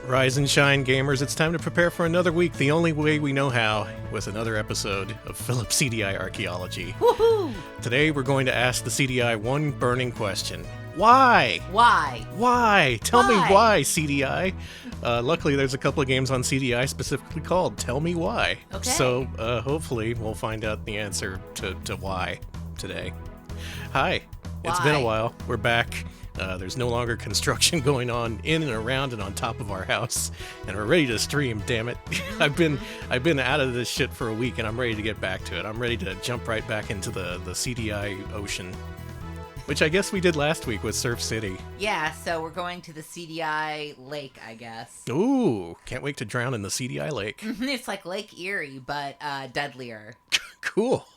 Rise and shine, gamers. It's time to prepare for another week, the only way we know how, with another episode of Philip CD-i Archaeology. Woohoo! Today, we're going to ask the CD-i one burning question. Why? Why? Why? Tell me Why? why, CD-i. Luckily, there's a couple of games on CD-i specifically called Tell Me Why. Okay. So, hopefully, we'll find out the answer to why today. Hi. It's been a Why? while. We're back. There's no longer construction going on in and around and on top of our house, and we're ready to stream. Damn it! I've been out of this shit for a week, and I'm ready to get back to it. I'm ready to jump right back into the CD-i ocean, which I guess we did last week with Surf City. Yeah, so we're going to the CD-i lake, I guess. Ooh, can't wait to drown in the CD-i lake. It's like Lake Erie, but deadlier. Cool.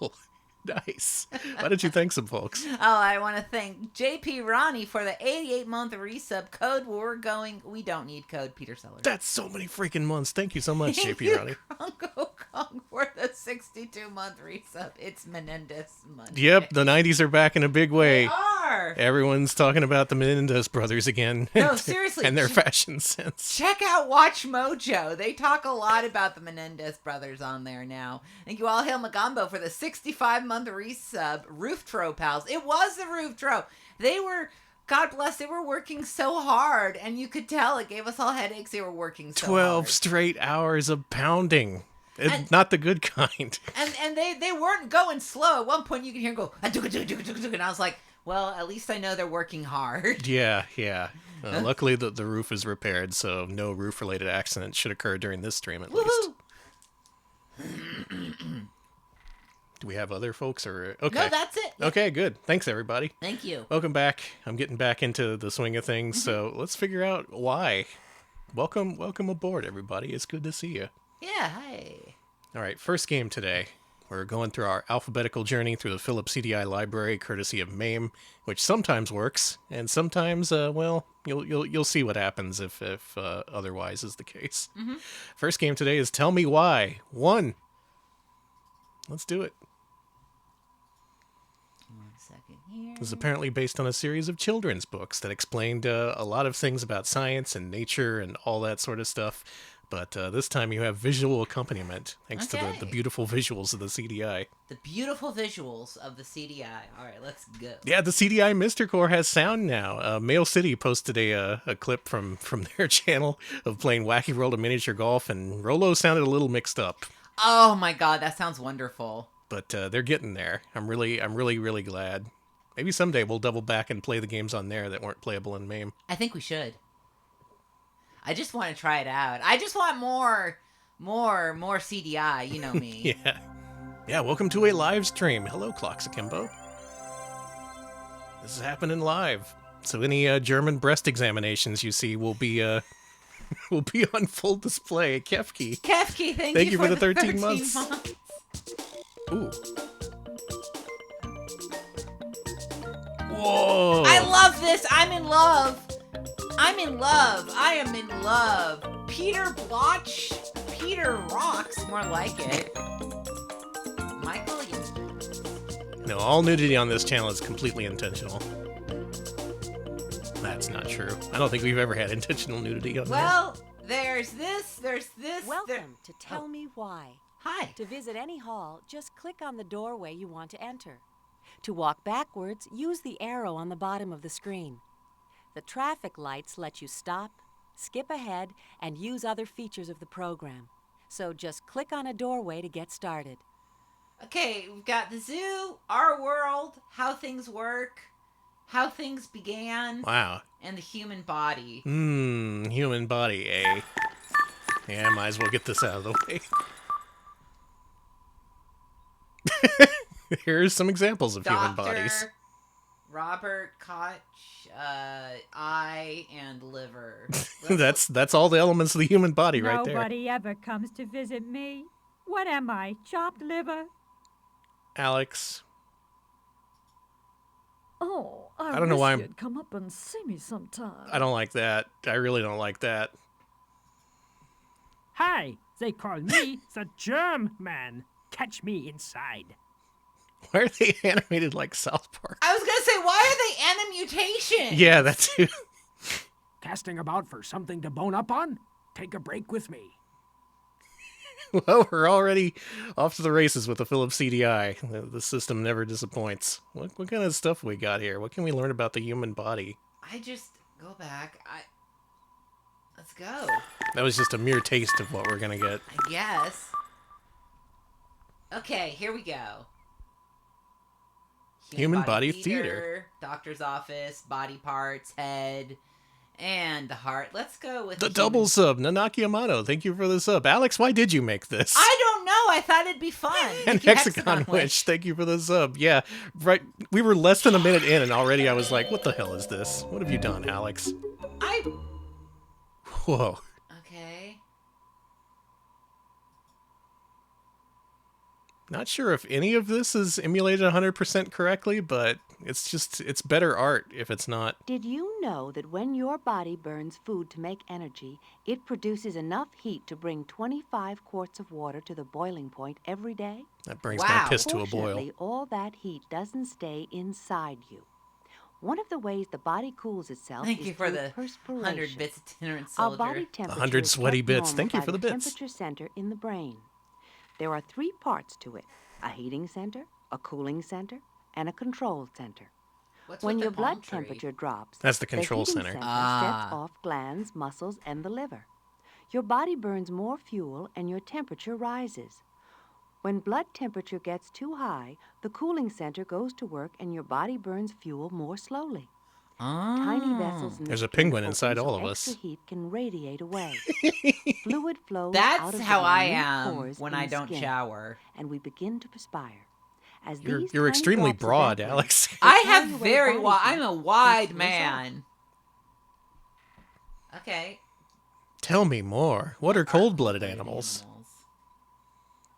Nice. Why don't you thank some folks? Oh, I want to thank JP Ronnie for the 88-month resub code. We don't need code, Peter Sellers. That's so many freaking months. Thank you so much, Thank JP you, Ronnie. Krongo Kong, for the 62-month resub. It's Menendez Monday. Yep, the 90s are back in a big way. They are! Everyone's talking about the Menendez brothers again. No, seriously. And their fashion sense. Check out Watch Mojo. They talk a lot about the Menendez brothers on there now. Thank you, All Hail Magambo, for the 65-month resub. Roof Tro pals. It was the Roof Tro. They were, God bless, they were working so hard, and you could tell it gave us all headaches. They were working so 12 hard. straight hours of pounding. And- Not the good kind. And they weren't going slow. At one point, you could hear them go, "Aduk-aduk-aduk-aduk-aduk," and I was like, well, at least I know they're working hard. Yeah. Luckily, the roof is repaired, so no roof-related accidents should occur during this stream, at least. Do we have other folks, or okay? No, that's it. Okay, good. Thanks, everybody. Thank you. Welcome back. I'm getting back into the swing of things, so let's figure out why. Welcome aboard, everybody. It's good to see you. Yeah, hi. All right, first game today. We're going through our alphabetical journey through the Philip CD-i library, courtesy of MAME, which sometimes works, and sometimes, well, you'll see what happens if otherwise is the case. Mm-hmm. First game today is Tell Me Why. 1. Let's do it. 1 second here. This is apparently based on a series of children's books that explained a lot of things about science and nature and all that sort of stuff. But this time you have visual accompaniment, thanks to the beautiful visuals of the CDI. The beautiful visuals of the CDI. All right, let's go. Yeah, the CDI Mr. Core has sound now. Mail City posted a clip from their channel of playing Wacky World of Miniature Golf, and Rolo sounded a little mixed up. Oh my god, that sounds wonderful. But they're getting there. I'm really glad. Maybe someday we'll double back and play the games on there that weren't playable in MAME. I think we should. I just want to try it out. I just want more CDI, you know me. Yeah, welcome to a live stream. Hello, Clocks Akimbo. This is happening live. So any German breast examinations you see will be will be on full display. Kefki. Kefki, thank you for the 13 months. Ooh. Whoa. I love this. I'm in love. I am in love. Peter Blotch. Peter rocks. More like it. Michael, No, all nudity on this channel is completely intentional. That's not true. I don't think we've ever had intentional nudity on well, there's this. Welcome to Tell Me Why. Hi. To visit any hall, just click on the doorway you want to enter. To walk backwards, use the arrow on the bottom of the screen. The traffic lights let you stop, skip ahead, and use other features of the program. So just click on a doorway to get started. Okay, we've got the zoo, our world, how things work, how things began. Wow. And the human body. Human body, eh? Yeah, might as well get this out of the way. Here's some examples of human bodies. Robert Koch, eye and liver. That's all the elements of the human body right there. Nobody ever comes to visit me. What am I, chopped liver? Alex. Oh, I don't know why you'd come up and see me sometime. I don't like that. I really don't like that. Hi, they call me the Germ Man. Catch me inside. Why are they animated like South Park? I was gonna say, why are they animutation? Yeah, that too. Casting about for something to bone up on? take a break with me. Well, we're already off to the races with the Philips CD-i. The system never disappoints. What kind of stuff we got here? What can we learn about the human body? I just go back. Let's go. That was just a mere taste of what we're gonna get. I guess. Okay, here we go. Human body theater. Doctor's office, body parts, head, and the heart. Let's go with The double sub, Nanaki Yamato. Thank you for the sub. Alex, why did you make this? I don't know. I thought it'd be fun. And Thank you, Hexagon Witch, thank you for the sub. Yeah, right. We were less than a minute in, and already I was like, what the hell is this? What have you done, Alex? Whoa. Okay. Not sure if any of this is emulated 100% correctly, but it's better art if it's not. Did you know that when your body burns food to make energy, it produces enough heat to bring 25 quarts of water to the boiling point every day? That brings my Wow. piss to a boil. Fortunately, all that heat doesn't stay inside you. One of the ways the body cools itself Thank is you for through the perspiration. 100 bits of itinerant Our soldier. body temperature 100 is sweaty kept bits. normal Thank you by for the bits. temperature center in the brain. There are 3 parts to it: a heating center, a cooling center, and a control center. What's When with your the palm blood tree? temperature drops, That's the control heating center. sets Ah. off glands, muscles, and the liver. Your body burns more fuel and your temperature rises. When blood temperature gets too high, the cooling center goes to work and your body burns fuel more slowly. Tiny vessels in the There's a skin penguin open inside so all of extra us. heat can radiate away. Fluid flows out That's of how the I minute am pores when in I the don't skin, shower. and we begin to perspire. As You're these you're tiny extremely drops broad, evaporate, Alex. they I carry have away very body wide. heat I'm a and wide cools off. man. Okay. Tell me more. What are cold-blooded animals?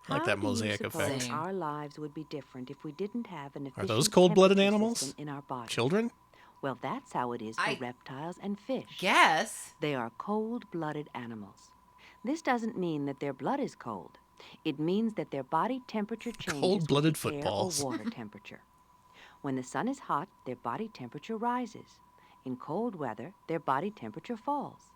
I like that How do you mosaic suppose effect. Same. our lives would be different if we didn't have an efficient those cold-blooded temperature animals? system in our body? Children? Well, that's how it is for I reptiles and fish. Guess. They are cold-blooded animals. This doesn't mean that their blood is cold. It means that their body temperature changes Cold-blooded with the footballs. air or water temperature. When the sun is hot, their body temperature rises. In cold weather, their body temperature falls.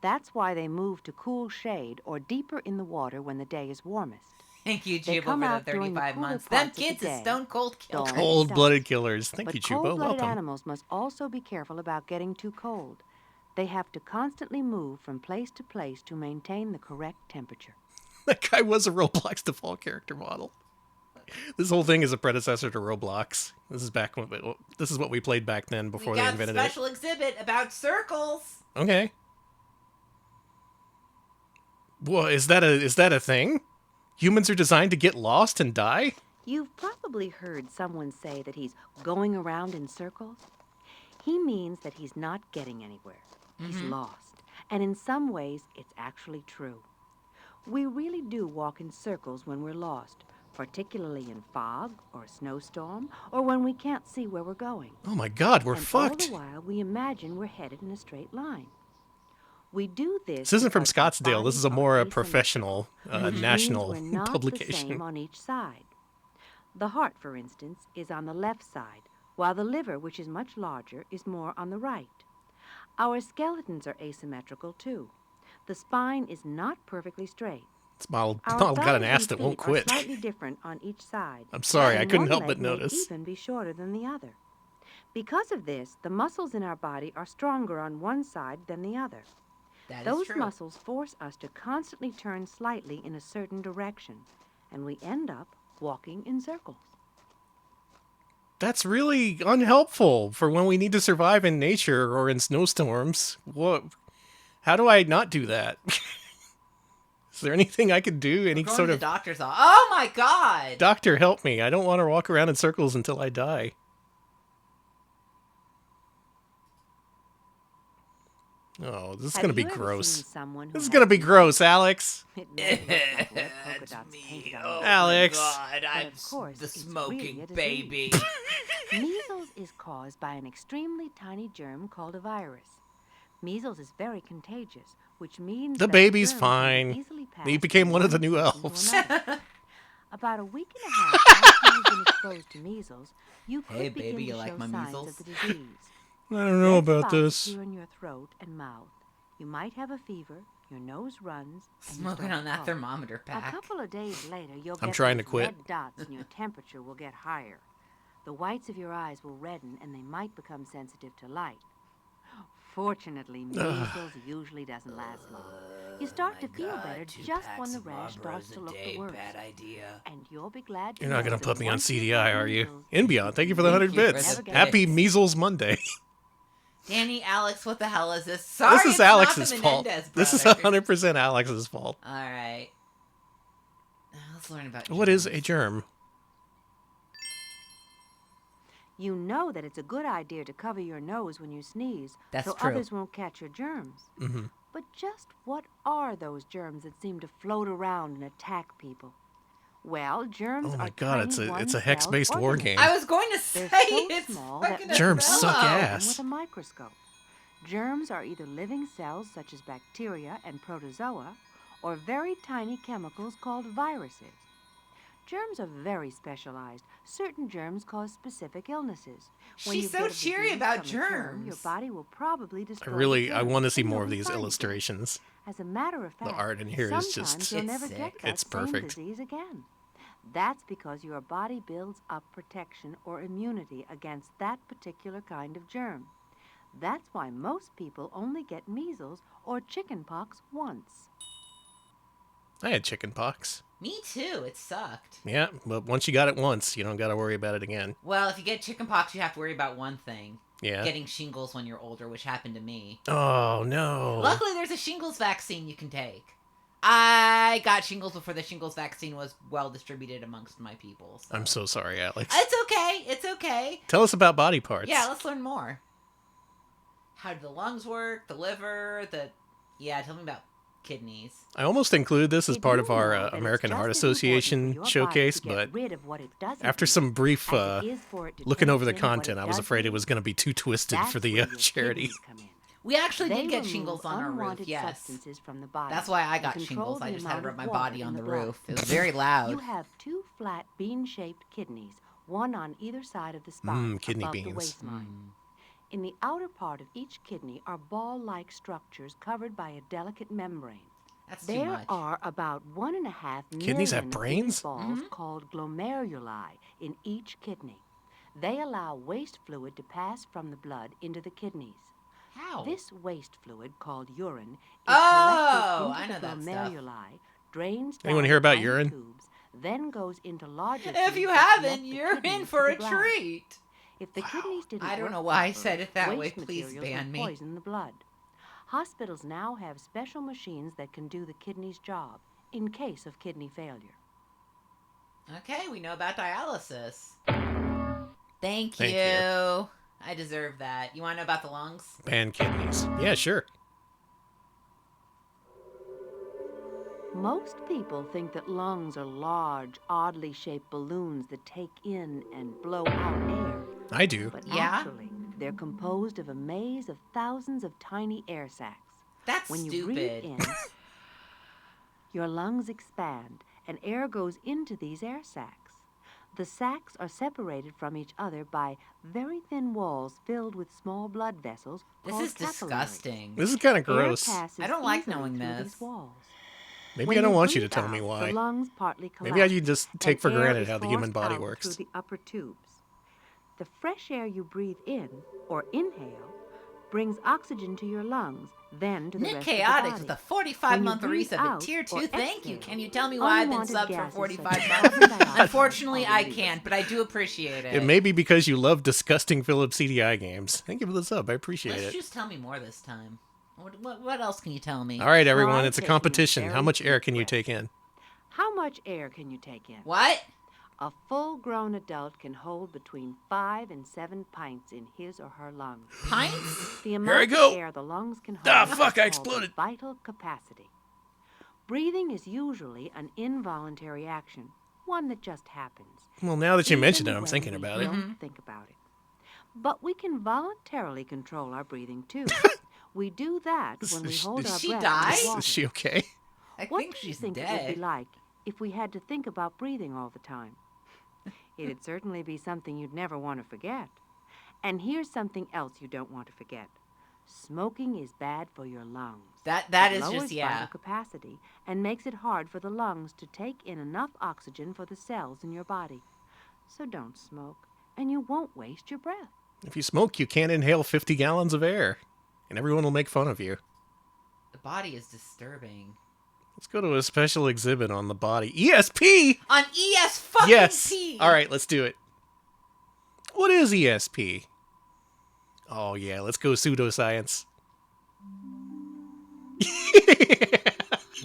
That's why they move to cool shade or deeper in the water when the day is warmest. Thank you, They Chuba, come for the out during the 35 cooler months. Them parts of the kids is day. stone cold killers. Dawn. Cold-blooded killers. Thank But you, Chuba. cold-blooded Welcome. animals must also be careful about getting too cold. They have to constantly move from place to place to maintain the correct temperature. That guy was a Roblox default character model. This whole thing is a predecessor to Roblox. This is back when this is what we played back then before We they got a invented special exhibit about circles. it. Okay. Well, is that a thing? Humans are designed to get lost and die? You've probably heard someone say that he's going around in circles. He means that he's not getting anywhere. He's lost. And in some ways, it's actually true. We really do walk in circles when we're lost, particularly in fog or a snowstorm or when we can't see where we're going. Oh my god, we're And fucked. all the while, we imagine we're headed in a straight line. We do this. This isn't from because our Scottsdale. This is a bodies more are a asymmetrical, professional, which means national we're not the publication. same on each side. The heart, for instance, is on the left side, while the liver, which is much larger, is more on the right. Our skeletons are asymmetrical, too. The spine is not perfectly straight. This model Our got an thumbs ass and that won't feet quit. are slightly different on each side. I'm sorry, I and couldn't one help leg but may notice. even be shorter than the other. Because of this, the muscles in our body are stronger on one side than the other. That is Those true. muscles force us to constantly turn slightly in a certain direction, and we end up walking in circles. That's really unhelpful for when we need to survive in nature or in snowstorms. What? How do I not do that? Is there anything I could do? Any Going sort to of the doctor's office. Oh my god! doctor, help me! I don't want to walk around in circles until I die. Oh, this is Have gonna be you ever gross. seen someone who This is has gonna be measles? gross, Alex. It may look like red polka It's dots me. painted on Oh it. Alex. my god, But I'm of course, the it's smoking really a disease. baby. Measles is caused by an extremely tiny germ called a virus. Measles is very contagious, which means The that baby's germ can fine. easily pass He became from one of the one new person to elves. another. About a week and a half after you've been exposed to measles, you could Hey, begin baby, to you like show my signs measles? of the disease. I don't know Red about spots this. appear in your throat and mouth. You might have a fever, your nose runs, and you Smoking start on to that cough. thermometer A pack. couple of days later, you'll I'm get trying those to quit. red dots and your temperature will get higher. The whites of your eyes will redden and they might become sensitive to light. Fortunately, measles usually doesn't last long. You start to feel better just when the rash starts to look the worst. Idea. And you'll be glad to You're not know going to that put me on once you've CDI, got are you? measles, And beyond. Thank you for the Thank 100 you for bits. the Happy bits. Measles Monday. Danny, Alex, what the hell is this? Sorry, This is it's not Alex's the fault. Menendez This is brothers. 100% Alex's fault. All right. Let's learn about What is germs. a germ? you know that it's a good idea to cover your nose when you sneeze That's so true. others won't catch your germs. Mm-hmm. But just what are those germs that seem to float around and attack people? Well, germs Oh my are God, tiny it's a one-celled hex-based war organisms. game. I was going to say They're so it's small fucking that Germs we suck can't see them ass. with a microscope. Germs are either living cells such as bacteria and protozoa, or very tiny chemicals called viruses. Germs are very specialized. Certain germs cause specific illnesses. When She's you so get a cheery disease about from a germ, your germs. body will probably destroy I want to see more of you'll be these fine again. illustrations. As a matter of fact, The art in here is sometimes just, you'll It's never sick. get that It's same perfect. disease again. That's because your body builds up protection or immunity against that particular kind of germ. That's why most people only get measles or chickenpox once. I had chicken pox. Me too. It sucked. Yeah, but once you got it once, you don't got to worry about it again. Well, if you get chickenpox, you have to worry about one thing. Yeah. Getting shingles when you're older, which happened to me. Oh, no. Luckily, there's a shingles vaccine you can take. I got shingles before the shingles vaccine was well distributed amongst my people. So. I'm so sorry, Alex. It's okay. It's okay. Tell us about body parts. Yeah, let's learn more. How do the lungs work? The liver? Yeah, tell me about kidneys. I almost included this as Did part you of our know that it's American just Heart as important Association for your body showcase, to get but rid of what it doesn't after need some brief as it is for it to looking take over the in what content, it I was does afraid it need? was going to be too twisted That's for the where your charity. kidneys come in. We actually They did get remove shingles on our roof, unwanted yes. substances from the body. That's why I and got control shingles. I the just had to amount rub of my water body in on the blood. roof. It was very loud. You have two flat bean-shaped kidneys, one on either side of the spine, kidney above the beans. waistline. In the outer part of each kidney are ball-like structures covered by a delicate membrane. That's too There much. are about 1.5 Kidneys have million of these brains? balls called glomeruli in each kidney. They allow waste fluid to pass from the blood into the kidneys. How? This waste fluid, called urine, is Oh, collected I know into the that stuff. glomeruli, drains Anyone down hear about tiny urine? tubes, then goes into larger If tubes you that haven't, connect the you're in kidneys for to a the bladder. treat. If the kidneys didn't I don't work know why I properly, said it that way. waste Please materials ban would me. poison the blood. Hospitals now have special machines that can do the kidney's job in case of kidney failure. Okay, we know about dialysis. Thank Thank you. you. I deserve that. You want to know about the lungs? Ban kidneys. Yeah, sure. Most people think that lungs are large, oddly shaped balloons that take in and blow out air. I do. But Yeah? actually, they're composed of a maze of thousands of tiny air sacs. That's When you stupid. breathe in, your lungs expand and air goes into these air sacs. The sacs are separated from each other by very thin walls filled with small blood vessels This called is capillaries. disgusting. This is kind of Air gross. passes I don't like easily knowing through this. these walls. Maybe When I don't you want you to breathe tell me out, why. The lungs partly collapse. Maybe I can just take and for air granted is how the human forced body out works. through the upper tubes. The fresh air you breathe in, or inhale, brings oxygen to your lungs, then to the Nick rest of the Chaotix body. with a 45-month When you breathe resub out at Tier 2. or Thank you. exhale, Can you tell me why I've been unwanted subbed for gases 45 such as months? carbon dioxide Unfortunately, are I released. can't, but I do appreciate it. It may be because you love disgusting Philips CD-i games. Thank you for the sub. I appreciate Let's it. just tell me more this time. What else can you tell me? All right, everyone. Try It's a taking a competition. How very much air deep can you breath. take in? How much air can you take in? What? A full-grown adult can hold between 5 and 7 pints in his or her lungs. Pints? The I amount go. of air the lungs can hold Ah, is fuck, I called exploded. vital capacity. Breathing is usually an involuntary action, one that just happens. Well, now that you even mention it, I'm when thinking we about it. don't think about it. But we can voluntarily control our breathing too. We do that when we hold Did our she breath die? underwater. Is she okay? I What think do you she's think it would dead. be like if we had to think about breathing all the time? It'd certainly be something you'd never want to forget. And here's something else you don't want to forget. Smoking is bad for your lungs. That It is lowers just, yeah. vital capacity and makes it hard for the lungs to take in enough oxygen for the cells in your body. So don't smoke, and you won't waste your breath. If you smoke, you can't inhale 50 gallons of air, and everyone will make fun of you. The body is disturbing. Let's go to a special exhibit on the body. ESP! On ES fucking Yes! P! All right, let's do it. What is ESP? Oh, yeah, let's go pseudoscience.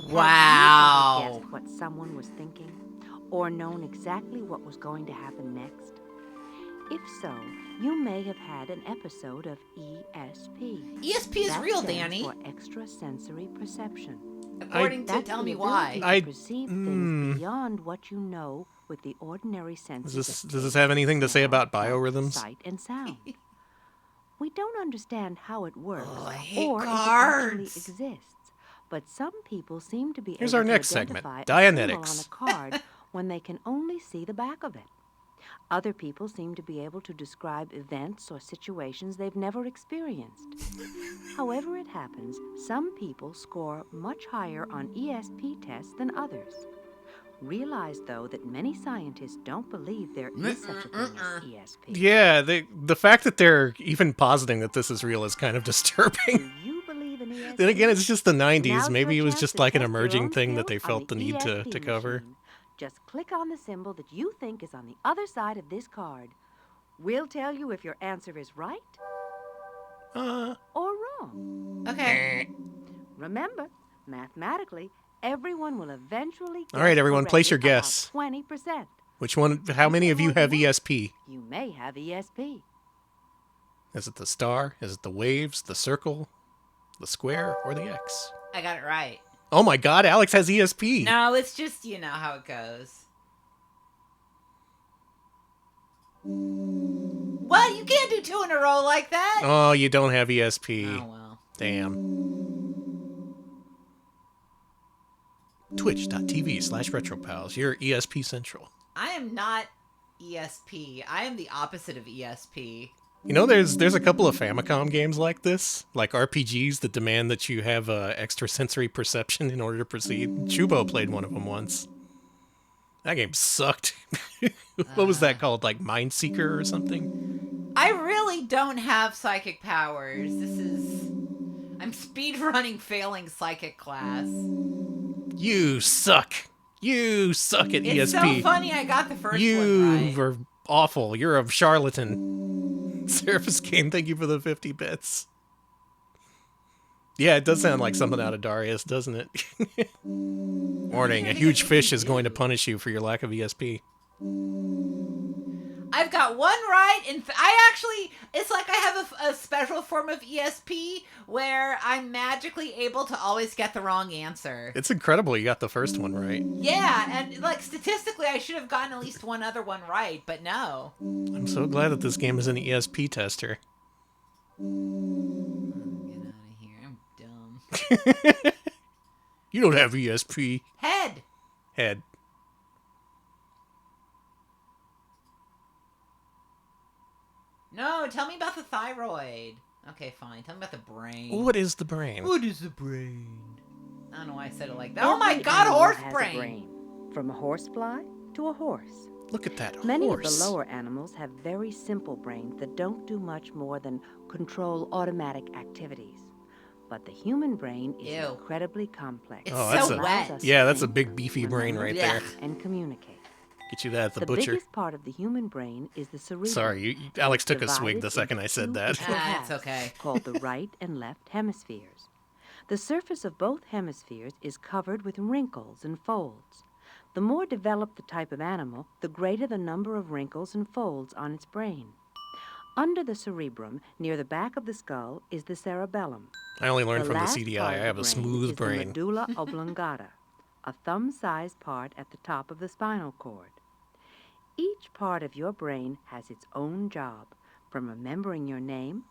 Wow. Have you ever guessed what someone was thinking, or known exactly what was going to happen next? If so, you may have had an episode of ESP. ESP is That real, stands Danny. for extrasensory perception. According to That's Tell the Me ability Why. to perceive things beyond what you know with the ordinary senses. Does this have anything to say smell, about touch, biorhythms? Sight and sound. We don't understand how it works Oh, I hate or if it actually cards. exists, but some people seem to be Here's able our to next segment, identify a symbol on Dianetics. a card when they can only see the back of it. Other people seem to be able to describe events or situations they've never experienced. However it happens, some people score much higher on ESP tests than others. Realize, though, that many scientists don't believe there is such a thing as ESP. Yeah, the fact that they're even positing that this is real is kind of Do disturbing. you believe in ESP? Then again, it's just the 90s. Now's Maybe it your was chance just to like an test your emerging own thing that they skills on felt the need to ESP cover. machine. Just click on the symbol that you think is on the other side of this card. We'll tell you if your answer is right or wrong. Okay. Remember, mathematically, everyone will eventually All right, everyone, place your correctly guess. about 20%. Which one? How many of you have ESP? You may have ESP. Is it the star? Is it the waves, the circle, the square, or the X? I got it right. Oh my god, Alex has ESP. No, it's just, you know how it goes. What? You can't do two in a row like that? Oh, you don't have ESP. Oh, well. Damn. Twitch.tv/retropals. You're ESP Central. I am not ESP. I am the opposite of ESP. You know, there's a couple of Famicom games like this, like RPGs that demand that you have extrasensory perception in order to proceed. Chubo played one of them once. That game sucked. What was that called? Like Mindseeker or something? I really don't have psychic powers. I'm speedrunning failing psychic class. You suck. You suck at ESP. It's so funny I got the first You one right. are awful. You're a charlatan. Surface Game, thank you for the 50 bits. Yeah, it does sound like something out of Darius, doesn't it? Warning, a huge fish is going to punish you for your lack of ESP. I've got one right, and it's like I have a special form of ESP where I'm magically able to always get the wrong answer. It's incredible you got the first one right. Yeah, and like statistically I should have gotten at least one other one right, but no. I'm so glad that this game is an ESP tester. Get out of here, I'm dumb. You don't have ESP. Head! Head. No, tell me about the thyroid. Okay, fine. Tell me about the brain. What is the brain? What is the brain? I don't know why I said it like that. Oh my Every god, animal horse has brain! a brain. From a horsefly to a horse. Look at that Many horse. of the lower animals have very simple brains that don't do much more than control automatic activities. But the human brain is Ew. incredibly complex. It's Oh, that's so a- wet. Yeah, that's a big beefy brain right Yeah. there. And communicate. Get you that at the The butcher. biggest part of the human brain is the cerebrum. Sorry, Alex took a divided swig the second into I said two that. equal Ah, it's halves, okay. called the right and left hemispheres. The surface of both hemispheres is covered with wrinkles and folds. The more developed the type of animal, the greater the number of wrinkles and folds on its brain. Under the cerebrum, near the back of the skull, is the cerebellum. I only learned from the last CDI. part I of the have a brain smooth is brain. The medulla oblongata, a thumb-sized part at the top of the spinal cord. Each part of your brain has its own job, from remembering your name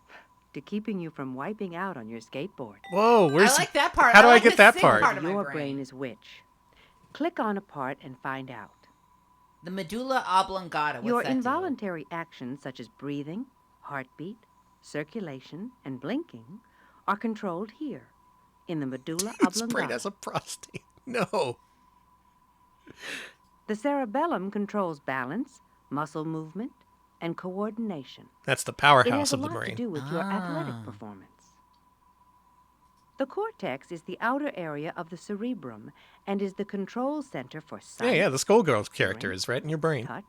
to keeping you from wiping out on your skateboard. Whoa, where's I like that part. How do I like get the that sick part? of my Your brain is which? Click on a part and find out. The medulla oblongata. What's Your that do? involuntary actions such as breathing, heartbeat, circulation, and blinking are controlled here, in the medulla Its brain oblongata. has a prostate. No. The cerebellum controls balance, muscle movement, and coordination. That's the It powerhouse has a of the lot to brain. do with your athletic performance. The cortex is the outer area of the cerebrum and is the control center for sight, Yeah, the Skullgirls character hearing, is right in your brain. touch,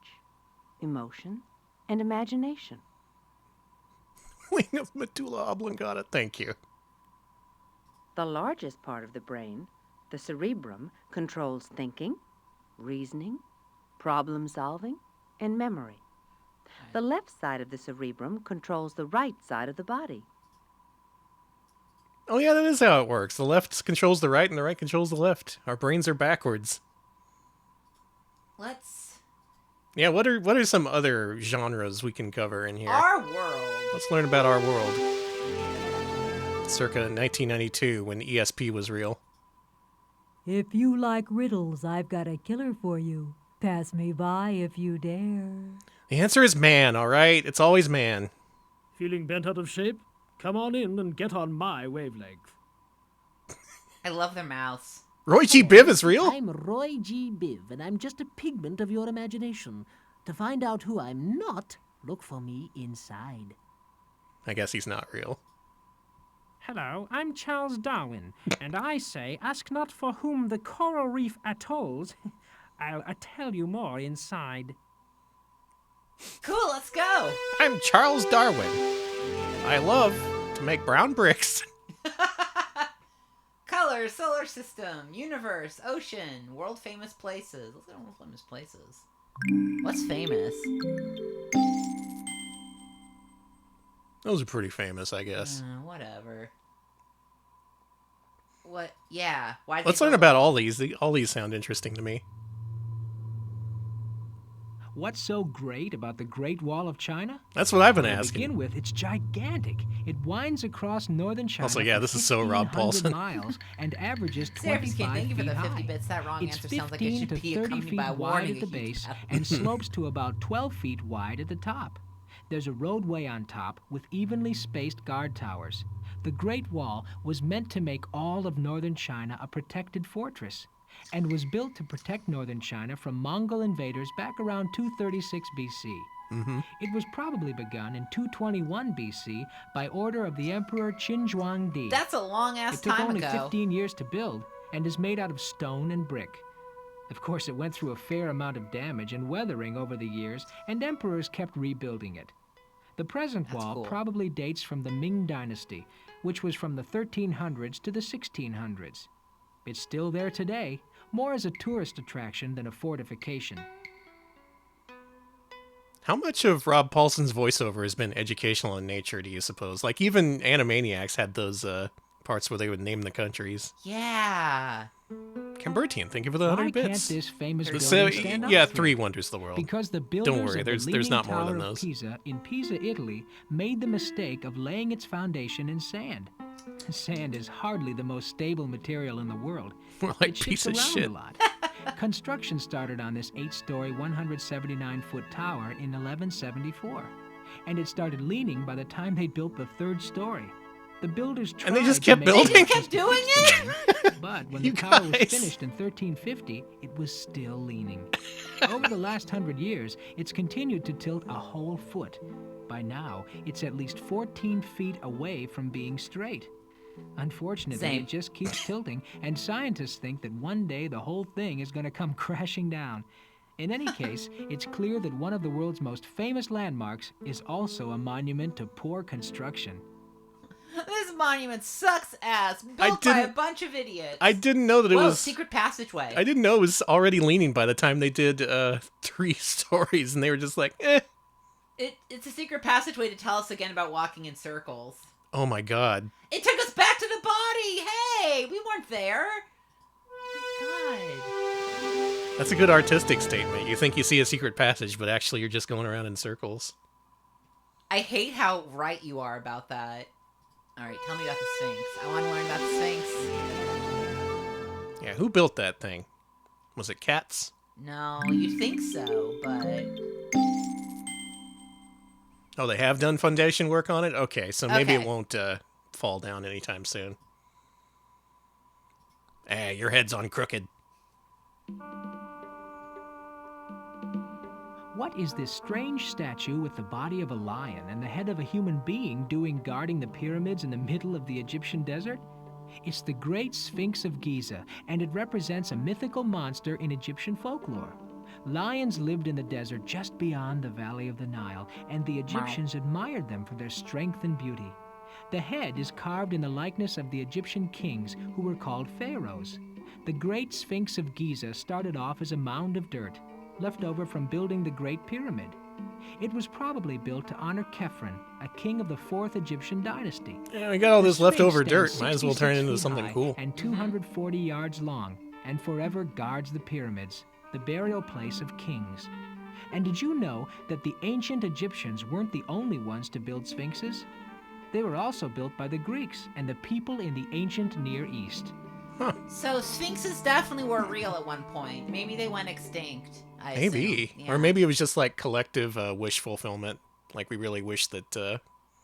emotion, and imagination. Wing of medulla oblongata. Thank you. The largest part of the brain, the cerebrum, controls thinking, reasoning, problem solving, and memory. The left side of the cerebrum controls the right side of the body. Oh yeah, that is how it works. The left controls the right and the right controls the left. Our brains are backwards. Let's... Yeah, what are some other genres we can cover in here? Our world. Let's learn about our world. Circa 1992, when ESP was real. If you like riddles, I've got a killer for you. Pass me by if you dare. The answer is man, all right? It's always man. Feeling bent out of shape? Come on in and get on my wavelength. I love their mouths. Roy G. Biv is real? I'm Roy G. Biv, and I'm just a pigment of your imagination. To find out who I'm not, look for me inside. I guess he's not real. Hello, I'm Charles Darwin, and I say ask not for whom the coral reef atolls. I'll tell you more inside. Cool, let's go. I'm Charles Darwin. I love to make brown bricks. Color, solar system, universe, ocean, world famous places. Let's go to world famous places. What's famous? Those are pretty famous, I guess. Whatever. What? Yeah. Why? Let's learn about all these. All these sound interesting to me. What's so great about the Great Wall of China? That's what I've been To asking. begin with, it's gigantic. It winds across northern China. Also, yeah, for this is so Rob 1,500 Paulson. miles and averages Serapis 25 Kid, thank you for feet the 50 high. bits. That wrong It's answer sounds like it 15 should to be 30 accompanied feet by a wide warning. at the base and slopes to about 12 feet wide at the top. There's a roadway on top with evenly spaced guard towers. The Great Wall was meant to make all of northern China a protected fortress and was built to protect northern China from Mongol invaders back around 236 BC. It was probably begun in 221 BC by order of the Emperor Qin Huangdi. That's a long ass It took time only ago. 15 years to build and is made out of stone and brick. Of course, it went through a fair amount of damage and weathering over the years, and emperors kept rebuilding it. The present That's wall cool. probably dates from the Ming Dynasty, which was from the 1300s to the 1600s. It's still there today, more as a tourist attraction than a fortification. How much of Rob Paulson's voiceover has been educational in nature, do you suppose? Like, even Animaniacs had those parts where they would name the countries. Yeah. Cambertian, thank you for the Why 100 can't bits. this famous There's building so- stand up yeah, straight? 3 wonders of the world. Because the builders worry, of there's the Leaning not more Tower than of those. Pisa in Pisa, Italy, made the mistake of laying its foundation in sand. Sand is hardly the most stable material in the world. More like It shifts piece of around shit. a lot. Construction started on this 8-story, 179-foot tower in 1174, and it started leaning by the time they built the 3rd story. The builders tried And they just to kept make building? They it just kept doing it? but when You the tower was guys. finished in 1350, it was still leaning. Over the last 100 years, it's continued to tilt a whole foot. By now, it's at least 14 feet away from being straight. Unfortunately, Same. it just keeps tilting, and scientists think that one day the whole thing is going to come crashing down. In any case, it's clear that one of the world's most famous landmarks is also a monument to poor construction. This monument sucks ass. Built by a didn't- bunch of idiots. I didn't know that it Whoa, was... secret passageway. I didn't know it was already leaning by the time they did 3 stories, and they were just like, eh. It's a secret passageway to tell us again about walking in circles. Oh my god. It took us back to the body. Hey, we weren't there. Oh my That's a good artistic statement. You think you see a secret passage, but actually you're just going around in circles. God. I hate how right you are about that. All right, tell me about the Sphinx. I want to learn about the Sphinx. Yeah, who built that thing? Was it cats? No, you'd think so, but... Oh, they have done foundation work on it? Okay, so maybe Okay. it won't fall down anytime soon. Hey, your head's on crooked. What is this strange statue with the body of a lion and the head of a human being doing guarding the pyramids in the middle of the Egyptian desert? It's the Great Sphinx of Giza, and it represents a mythical monster in Egyptian folklore. Lions lived in the desert just beyond the valley of the Nile, and the Egyptians admired them for their strength and beauty. The head is carved in the likeness of the Egyptian kings, who were called pharaohs. The Great Sphinx of Giza started off as a mound of dirt, left over from building the Great Pyramid. It was probably built to honor Khephren, a king of the 4th Egyptian dynasty. Yeah, we got all this The leftover Sphinx dirt. stands Might as well turn it 66 into feet something high cool. And 240 yards long, and forever guards the pyramids, the burial place of kings. And did you know that the ancient Egyptians weren't the only ones to build sphinxes? They were also built by the Greeks and the people in the ancient Near East. So sphinxes definitely were real at one point. Maybe they went extinct. I Maybe. assume. Yeah. Or maybe it was just like collective wish fulfillment. Like we really wish that...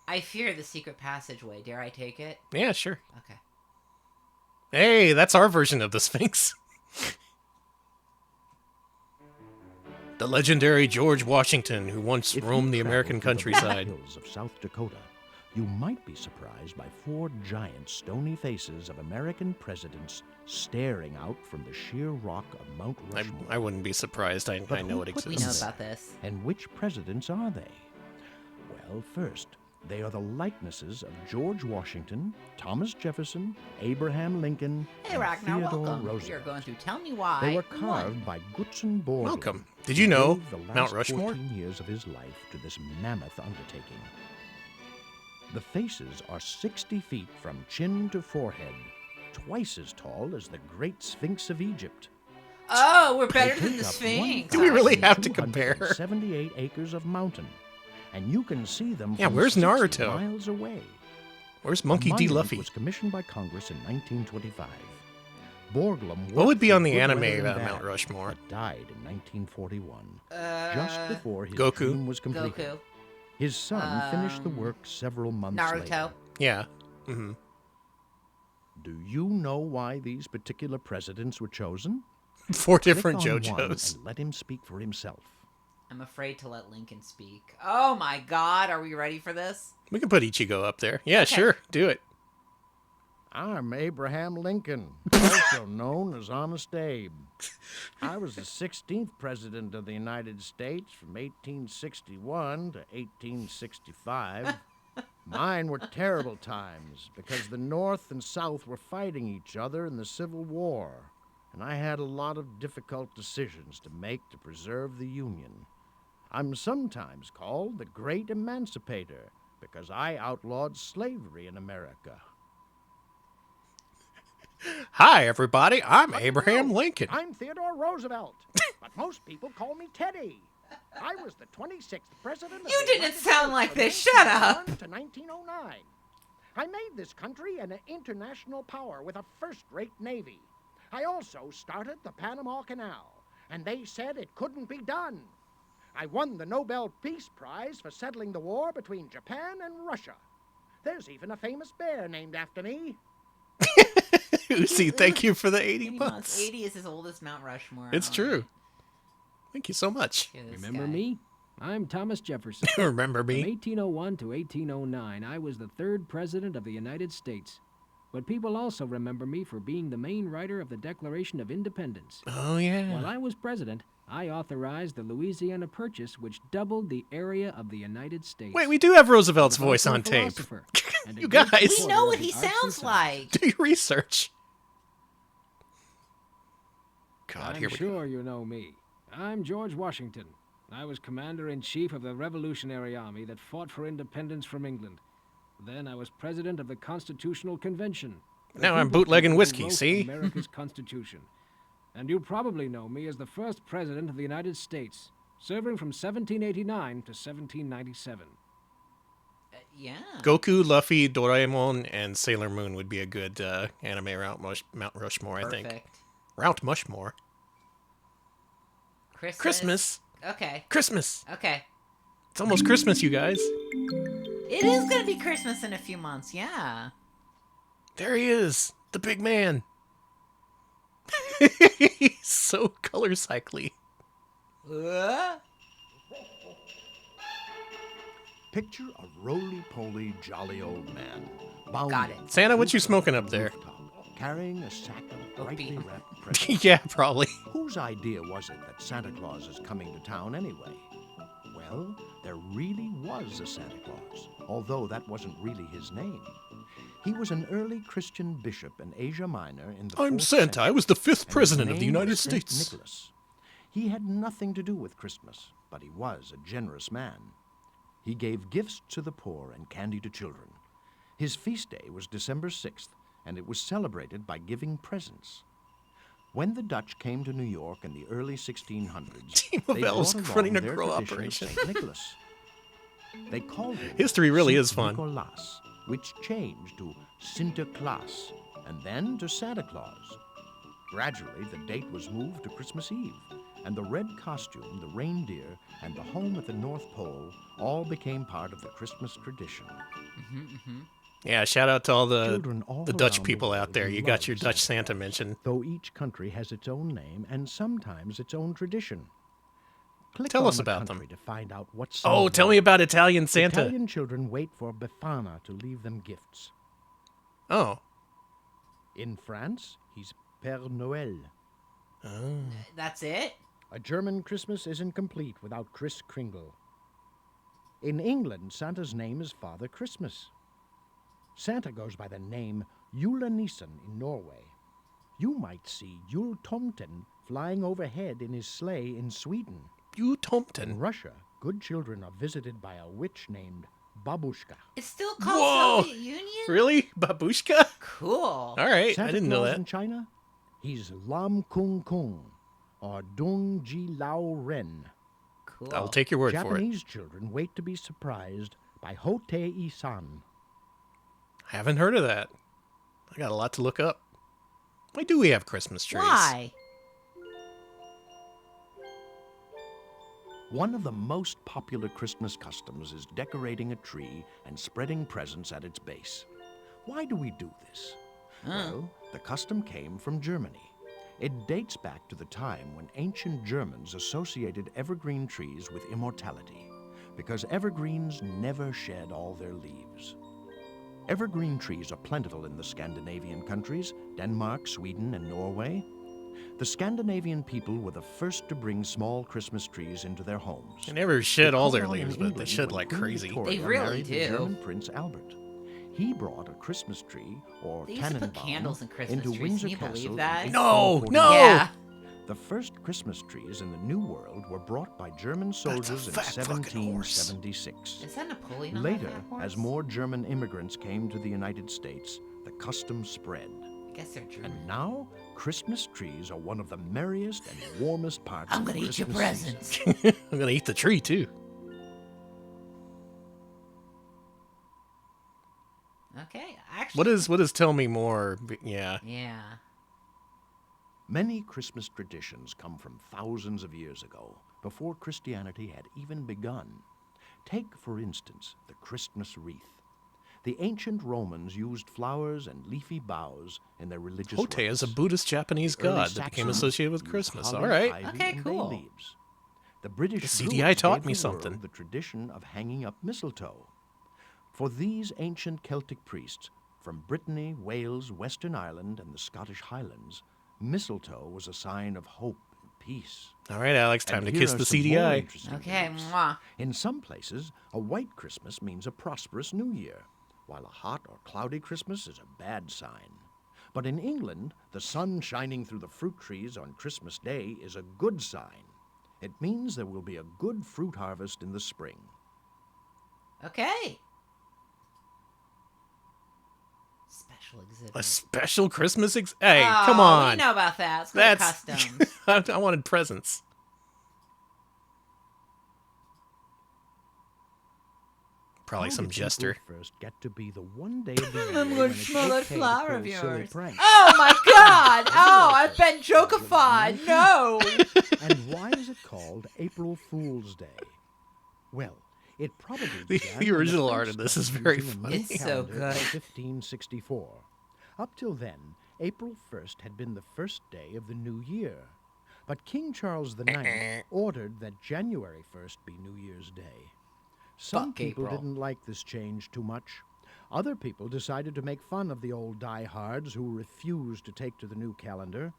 I fear the secret passageway. Dare I take it? Yeah, sure. Okay. Hey, that's our version of the Sphinx. The legendary George Washington, who once If you roamed the travel American through the countryside. hills of South Dakota, you might be surprised by 4 giant stony faces of American presidents staring out from the sheer rock of Mount Rushmore. I wouldn't be surprised. I But know who it put We exists. know about this. And which presidents are they? Well, first, they are the likenesses of George Washington, Thomas Jefferson, Abraham Lincoln, Hey, and Ragnar, Theodore welcome. Roosevelt. You're going to tell me why. They were One. carved by Gutzon Borglum. Welcome. Did who you know gave the last Mount Rushmore? 14 years of his life to this mammoth undertaking. The faces are 60 feet from chin to forehead, twice as tall as the Great Sphinx of Egypt. Oh, we're better They than take the up Sphinx. Do we really have to compare? 1,278 acres of mountain, and you can see them Yeah, from where's 60 Naruto? miles away. Where's A Monkey D. monument Luffy? was commissioned by Congress in 1925. Borglum What would be worked on through the good anime weather and about bad, Mount Rushmore? but died in 1941, just before his Goku. dream was completed. Goku. His son finished the work several months Naruto. later. Yeah. Mm-hmm. Do you know why these particular presidents were chosen? 4 different Click on one JoJos. and let him speak for himself. I'm afraid to let Lincoln speak. Oh my God, are we ready for this? We can put Ichigo up there. Yeah, Okay. sure. Do it. I'm Abraham Lincoln, also known as Honest Abe. I was the 16th President of the United States from 1861 to 1865. Mine were terrible times because the North and South were fighting each other in the Civil War, and I had a lot of difficult decisions to make to preserve the Union. I'm sometimes called the Great Emancipator because I outlawed slavery in America. Hi, everybody. I'm Abraham Lincoln. I'm Theodore Roosevelt, but most people call me Teddy. I was the 26th president of You the didn't United sound States like from this. Shut up. 1901 to 1909. I made this country an international power with a first-rate navy. I also started the Panama Canal, and they said it couldn't be done. I won the Nobel Peace Prize for settling the war between Japan and Russia. There's even a famous bear named after me. Uzi, thank you for the 80 bucks. 80 is as old as Mount Rushmore. It's All true. right. Thank you so much. Look at this Remember guy. me? I'm Thomas Jefferson. Remember From me? 1801 to 1809, I was the 3rd President of the United States. But people also remember me for being the main writer of the Declaration of Independence. Oh, While yeah. I was president, I authorized the Louisiana Purchase, which doubled the area of the United States. Wait, we do have Roosevelt's I was voice also a on tape. philosopher and a You great guys. We supporter know of what the he arts and sounds sciences. like. Do your research. God, I'm here we sure you know me. I'm George Washington. I was Commander-in-Chief of the Revolutionary Army that fought for independence from England. Then I was President of the Constitutional Convention. the Now I'm people bootlegging who whiskey, wrote see? America's Constitution. And you probably know me as the first President of the United States, serving from 1789 to 1797. Yeah. Goku, Luffy, Doraemon, and Sailor Moon would be a good anime Mount Rushmore, I think. Perfect. Mount Mushmore. Christmas. Okay. Christmas. Okay. It's almost Christmas, you guys. It is going to be Christmas in a few months, yeah. There he is, the big man. He's so color cycly. Picture a roly-poly, jolly old man. Bound Got it. Santa, what you smoking up there? rooftop, carrying a sack of brightly Oatmeal. wrapped presents. Yeah, probably. Whose idea was it that Santa Claus is coming to town anyway? Well, there really was a Santa Claus, although that wasn't really his name. He was an early Christian bishop in Asia Minor in the I'm 4th Santa. century, I was the 5th and his president of the name United was Saint States. Nicholas. He had nothing to do with Christmas, but he was a generous man. He gave gifts to the poor and candy to children. His feast day was December 6th, and it was celebrated by giving presents. When the Dutch came to New York in the early 1600s, Team of they elves brought running along a their grow tradition of operation. Saint Nicholas. They called him History really Saint is fun. Nicolas, which changed to Sinterklaas, and then to Santa Claus. Gradually, the date was moved to Christmas Eve, and the red costume, the reindeer, and the home at the North Pole all became part of the Christmas tradition. Yeah, shout out to all Children all the Dutch around the people out world there. You love got your Dutch Santa Santa Claus, mentioned. though each country has its own name and sometimes its own tradition. Click Tell on us the about country them. to find out what some Oh, of tell them me are. about Italian Santa. Italian children wait for Befana to leave them gifts. Oh. In France, he's Père Noël. That's it? A German Christmas isn't complete without Kris Kringle. In England, Santa's name is Father Christmas. Santa goes by the name Jule Nissen in Norway. You might see Jule Tomten flying overhead in his sleigh in Sweden. You In Tomten. Russia, good children are visited by a witch named Babushka. It's still called Whoa. Soviet Union? Really? Babushka? Cool. All right, Santa I didn't know Claus that. in China, he's Lam Kung Kung, or Dung Ji Lao Ren. Cool. I'll take your word for it. Japanese children wait to be surprised by Hote Isan. Haven't heard of that. I got a lot to look up. Why do we have Christmas trees? Why? One of the most popular Christmas customs is decorating a tree and spreading presents at its base. Why do we do this? Well, the custom came from Germany. It dates back to the time when ancient Germans associated evergreen trees with immortality, because evergreens never shed all their leaves. Evergreen trees are plentiful in the Scandinavian countries, Denmark, Sweden, and Norway. The Scandinavian people were the first to bring small Christmas trees into their homes. They never shed It all caught their on in leaves, but they England shed when like Queen crazy. Victoria They really married the do. German Prince Albert. He brought a Christmas tree, or They used to put Tannenbaum, candles in Christmas into trees. Windsor Can you believe Castle that? in No, 1849. no! Yeah. The first Christmas trees in the New World were brought by German soldiers in fat fucking horse. 1776. Is that Napoleon on that Later, fat horse? as more German immigrants came to the United States, the custom spread. I guess they're German. And now, Christmas trees are one of the merriest and warmest parts I'm of the gonna eat your Christmas season. presents. I'm gonna eat the tree too. Okay, actually. What is tell me more? Yeah. Yeah. Many Christmas traditions come from thousands of years ago, before Christianity had even begun. Take, for instance, the Christmas wreath. The ancient Romans used flowers and leafy boughs in their religious Hote is a rites. Buddhist Japanese The early god that became Saxons associated with used Christmas. holly, All right. ivy, Okay, and bay cool. leaves. The British The CD-i Druids taught gave me the something. world the tradition of hanging up mistletoe. For these ancient Celtic priests, from Brittany, Wales, Western Ireland, and the Scottish Highlands, mistletoe was a sign of hope and peace. All right, Alex, time And to here kiss are the some more CDI. interesting Okay, beliefs. mwah. In some places, a white Christmas means a prosperous new year, while a hot or cloudy Christmas is a bad sign. But in England, the sun shining through the fruit trees on Christmas Day is a good sign. It means there will be a good fruit harvest in the spring. Okay. Special exhibit. A special Christmas Hey, Oh, come on. We know about that. Let's go to That's customs. I wanted presents. Probably How some did April jester. 1st get to be the one day of the year I'm when gonna it's smell that okay to flower pull of silly yours. pranks? Oh my god! Oh, I've been jokified. No! And why is it called April Fool's Day? Well, it probably began The when original French art of this started is very using a funny. new It's so calendar in good. 1564. Up till then, April 1st had been the first day of the new year. But King Charles IX ordered that January 1st be New Year's Day. Some Fuck people April. didn't like this change too much. Other people decided to make fun of the old diehards who refused to take to the new calendar.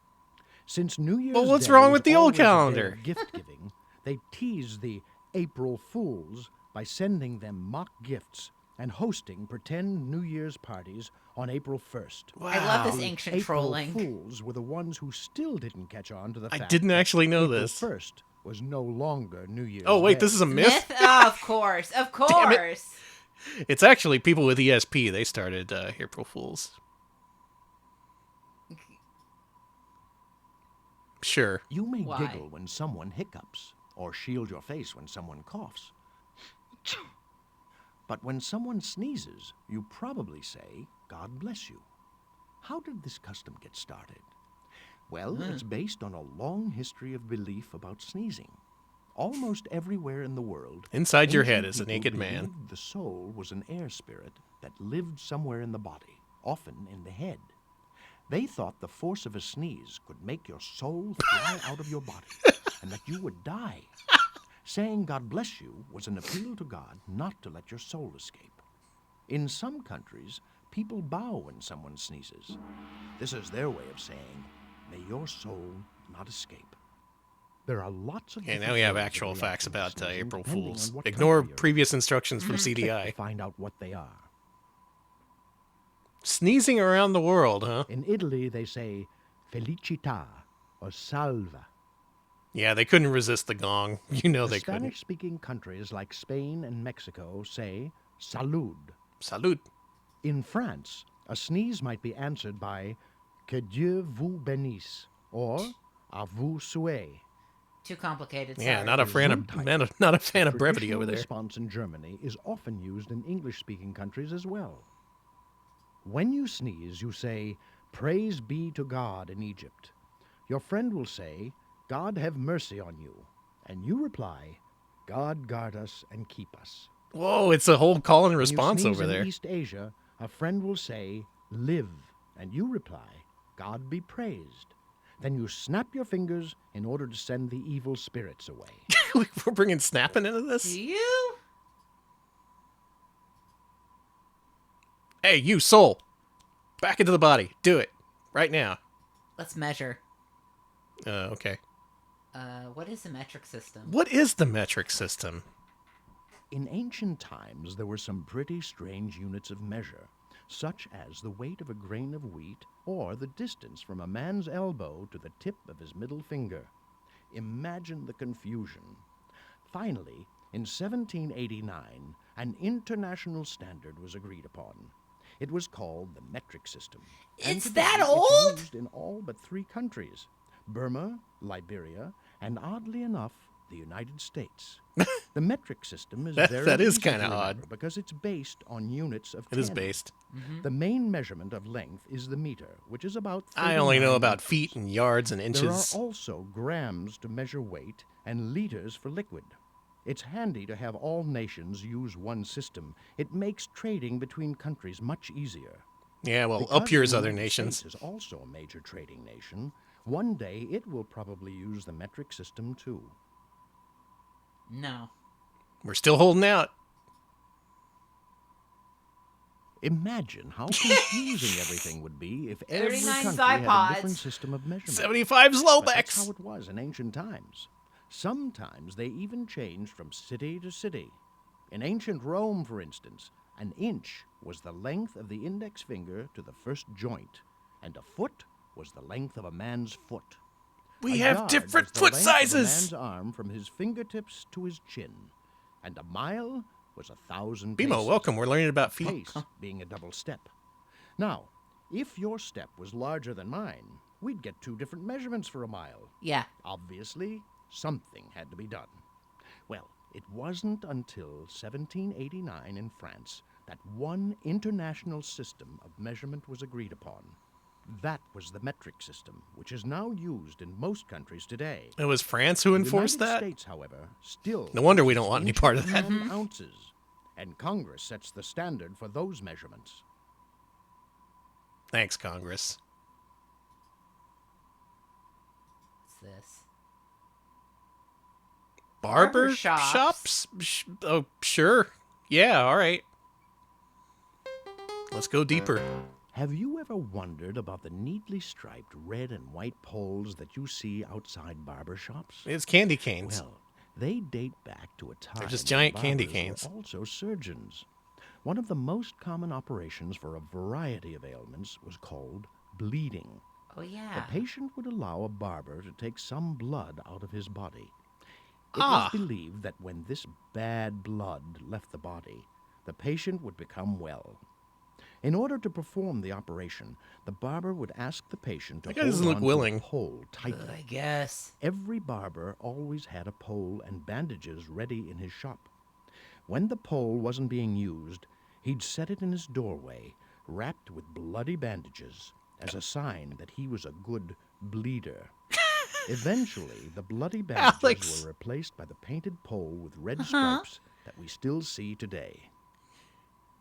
Since New Year's Well, what's Day wrong is with the old always a day of calendar? gift-giving, they teased the April Fools by sending them mock gifts and hosting pretend New Year's parties on April 1st. I love this The ancient April trolling. Fools were the ones who still didn't catch on to the I fact didn't that actually know April this. 1st was no longer New Year's Oh, wait, Day. this is a myth? Myth? Oh, of course. Of Damn it. course. It's actually people with ESP. They started April Fools. Sure. You may Why? giggle when someone hiccups, or shield your face when someone coughs. But when someone sneezes, you probably say, God bless you. How did this custom get started? Well, it's based on a long history of belief about sneezing. Almost everywhere in the world, Inside your head ancient is a people naked man. believed the soul was an air spirit that lived somewhere in the body, often in the head. They thought the force of a sneeze could make your soul fly out of your body and that you would die. Saying God bless you was an appeal to God not to let your soul escape. In some countries, people bow when someone sneezes. This is their way of saying, may your soul not escape. There are lots of Okay, now different we have ways of actual facts reacting to about sneezing, April depending Fools. on what Ignore country you're in. previous instructions from Click to CDI. find out what they are. Sneezing around the world, huh? In Italy, they say felicità or salva. Yeah, they couldn't resist the gong. You know The they couldn't. Spanish-speaking countries like Spain and Mexico say salud. Salute. In France, a sneeze might be answered by que Dieu vous bénisse or à vous souhait. Too complicated. Yeah, sorry. not a fan of not a fan of brevity Traditional over there. response in Germany is often used in English-speaking countries as well. When you sneeze, you say, praise be to God in Egypt. Your friend will say, God have mercy on you. And you reply, God guard us and keep us. Whoa, it's a whole call and When you response sneeze over in there. East Asia, a friend will say, live. And you reply, God be praised. Then you snap your fingers in order to send the evil spirits away. We're bringing snapping into this? Do you? Hey, you soul. Back into the body. Do it. Right now. Let's measure. Okay. What is the metric system? What is the metric system? In ancient times, there were some pretty strange units of measure, such as the weight of a grain of wheat or the distance from a man's elbow to the tip of his middle finger. Imagine the confusion. Finally, in 1789, an international standard was agreed upon. It was called the metric system. And It's today that old? It's used in all but 3 countries, Burma, Liberia, and oddly enough, the United States. The metric system is very that is easy to kinda remember odd. because it's based on units of It is 10. based. The main measurement of length is the meter, which is about I only know 39 about meters. feet and yards and There inches. are also grams to measure weight and liters for liquid. It's handy to have all nations use one system. It makes trading between countries much easier. Yeah, well, Because up yours, the other United nations. States is also a major trading nation. One day it will probably use the metric system too. No. We're still holding out. Imagine how confusing everything would be if every 39 country had a Zypods. different system of measurement. 75 But that's how Slowbacks. it was in ancient times. Sometimes they even changed from city to city. In ancient Rome, for instance, an inch was the length of the index finger to the first joint, and a foot was the length of a man's foot. We A have yard different was the foot length of a sizes. man's arm from his fingertips to his chin, and a mile was 1,000 Bimo, paces. welcome. We're learning about feet. Pace being a double step. Now, if your step was larger than mine, we'd get 2 different measurements for a mile. Yeah. Obviously, something had to be done. Well, it wasn't until 1789 in France that one international system of measurement was agreed upon. That was the metric system, which is now used in most countries today. It was France who The enforced United that? States, however, still No wonder we uses don't want any inches part of that. and ounces, and Congress sets the standard for those measurements. Thanks, Congress. What's this? Barber Barbershops. shops? Oh, sure. Yeah, all right. Let's go deeper. Have you ever wondered about the neatly striped red and white poles that you see outside barber shops? It's candy canes. Well, they date back to a time They're just when giant candy barbers were canes. also surgeons. One of the most common operations for a variety of ailments was called bleeding. Oh, yeah. The patient would allow a barber to take some blood out of his body. It Ah. was believed that when this bad blood left the body, the patient would become well. In order to perform the operation, the barber would ask the patient to That guy hold doesn't look on willing. to a pole tightly. I guess. Every barber always had a pole and bandages ready in his shop. When the pole wasn't being used, he'd set it in his doorway, wrapped with bloody bandages, as a sign that he was a good bleeder. Eventually, the bloody bandages Alex. were replaced by the painted pole with red stripes that we still see today.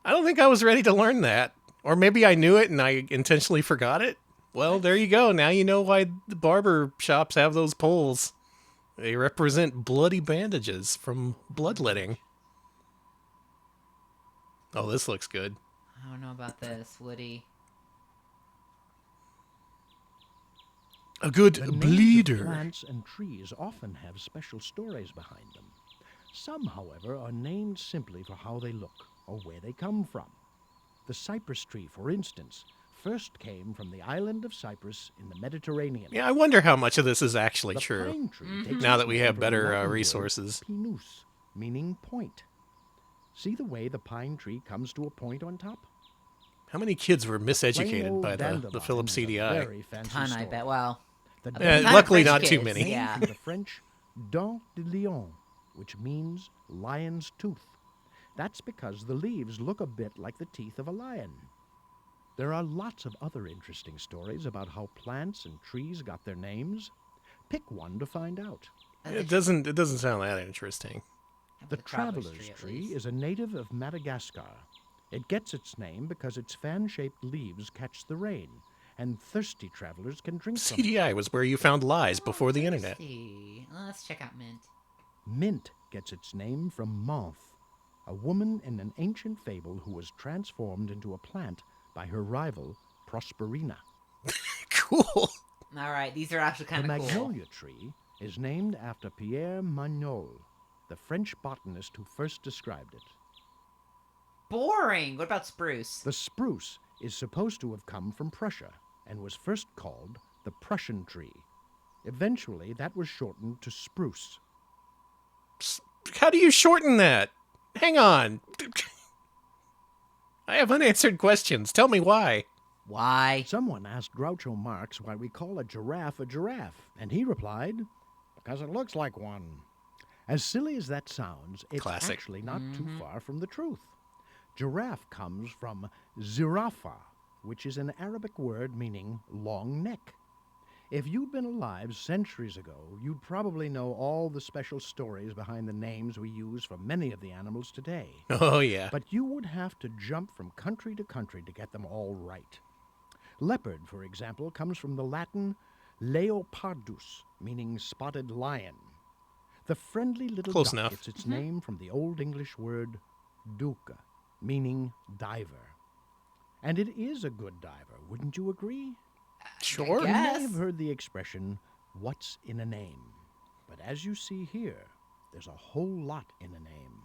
I don't think I was ready to learn that. Or maybe I knew it and I intentionally forgot it. Well, there you go. Now you know why the barber shops have those poles. They represent bloody bandages from bloodletting. Oh, this looks good. I don't know about this, Woody. A good The names of bleeder. plants and trees often have special stories behind them. Some, however, are named simply for how they look or where they come from. The cypress tree, for instance, first came from the island of Cyprus in the Mediterranean. Yeah, I wonder how much of this is actually The true. pine tree takes Now its that we name have from the better Latin word resources. pinus, meaning point. See the way the pine tree comes to a point on top? How many kids were Plain miseducated old by the dandelion Philips is a CD-i? very fancy Ton, I story. bet. Well, The ton of luckily rich not too kids, many. Named Yeah. from the French dent de lion, which means lion's tooth. That's because the leaves look a bit like the teeth of a lion. There are lots of other interesting stories about how plants and trees got their names. Pick one to find out. It doesn't sound that interesting. The traveler's tree is a native of Madagascar. It gets its name because its fan-shaped leaves catch the rain, and thirsty travelers can drink from it. CDI was where you found lies before the internet. Let's check out mint. Mint gets its name from Menthe, a woman in an ancient fable who was transformed into a plant by her rival, Prosperina. Cool. All right, these are actually The kind of cool. magnolia tree is named after Pierre Magnol, the French botanist who first described it. Boring. What about spruce? The spruce is supposed to have come from Prussia and was first called the Prussian tree. Eventually, that was shortened to spruce. How do you shorten that? Hang on. I have unanswered questions. Tell me why. Why? Someone asked Groucho Marx why we call a giraffe, and he replied, "Because it looks like one." As silly as that sounds, it's Classic. actually not too far from the truth. Giraffe comes from zirafa, which is an Arabic word meaning long neck. If you'd been alive centuries ago, you'd probably know all the special stories behind the names we use for many of the animals today. Oh, yeah. But you would have to jump from country to country to get them all right. Leopard, for example, comes from the Latin leopardus, meaning spotted lion. The friendly little Close duck enough. gets its name from the Old English word duca, meaning diver. And it is a good diver, wouldn't you agree? Sure. You may Yes. have heard the expression, what's in a name? But as you see here, there's a whole lot in a name.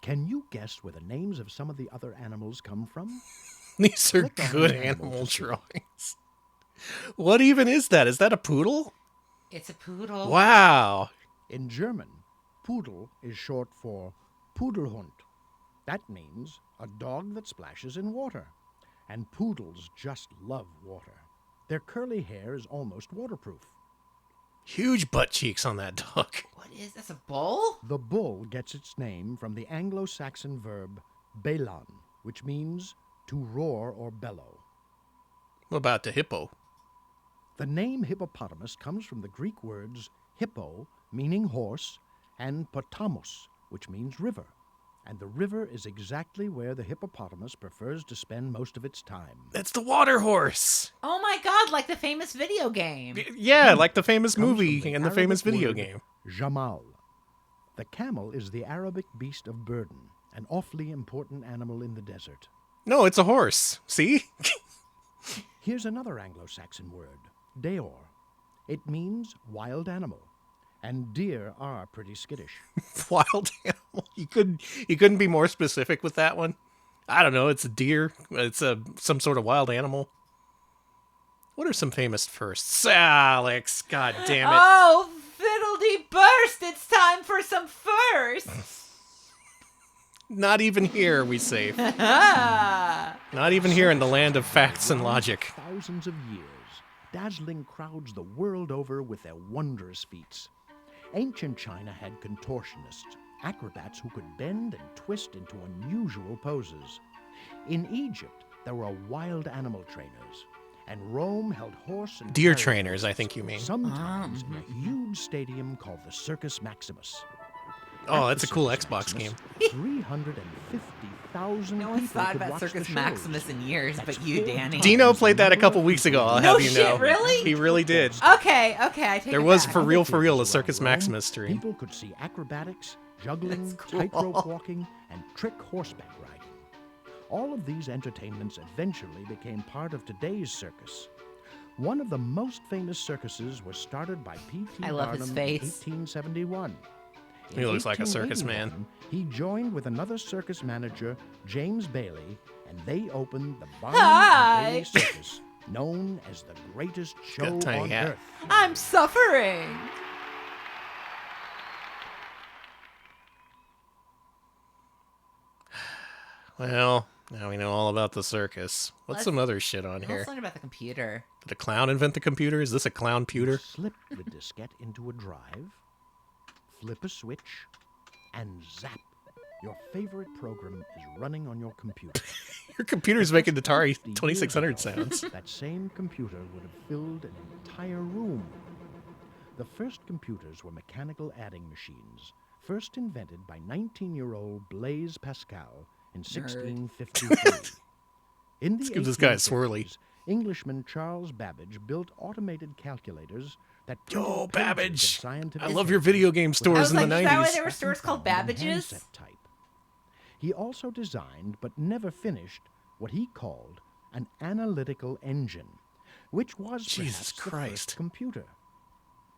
Can you guess where the names of some of the other animals come from? These are Click on good the animal animal to see. drawings. What even is that? Is that a poodle? It's a poodle. Wow. In German, Pudel is short for Pudelhund. That means a dog that splashes in water. And poodles just love water. Their curly hair is almost waterproof. Huge butt cheeks on that dog. What is this? A bull? The bull gets its name from the Anglo-Saxon verb belan, which means to roar or bellow. What about the hippo? The name hippopotamus comes from the Greek words hippo, meaning horse, and potamos, which means river. And the river is exactly where the hippopotamus prefers to spend most of its time. That's the water horse. Oh my god, like the famous video game. Yeah, like the famous Comes movie from and the famous Arabic video word game. Jamal. The camel is the Arabic beast of burden, an awfully important animal in the desert. No, it's a horse. See? Here's another Anglo-Saxon word, deor. It means wild animal, and deer are pretty skittish. Wild animal. You couldn't be more specific with that one. I don't know. It's a deer. It's some sort of wild animal. What are some famous firsts? Alex, god damn it. Oh, fiddledy burst! It's time for some firsts. Not even here are we safe. Not even here in the land of facts and logic. Thousands of years, dazzling crowds the world over with their wondrous feats. Ancient China had contortionists, acrobats who could bend and twist into unusual poses. In Egypt, there were wild animal trainers, and Rome held horse and Deer chariot trainers, I races, think you mean. Sometimes in a huge stadium called the Circus Maximus. Oh, At that's the a cool Circus Xbox Maximus, game. 350,000 No one's people thought could about watch Circus the Maximus shows. in years, That's but you, 4 Danny. Dino times played the that a number couple of weeks ago, I'll No have you shit, know. really? He really did. Okay, I take There it was back. for real a Around Circus Rome, Maximus stream. People could see acrobatics, juggling, That's cool. tightrope walking, and trick horseback riding. All of these entertainments eventually became part of today's circus. One of the most famous circuses was started by P.T. I love his Barnum face. in 1871. He looks like a circus man. 1881, He joined with another circus manager, James Bailey, and they opened the Hi. Barnum and Bailey Circus, known as the greatest show got a tiny on hat. earth. I'm suffering. Well, now we know all about the circus. What's Let's- some other shit on Let's here? learn about the computer. Did a clown invent the computer? Is this a clown You pewter? slip the diskette into a drive, flip a switch, and zap. Your favorite program is running on your computer. Your computer's making Atari 50 years 2600 ago, sounds. That same computer would have filled an entire room. The first computers were mechanical adding machines, first invented by 19-year-old Blaise Pascal in 1653. In the Let's give this guy a swirly. 1850s, Englishman Charles Babbage built automated calculators that Yo, printed pages of Babbage! scientific I love your video game with stores I was in the like, is that why 90s. there were stores called Babbage's? handset type. He also designed, but never finished, what he called an analytical engine, which was Jesus perhaps the Christ. first computer.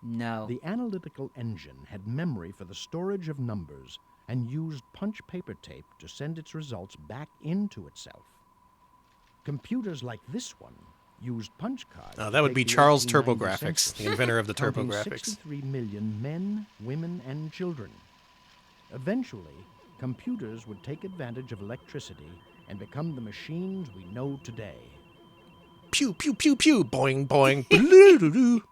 No. The analytical engine had memory for the storage of numbers and used punch paper tape to send its results back into itself. Computers like this one used punch cards. Oh, to that would take be the Charles 1890 TurboGrafx, census, the inventor of the counting TurboGrafx. 63 million men, women, and children. Eventually, computers would take advantage of electricity and become the machines we know today. Pew, pew, pew, pew. Boing, boing. Blue-doo-doo.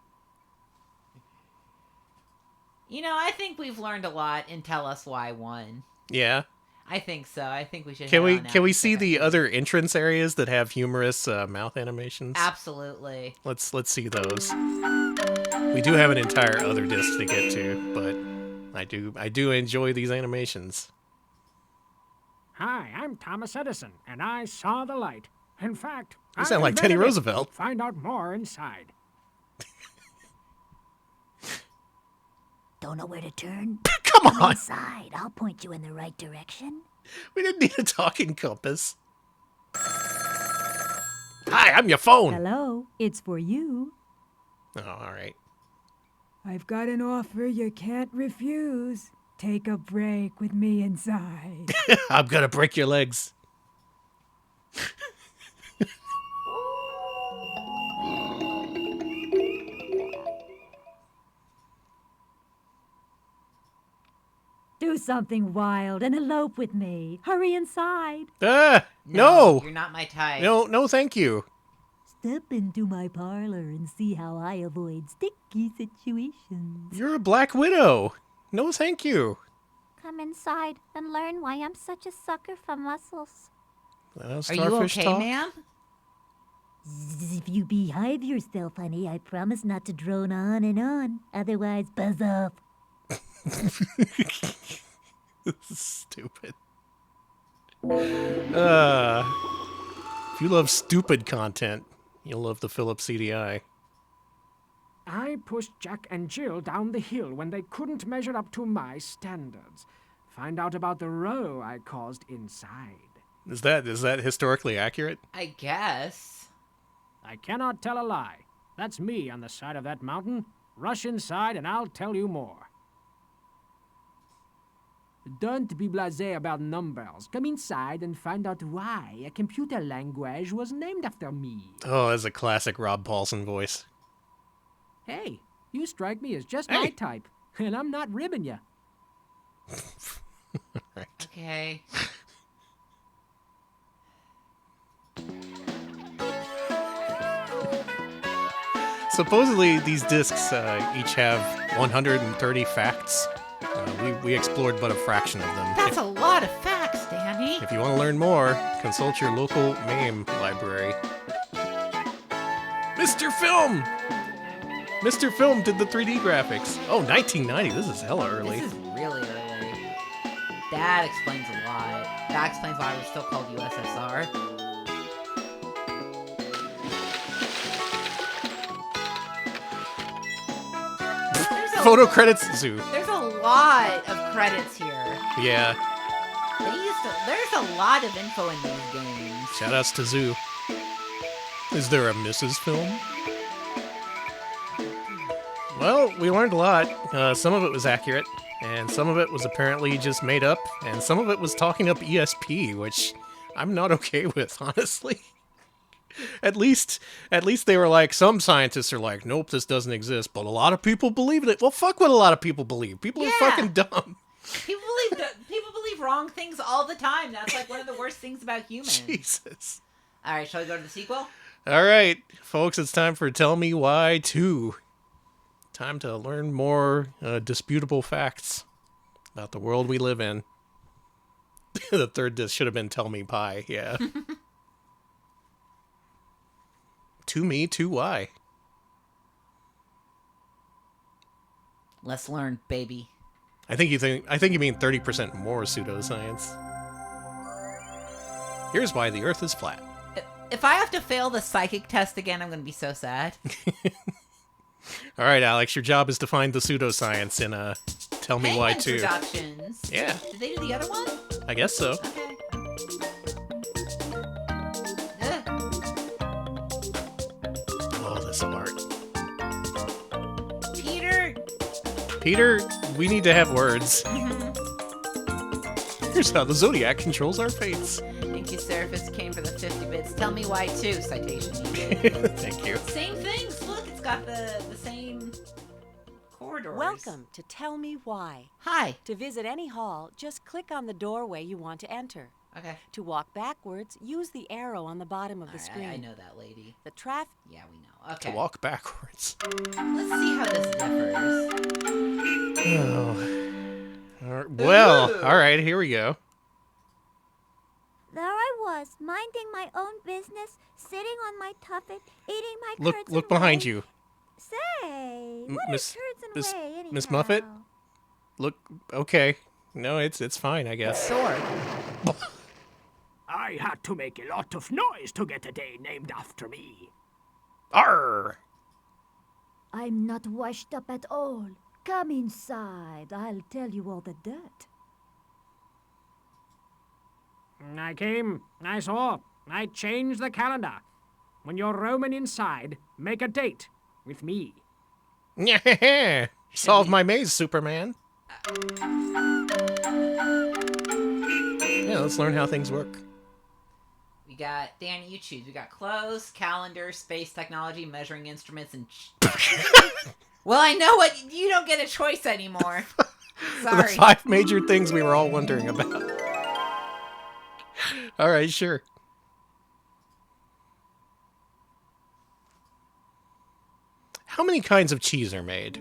You know, I think we've learned a lot in Tell Us Why 1. Yeah. I think so. I think we should Can head on we out see there. the other entrance areas that have humorous mouth animations? Absolutely. Let's see those. We do have an entire other disc to get to, but I do enjoy these animations. Hi, I'm Thomas Edison, and I saw the light. In fact, You I sound like Teddy invented it. Roosevelt. Find out more inside. Don't know where to turn? Come on. Inside. I'll point you in the right direction. We didn't need a talking compass. Hi, I'm your phone. Hello, it's for you. Oh, all right. I've got an offer you can't refuse. Take a break with me inside. I'm gonna break your legs. Do something wild and elope with me. Hurry inside. No. You're not my type. No, thank you. Step into my parlor and see how I avoid sticky situations. You're a Black Widow. No, thank you. Come inside and learn why I'm such a sucker for muscles. Are you Starfish okay, talk? ma'am? If you behave yourself, honey, I promise not to drone on and on. Otherwise, buzz off. This is stupid. If you love stupid content, you'll love the Philips CD-i. I pushed Jack and Jill down the hill when they couldn't measure up to my standards. Find out about the row I caused inside. Is that historically accurate? I guess. I cannot tell a lie. That's me on the side of that mountain. Rush inside and I'll tell you more. Don't be blasé about numbers. Come inside and find out why a computer language was named after me. Oh, that's a classic Rob Paulson voice. Hey, you strike me as just Hey. my type, and I'm not ribbing you. Right. Okay. Supposedly, these discs each have 130 facts. We explored but a fraction of them. That's a lot of facts, Danny. If you want to learn more, consult your local MAME library. Mr. Film! Mr. Film did the 3D graphics. Oh, 1990. This is hella early. This is really early. That explains a lot. That explains why we're still called USSR. Photo credits zoo. There's a lot of credits here. Yeah. There's a lot of info in these games. Shoutouts to Zoo. Is there a Mrs. Film? Well, we learned a lot. Some of it was accurate, and some of it was apparently just made up, and some of it was talking up ESP, which I'm not okay with, honestly. At least they were like, some scientists are like, nope, this doesn't exist, but a lot of people believe in it. Well, fuck what a lot of people believe. People are fucking dumb. People believe wrong things all the time. That's like one of the worst things about humans. Jesus. All right, shall we go to the sequel? All right, folks, it's time for Tell Me Why 2. Time to learn more disputable facts about the world we live in. The third disc should have been Tell Me Pie, yeah. To me, to why. Let's learn, baby. I think you mean 30% more pseudoscience. Here's why the Earth is flat. If I have to fail the psychic test again, I'm going to be so sad. All right, Alex, your job is to find the pseudoscience in Tell Me Why 2. Introductions. Yeah. Did they do the other one? I guess so. Okay. Oh, this art. Peter, we need to have words. Here's how the Zodiac controls our fates. Thank you, Circus came for the 50 bits. Tell me why too, citation needed. Thank you. Same things. Look, it's got the same corridors. Welcome to Tell Me Why. Hi. To visit any hall, just click on the doorway you want to enter. Okay. To walk backwards, use the arrow on the bottom of the screen. I know that lady. The traffic. Yeah, we know. Okay. To walk backwards. Let's see how this differs. Oh. Well, all right, here we go. There I was, minding my own business, sitting on my tuffet, eating my curds Look and behind whey. you. Say, what Miss- are curds and Miss- whey anyhow? Miss Muffet? Look, okay. No, it's fine, I guess. Sword. I had to make a lot of noise to get a day named after me. Arr! I'm not washed up at all. Come inside. I'll tell you all the dirt. I came, I saw, I changed the calendar. When you're roaming inside, make a date with me. Yeah, solve my maze, Superman. Yeah, let's learn how things work. We got, Danny, you choose. We got clothes, calendar, space technology, measuring instruments, and... Well, I know what... You don't get a choice anymore. Sorry. The 5 major things we were all wondering about. All right, sure. How many kinds of cheese are made?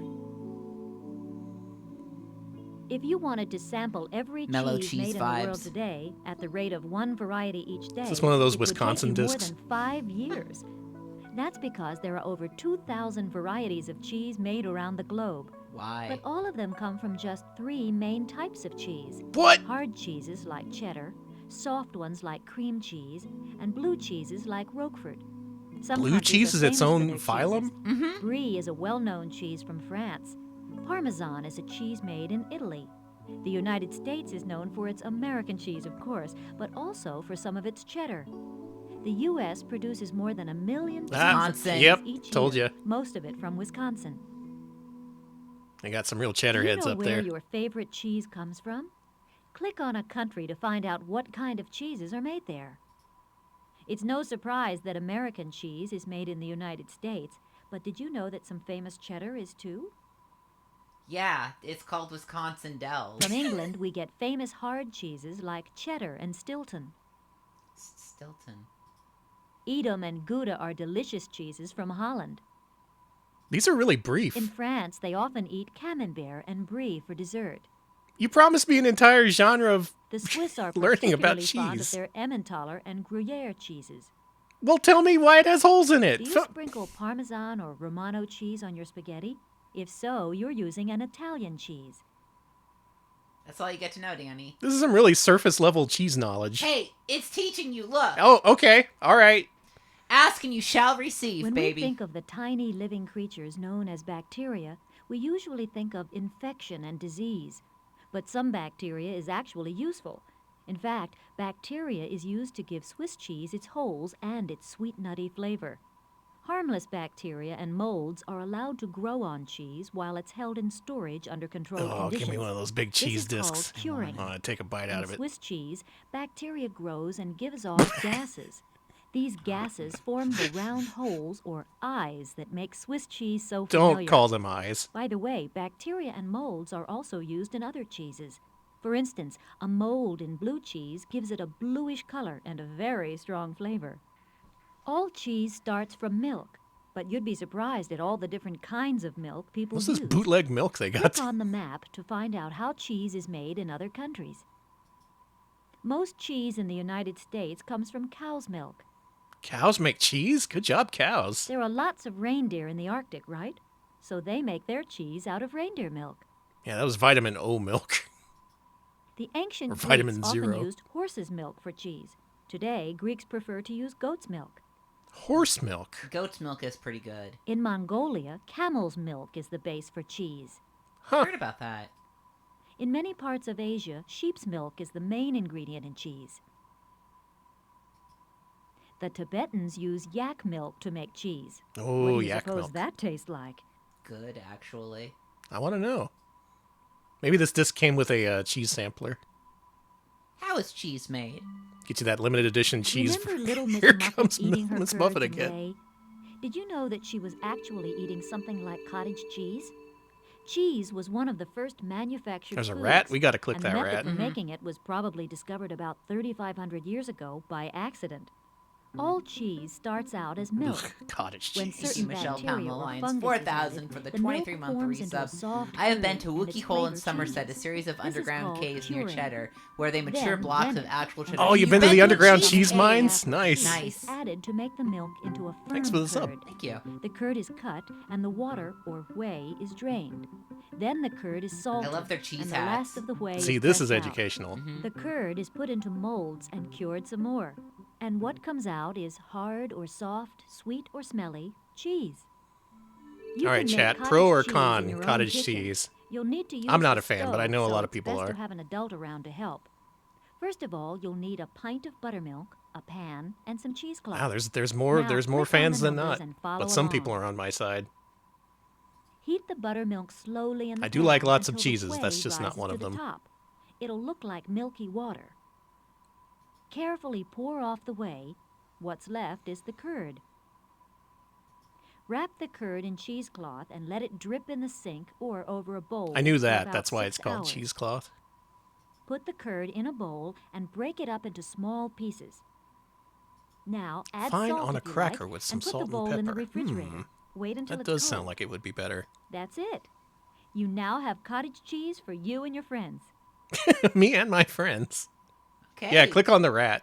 If you wanted to sample every Mellow cheese cheese made in the world vibes. today at the rate of one variety each day, this one of those it would Wisconsin take you discs? more than 5 years. That's because there are over 2,000 varieties of cheese made around the globe. Why? But all of them come from just 3 main types of cheese. What? Hard cheeses like cheddar, soft ones like cream cheese, and blue cheeses like Roquefort. Some Blue countries cheese are is its famous for own their phylum? cheeses. Brie is a well-known cheese from France. Parmesan is a cheese made in Italy. The United States is known for its American cheese, of course, but also for some of its cheddar. The U.S. produces more than 1 million tons of cheese Yep, each told year, ya. most of it from Wisconsin. They got some real cheddar Do you heads know up where there. your favorite cheese comes from? Click on a country to find out what kind of cheeses are made there. It's no surprise that American cheese is made in the United States, but did you know that some famous cheddar is too? Yeah, it's called Wisconsin Dells. From England, we get famous hard cheeses like cheddar and Stilton. Stilton. Edam and Gouda are delicious cheeses from Holland. These are really brief. In France, they often eat camembert and brie for dessert. You promised me an entire genre of The Swiss are learning about particularly fond of cheese. their Emmentaler and Gruyere cheeses. Well, tell me why it has holes in it. Do you sprinkle Parmesan or Romano cheese on your spaghetti? If so, you're using an Italian cheese. That's all you get to know, Danny. This is some really surface-level cheese knowledge. Hey, it's teaching you, look. Oh, okay. All right. Ask and you shall receive, When baby. we think of the tiny living creatures known as bacteria, we usually think of infection and disease. But some bacteria is actually useful. In fact, bacteria is used to give Swiss cheese its holes and its sweet nutty flavor. Harmless bacteria and molds are allowed to grow on cheese while it's held in storage under controlled Oh, conditions. give me one of those big cheese this is discs. called curing. I want to take a bite out In of it. Swiss cheese, bacteria grows and gives off gases. These gases form the round holes or eyes that make Swiss cheese so familiar. Don't call them eyes. By the way, bacteria and molds are also used in other cheeses. For instance, a mold in blue cheese gives it a bluish color and a very strong flavor. All cheese starts from milk, but you'd be surprised at all the different kinds of milk people What's use. this bootleg milk they got? Click on the map to find out how cheese is made in other countries. Most cheese in the United States comes from cow's milk. Cows make cheese? Good job, cows. There are lots of reindeer in the Arctic, right? So they make their cheese out of reindeer milk. Yeah, that was vitamin O milk. The ancient Or Greeks vitamin often zero. used horse's milk for cheese. Today, Greeks prefer to use goat's milk. Horse milk. Goat's milk is pretty good. In Mongolia, camel's milk is the base for cheese. I heard about that. In many parts of Asia, sheep's milk is the main ingredient in cheese. The Tibetans use yak milk to make cheese. Oh, what do you yak suppose milk. that tastes like? Good, actually. I want to know. Maybe this disc came with a cheese sampler. How is cheese made? Get you that limited edition cheese. Remember little Miss Here Muffet comes eating her Miss curds Muffet and again. whey? Did you know that she was actually eating something like cottage cheese? Cheese was one of the first manufactured There's a foods, rat? We gotta click and that the method rat. for making it was probably discovered about 3,500 years ago by accident. All cheese starts out as milk. Cottage When cheese. certain Michelle bacteria or Lines, fungus 4,000 is for the added, milk 23-month forms into a resub. soft I have been fluid to and its Wookie Hole in flavor Somerset, a changes. series of This is underground called caves near curing. Cheddar, where they mature Then blocks of rennet, actual cheddar. Oh, you've been to the a underground cheese cave? mines? Nice. Nice. Is added to make the milk into a firm Thanks for the sub. curd. Thank you. The curd is cut and the water or whey is drained. Then the curd is salted. I love their cheese and the hats. last of the whey See, this is pressed out. educational. The curd is put into molds and cured some more. And what comes out is hard or soft, sweet or smelly cheese. You All right, can make chat. cottage Pro or cheese in con your own cottage kitchen. cheese? You'll need to use I'm not a a fan, but I stove, know a so lot of it's people best are. to have an adult around to help. First of all, you'll need a pint of buttermilk, a pan, and some cheesecloth. Wow, there's more Now, there's more click on fans the than numbers not. and follow But some along. people are on my side. Heat the buttermilk slowly in the I do pan like lots of until the cheeses, that's whey just not rises one to of the them. top. It'll look like milky water. Carefully pour off the whey. What's left is the curd. Wrap the curd in cheesecloth and let it drip in the sink or over a bowl. I knew for that. about That's why 6 it's called hours. cheesecloth. Put the curd in a bowl and break it up into small pieces. Now add Fine salt on a if you cracker like, with some and put salt the bowl and in the pepper. refrigerator. Wait until That it's does cold. sound like it would be better. That's it. You now have cottage cheese for you and your friends. Me and my friends. Okay. Yeah, click on the rat.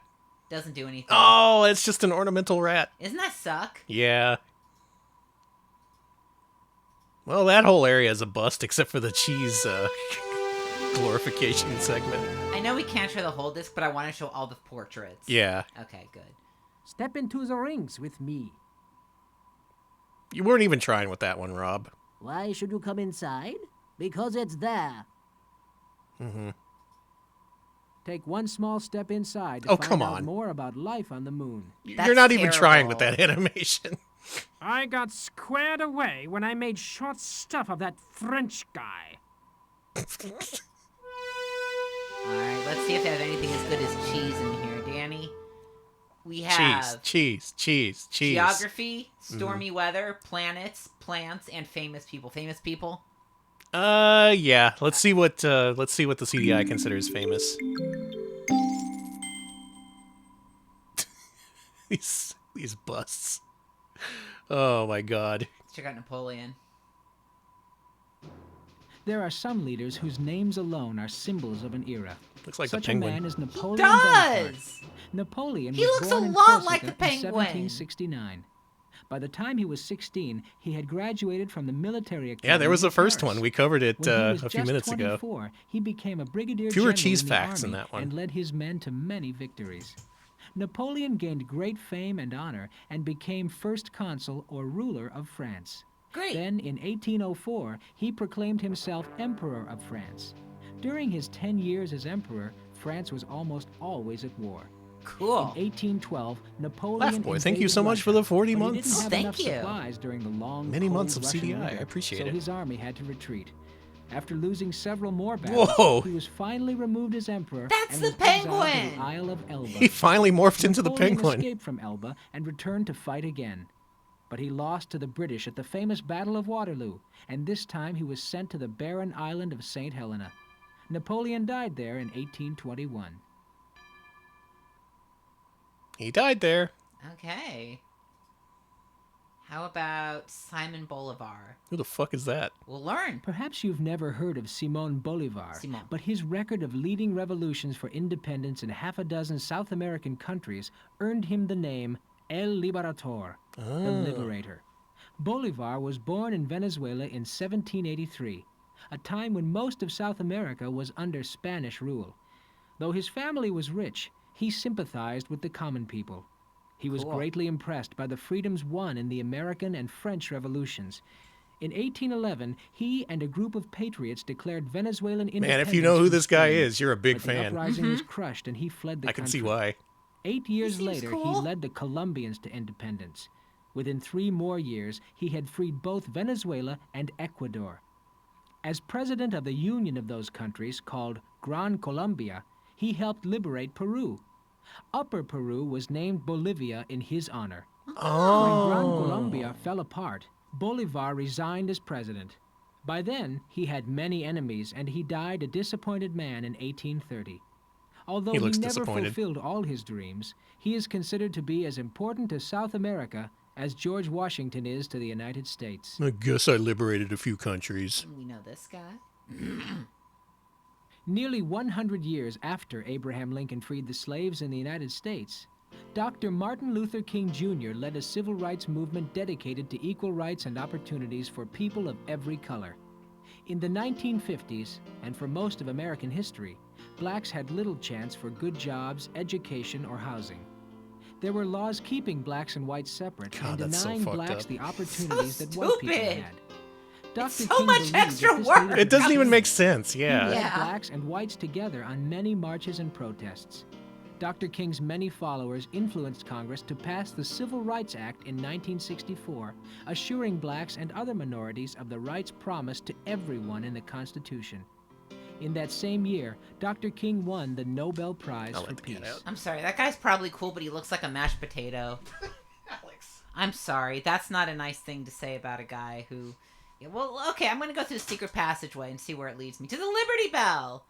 Doesn't do anything. Oh, it's just an ornamental rat. Isn't that suck? Yeah. Well, that whole area is a bust except for the cheese. glorification segment. I know we can't show the whole disc, but I want to show all the portraits. Yeah. Okay, good. Step into the rings with me. You weren't even trying with that one, Rob. Why should you come inside? Because it's there. Mm-hmm. Take one small step inside to Oh, find come out on. more about life on the moon. You're not even trying with that animation. I got squared away when I made short stuff of that French guy. Alright, let's see if they have anything as good as cheese in here, Danny. We have cheese. geography, stormy weather, planets, plants, and famous people. Famous people? Yeah. Let's see what the CD-i considers famous. these busts. Oh my god. Let's check out Napoleon. There are some leaders whose names alone are symbols of an era. Looks like Such the penguin. a man is Napoleon Does! Bonaparte. Napoleon He was looks born a in lot Corsica like the penguin. in 1769. By the time he was 16, he had graduated from the military academy. Yeah, there was the in first Paris. one. We covered it When he was a few just minutes ago. 24, he became a brigadier Fewer general cheese in the facts in army that one. and led his men to many victories. Napoleon gained great fame and honor and became first consul or ruler of France. Great. Then, in 1804, he proclaimed himself Emperor of France. During his 10 years as emperor, France was almost always at war. Cool. In 1812, Napoleon Laugh Boy, thank you invaded so much for the Russia, 40 but months. He didn't have Thank enough you. supplies during the long, Many cold months of Russian CDI, I winter, appreciate so it. his army had to retreat. After losing several more battles, Whoa. he was finally removed as emperor. That's and the was exiled to penguin! the Isle of Elba. He finally morphed into the Napoleon penguin. escaped from Elba and returned to fight again. But he lost to the British at the famous Battle of Waterloo, and this time he was sent to the barren island of St. Helena. Napoleon died there in 1821. He died there. Okay. How about Simon Bolivar? Who the fuck is that? We'll learn. Perhaps you've never heard of Simón Bolívar, Simón. but his record of leading revolutions for independence in half a dozen South American countries earned him the name El Liberador, the Liberator. Bolívar was born in Venezuela in 1783, a time when most of South America was under Spanish rule. Though his family was rich, he sympathized with the common people. He was Cool. greatly impressed by the freedoms won in the American and French revolutions. In 1811, he and a group of patriots declared Venezuelan independence. Man, if you know who from this guy Spain. is, you're a big But the fan. uprising was crushed and he fled the I can country. see why. 8 years seems later, cool. he led the Colombians to independence. Within 3 more years, he had freed both Venezuela and Ecuador. As president of the union of those countries, called Gran Colombia, he helped liberate Peru. Upper Peru was named Bolivia in his honor. When Gran Colombia fell apart, Bolivar resigned as president. By then, he had many enemies, and he died a disappointed man in 1830. Although He he, looks never disappointed. fulfilled all his dreams, he is considered to be as important to South America as George Washington is to the United States. I guess I liberated a few countries. We know this guy. Nearly 100 years after Abraham Lincoln freed the slaves in the United States, Dr. Martin Luther King Jr. led a civil rights movement dedicated to equal rights and opportunities for people of every color. In the 1950s, and for most of American history, blacks had little chance for good jobs, education, or housing. There were laws keeping blacks and whites separate God, and that's so denying fucked blacks up. the opportunities So that white people stupid. had. Dr. so King much believed extra that this work. needed It doesn't to even be- make sense, yeah. He led Yeah. blacks and whites together on many marches and protests. Dr. King's many followers influenced Congress to pass the Civil Rights Act in 1964, assuring blacks and other minorities of the rights promised to everyone in the Constitution. In that same year, Dr. King won the Nobel Prize I'll for let the cat Peace. out. I'm sorry, that guy's probably cool, but he looks like a mashed potato. Alex. I'm sorry, that's not a nice thing to say about a guy who... Yeah, well, okay, I'm gonna go through the secret passageway and see where it leads me. To the Liberty Bell!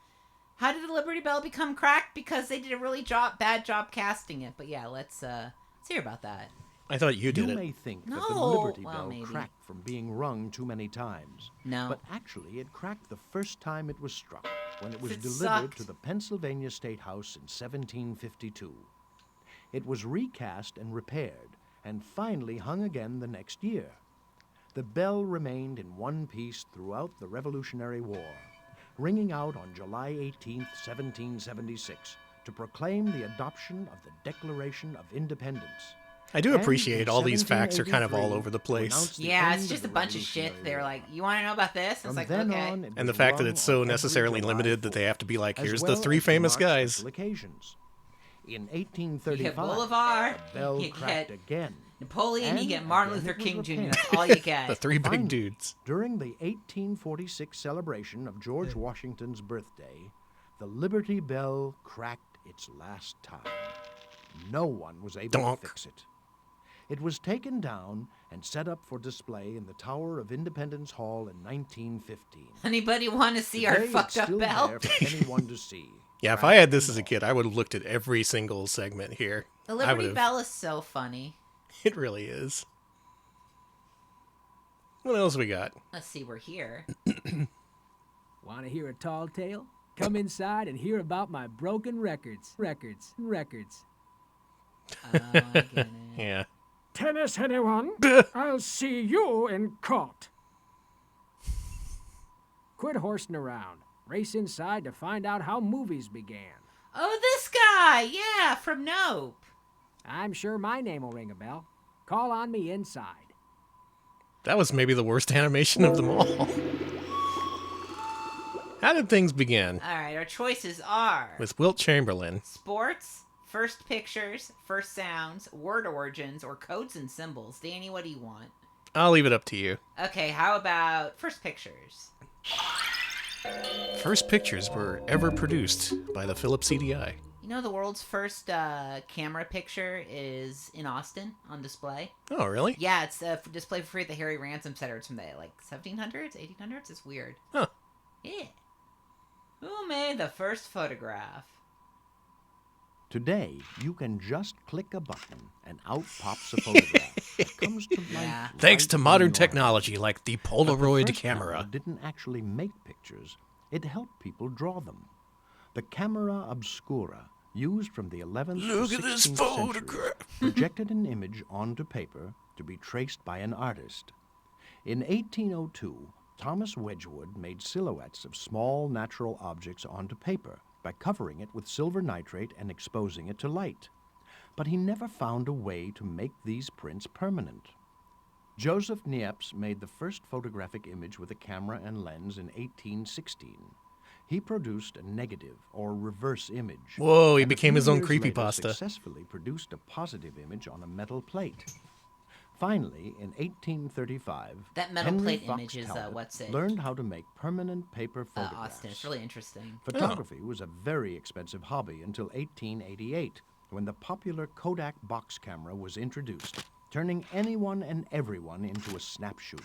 How did the Liberty Bell become cracked? Because they did a really bad job casting it. But yeah, let's hear about that. I thought you did You it. may think that the No, Liberty well, Bell maybe. cracked from being rung too many times. No. But actually, it cracked the first time it was struck, when it was It delivered sucked. to the Pennsylvania State House in 1752. It was recast and repaired, and finally hung again the next year. The bell remained in one piece throughout the Revolutionary War. ringing out on July 18, 1776, to proclaim the adoption of the Declaration of Independence. I do And appreciate in all these facts are kind of all 1783, over the to place. announce the Yeah, end it's just a of the bunch of shit. Revolutionary They're War. like, you want to know about this? It's From like, then okay. on, it And the was fact that rung it's so on every necessarily July limited that they 4th, have to be like, as here's well the 3 as to famous mark guys. special occasions. In You 1835, get Boulevard, the bell you cracked get again. Napoleon, you And get Martin again Luther it was King Jr. repaired. That's all you get. The 3 big Finally, dudes. During the 1846 celebration of George Washington's birthday, the Liberty Bell cracked its last time. No one was able Donk. to fix it. It was taken down and set up for display in the Tower of Independence Hall in 1915. Anybody want to see our Today, fucked it's up still bell? there for anyone to see. Yeah, if I had this as a kid, I would have looked at every single segment here. The I Liberty would've- Bell is so funny. It really is. What else we got? Let's see, we're here. Want to hear a tall tale? Come inside and hear about my broken records. Records. Oh, I get it. Yeah. Tennis, anyone? I'll see you in court. Quit horsing around. Race inside to find out how movies began. Oh, this guy! Yeah, from Nope. I'm sure my name will ring a bell. Call on me inside. That was maybe the worst animation of them all. How did things begin? All right, our choices are With Wilt Chamberlain. sports, first pictures, first sounds, word origins, or codes and symbols. Danny, what do you want? I'll leave it up to you. Okay, how about first pictures? First pictures were ever produced by the Philips CD-i. You know, the world's first camera picture is in Austin on display. Oh, really? Yeah, it's display for free at the Harry Ransom Center. It's from the 1700s, 1800s. It's weird. Huh. Yeah. Who made the first photograph? Today, you can just click a button and out pops a photograph that comes to life. Yeah. Thanks right to in modern your technology like the But the Polaroid first camera. didn't actually make pictures. It helped people draw them. The camera obscura, used from the 11th Look to at this 16th century, photograph. projected an image onto paper to be traced by an artist. In 1802, Thomas Wedgwood made silhouettes of small natural objects onto paper by covering it with silver nitrate and exposing it to light. But he never found a way to make these prints permanent. Joseph Niepce made the first photographic image with a camera and lens in 1816. He produced a negative or reverse image. Whoa, he and a became few his own years later creepypasta. Successfully produced a positive image on a metal plate. Finally, in 1835, That metal Henry plate Fox image is, Talbot what's it? learned how to make permanent paper photographs. Austin. It's really interesting. Photography was a very expensive hobby until 1888, when the popular Kodak box camera was introduced, turning anyone and everyone into a snap shooter.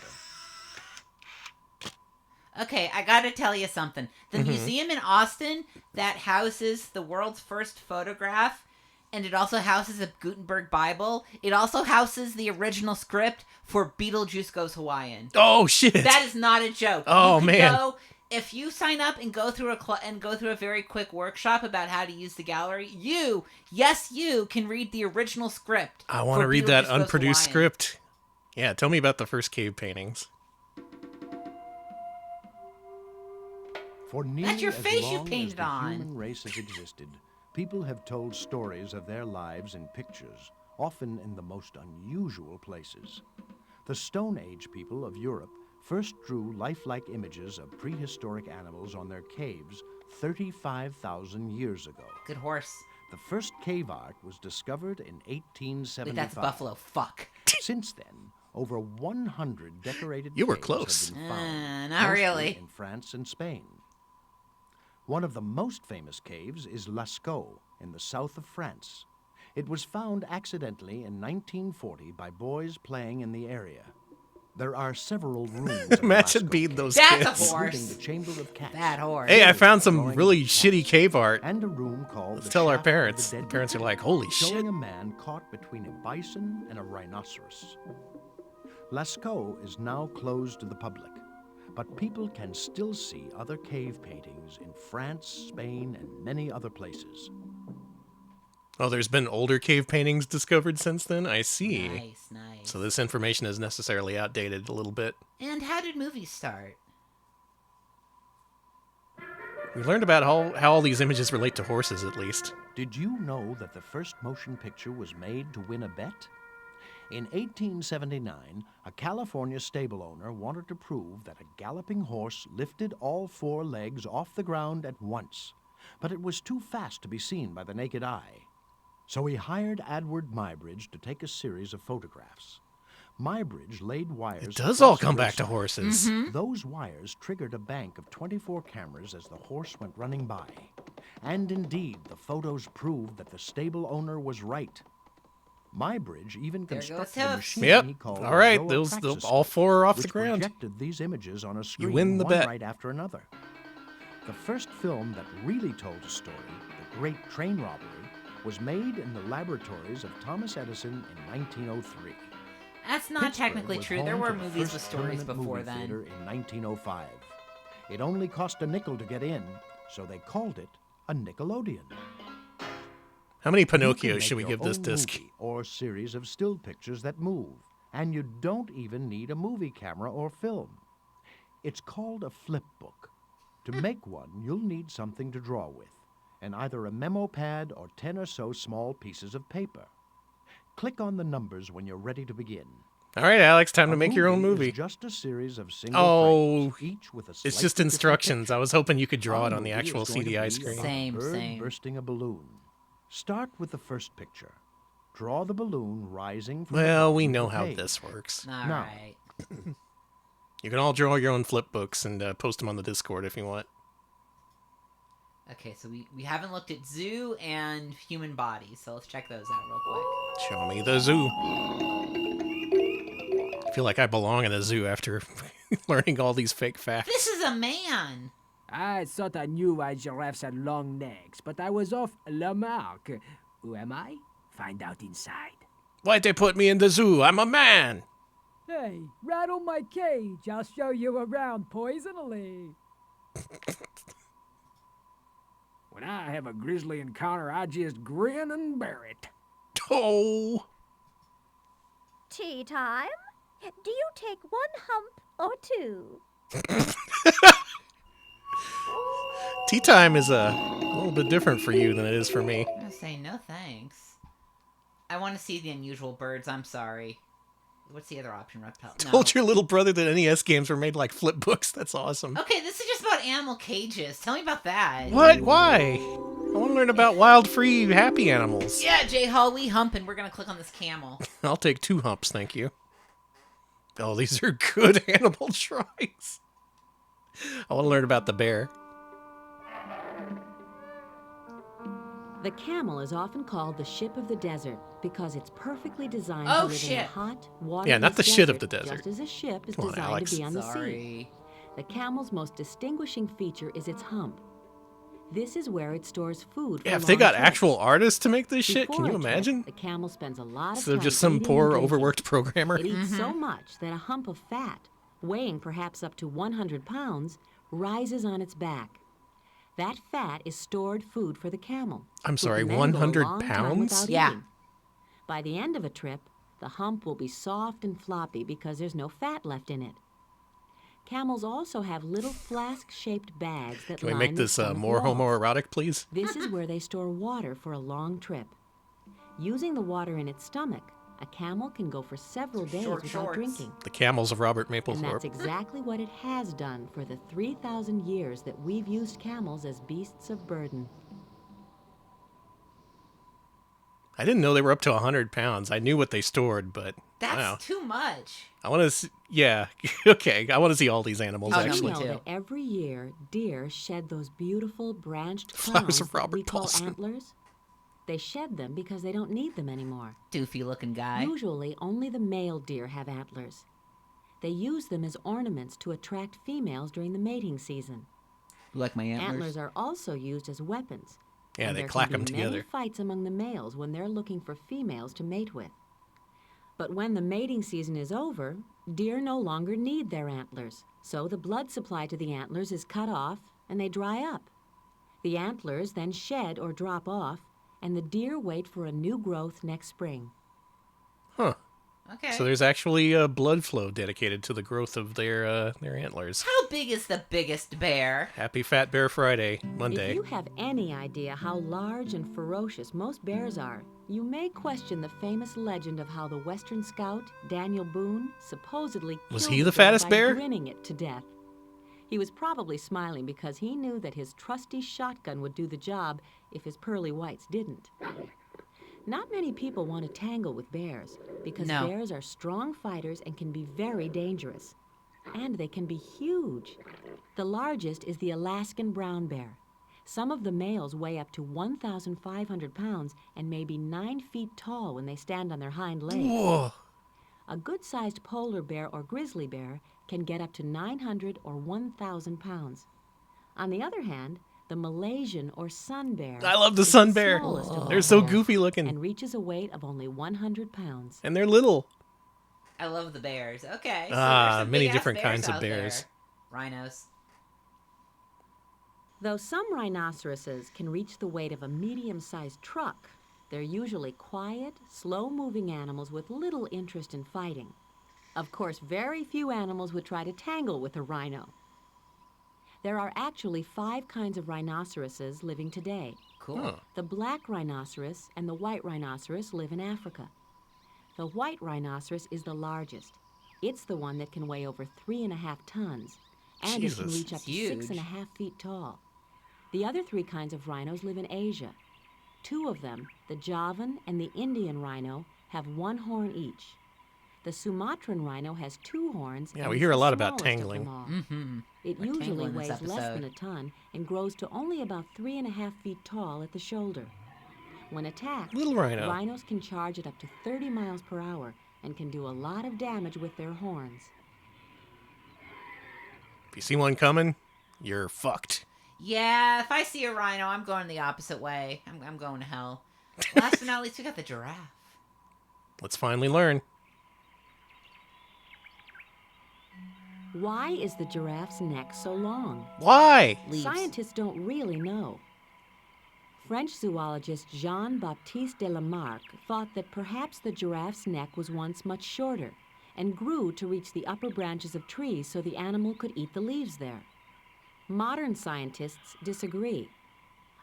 Okay, I gotta tell you something. The museum in Austin that houses the world's first photograph, and it also houses a Gutenberg Bible. It also houses the original script for Beetlejuice Goes Hawaiian. Oh, shit. That is not a joke. Oh, You could man. go, if you sign up and go through a very quick workshop about how to use the gallery, you can read the original script. I want to for read that Beetlejuice Goes unproduced Hawaiian. script. Yeah, tell me about the first cave paintings. For nearly your as face you long painted as the on. human race has existed, people have told stories of their lives in pictures, often in the most unusual places. The Stone Age people of Europe first drew lifelike images of prehistoric animals on their caves 35,000 years ago. Good horse. The first cave art was discovered in 1875. Wait, that's buffalo. Fuck. Since then, over 100 decorated You were caves close. have been found, Not mostly really. in France and Spain. One of the most famous caves is Lascaux in the south of France. It was found accidentally in 1940 by boys playing in the area. There are several rooms. in Imagine Lascaux being Cave, those That's a kids. horse. including the Chamber of Cats. That horse. Hey, I found some Drawing really of shitty cats, cave art. and a room called Let's the tell our Shaft of the parents. Dead The parents are Man, like, holy showing shit. a man caught between a bison and a rhinoceros. Lascaux is now closed to the public, but people can still see other cave paintings in France, Spain, and many other places. Oh, there's been older cave paintings discovered since then? I see. Nice. So this information is necessarily outdated a little bit. And how did movies start? We learned about how all these images relate to horses, at least. Did you know that the first motion picture was made to win a bet? In 1879, a California stable owner wanted to prove that a galloping horse lifted all four legs off the ground at once, but it was too fast to be seen by the naked eye. So he hired Adward Muybridge to take a series of photographs. Muybridge laid wires. It does all come back to horses. Those wires triggered a bank of 24 cameras as the horse went running by. And indeed, the photos proved that the stable owner was right. Muybridge even constructed a machine he called all right, a those zoopraxis, all four are off the which ground. projected these images on a screen, win the one bet. right after another. The first film that really told a story, The Great Train Robbery, was made in the laboratories of Thomas Edison in 1903. That's not Pittsburgh technically was true. home There to were the movies with first stories permanent before movie then. theater in 1905. It only cost a nickel to get in, so they called it a Nickelodeon. How many You can Pinocchios make should we your give this own disc? movie or series of still pictures that move, and you don't even need a movie camera or film. It's called a flip book. To make one, you'll need something to draw with, and either a memo pad or 10 or so small pieces of paper. Click on the numbers when you're ready to begin. All right, Alex, time to A make your own is movie. just a series of single Oh, frames, each with a it's slightly just different instructions. I picture. was hoping you could draw Our it on the movie actual is going to CD-i be screen. about a bird bursting a balloon. Start with the first picture. Draw the balloon rising from the Well, bottom we of know the how page. this works. All Now, right. You can all draw your own flip books and post them on the Discord if you want. Okay, so we haven't looked at zoo and human bodies, so let's check those out real quick. Show me the zoo. I feel like I belong in a zoo after learning all these fake facts. This is a man. I thought I knew why giraffes had long legs, but I was off la marque. Who am I? Find out inside. Why'd they put me in the zoo? I'm a man. Hey, rattle my cage. I'll show you around poisonally. When I have a grisly encounter, I just grin and bear it. Oh. Tea time? Do you take one hump or two? Tea time is a little bit different for you than it is for me. I'm gonna say no thanks. I want to see the unusual birds. I'm sorry. What's the other option? Reptile. No. Told your little brother that NES games were made like flip books. That's awesome. Okay, this is just about animal cages. Tell me about that. What? Why? I want to learn about wild, free, happy animals. Yeah, J Hall, we humping. We're gonna click on this camel. I'll take 2 humps, thank you. Oh, these are good animal drawings. I want to learn about the bear. The camel is often called the ship of the desert because it's perfectly designed Oh, to live in shit. a hot, waterless Yeah, not the shit of the desert. Just as a ship is Come on, designed Alex. to be on the Sorry. sea. The camel's most distinguishing feature is its hump. This is where it stores food for Yeah, if they long got trips. actual artists to make this shit, Before can you a trip, imagine? The camel spends a lot of Instead of time just some eating poor, and drinking. overworked programmer. It eats so much that a hump of fat, weighing perhaps up to 100 pounds, rises on its back. That fat is stored food for the camel. I'm who sorry, can then go a 100 long time pounds? without Yeah. eating. By the end of a trip, the hump will be soft and floppy because there's no fat left in it. Camels also have little flask-shaped bags that Can we line make their this stomach more walls. homoerotic, please? This is where they store water for a long trip. Using the water in its stomach, a camel can go for several days Short without shorts. drinking. The camels of Robert And that's Mapplethorpe. exactly what it has done for the 3,000 years that we've used camels as beasts of burden. I didn't know they were up to 100 pounds. I knew what they stored, but That's wow. too much. I want to see, yeah, okay. I want to see all these animals, Oh, no, actually. me You know too. that every year, deer shed those beautiful branched Flowers crowns of that we Robert call Paulson. antlers? They shed them because they don't need them anymore. Doofy looking guy. Usually, only the male deer have antlers. They use them as ornaments to attract females during the mating season. You like my Antlers are also used as weapons. Yeah, and they there clack can them be many together. fights among the males when they're looking for females to mate with. But when the mating season is over, deer no longer need their antlers. So the blood supply to the antlers is cut off and they dry up. The antlers then shed or drop off, and the deer wait for a new growth next spring. Huh. Okay. So there's actually blood flow dedicated to the growth of their antlers. How big is the biggest bear? Happy Fat Bear Friday, Monday. If you have any idea how large and ferocious most bears are, you may question the famous legend of how the Western scout, Daniel Boone, supposedly Was killed he a the fattest by bear? grinning it to death. He was probably smiling because he knew that his trusty shotgun would do the job if his pearly whites didn't. Not many people want to tangle with bears because No. bears are strong fighters and can be very dangerous. And they can be huge. The largest is the Alaskan brown bear. Some of the males weigh up to 1,500 pounds and may be 9 feet tall when they stand on their hind legs. Whoa. A good-sized polar bear or grizzly bear can get up to 900 or 1,000 pounds. On the other hand, the Malaysian or sun bear I love the is sun bear. smallest of They're all so bears goofy looking. and reaches a weight of only 100 pounds. And they're little. I love the bears. Okay. So Ah, there's some many big-ass different bears kinds of out bears. there. Rhinos. Though some rhinoceroses can reach the weight of a medium-sized truck, they're usually quiet, slow-moving animals with little interest in fighting. Of course, very few animals would try to tangle with a rhino. There are actually 5 kinds of rhinoceroses living today. Cool. Huh. The black rhinoceros and the white rhinoceros live in Africa. The white rhinoceros is the largest. It's the one that can weigh over 3.5 tons, and it can Jesus. reach up to Huge. 6.5 feet tall. The other 3 kinds of rhinos live in Asia. 2 of them, the Javan and the Indian rhino, have 1 horn each. The Sumatran rhino has 2 horns. Yeah, and we is hear a the lot about smallest of tangling. them all. Mm-hmm. It We're usually tangling weighs this less than episode. a ton and grows to only about 3.5 feet tall at the shoulder. When attacked, Little rhino. rhinos can charge at up to 30 miles per hour and can do a lot of damage with their horns. If you see one coming, you're fucked. Yeah, if I see a rhino, I'm going the opposite way. I'm going to hell. Last but not least, we got the giraffe. Let's finally learn. Why is the giraffe's neck so long? Why? Leaves. Scientists don't really know. French zoologist Jean-Baptiste de Lamarck thought that perhaps the giraffe's neck was once much shorter and grew to reach the upper branches of trees so the animal could eat the leaves there. Modern scientists disagree.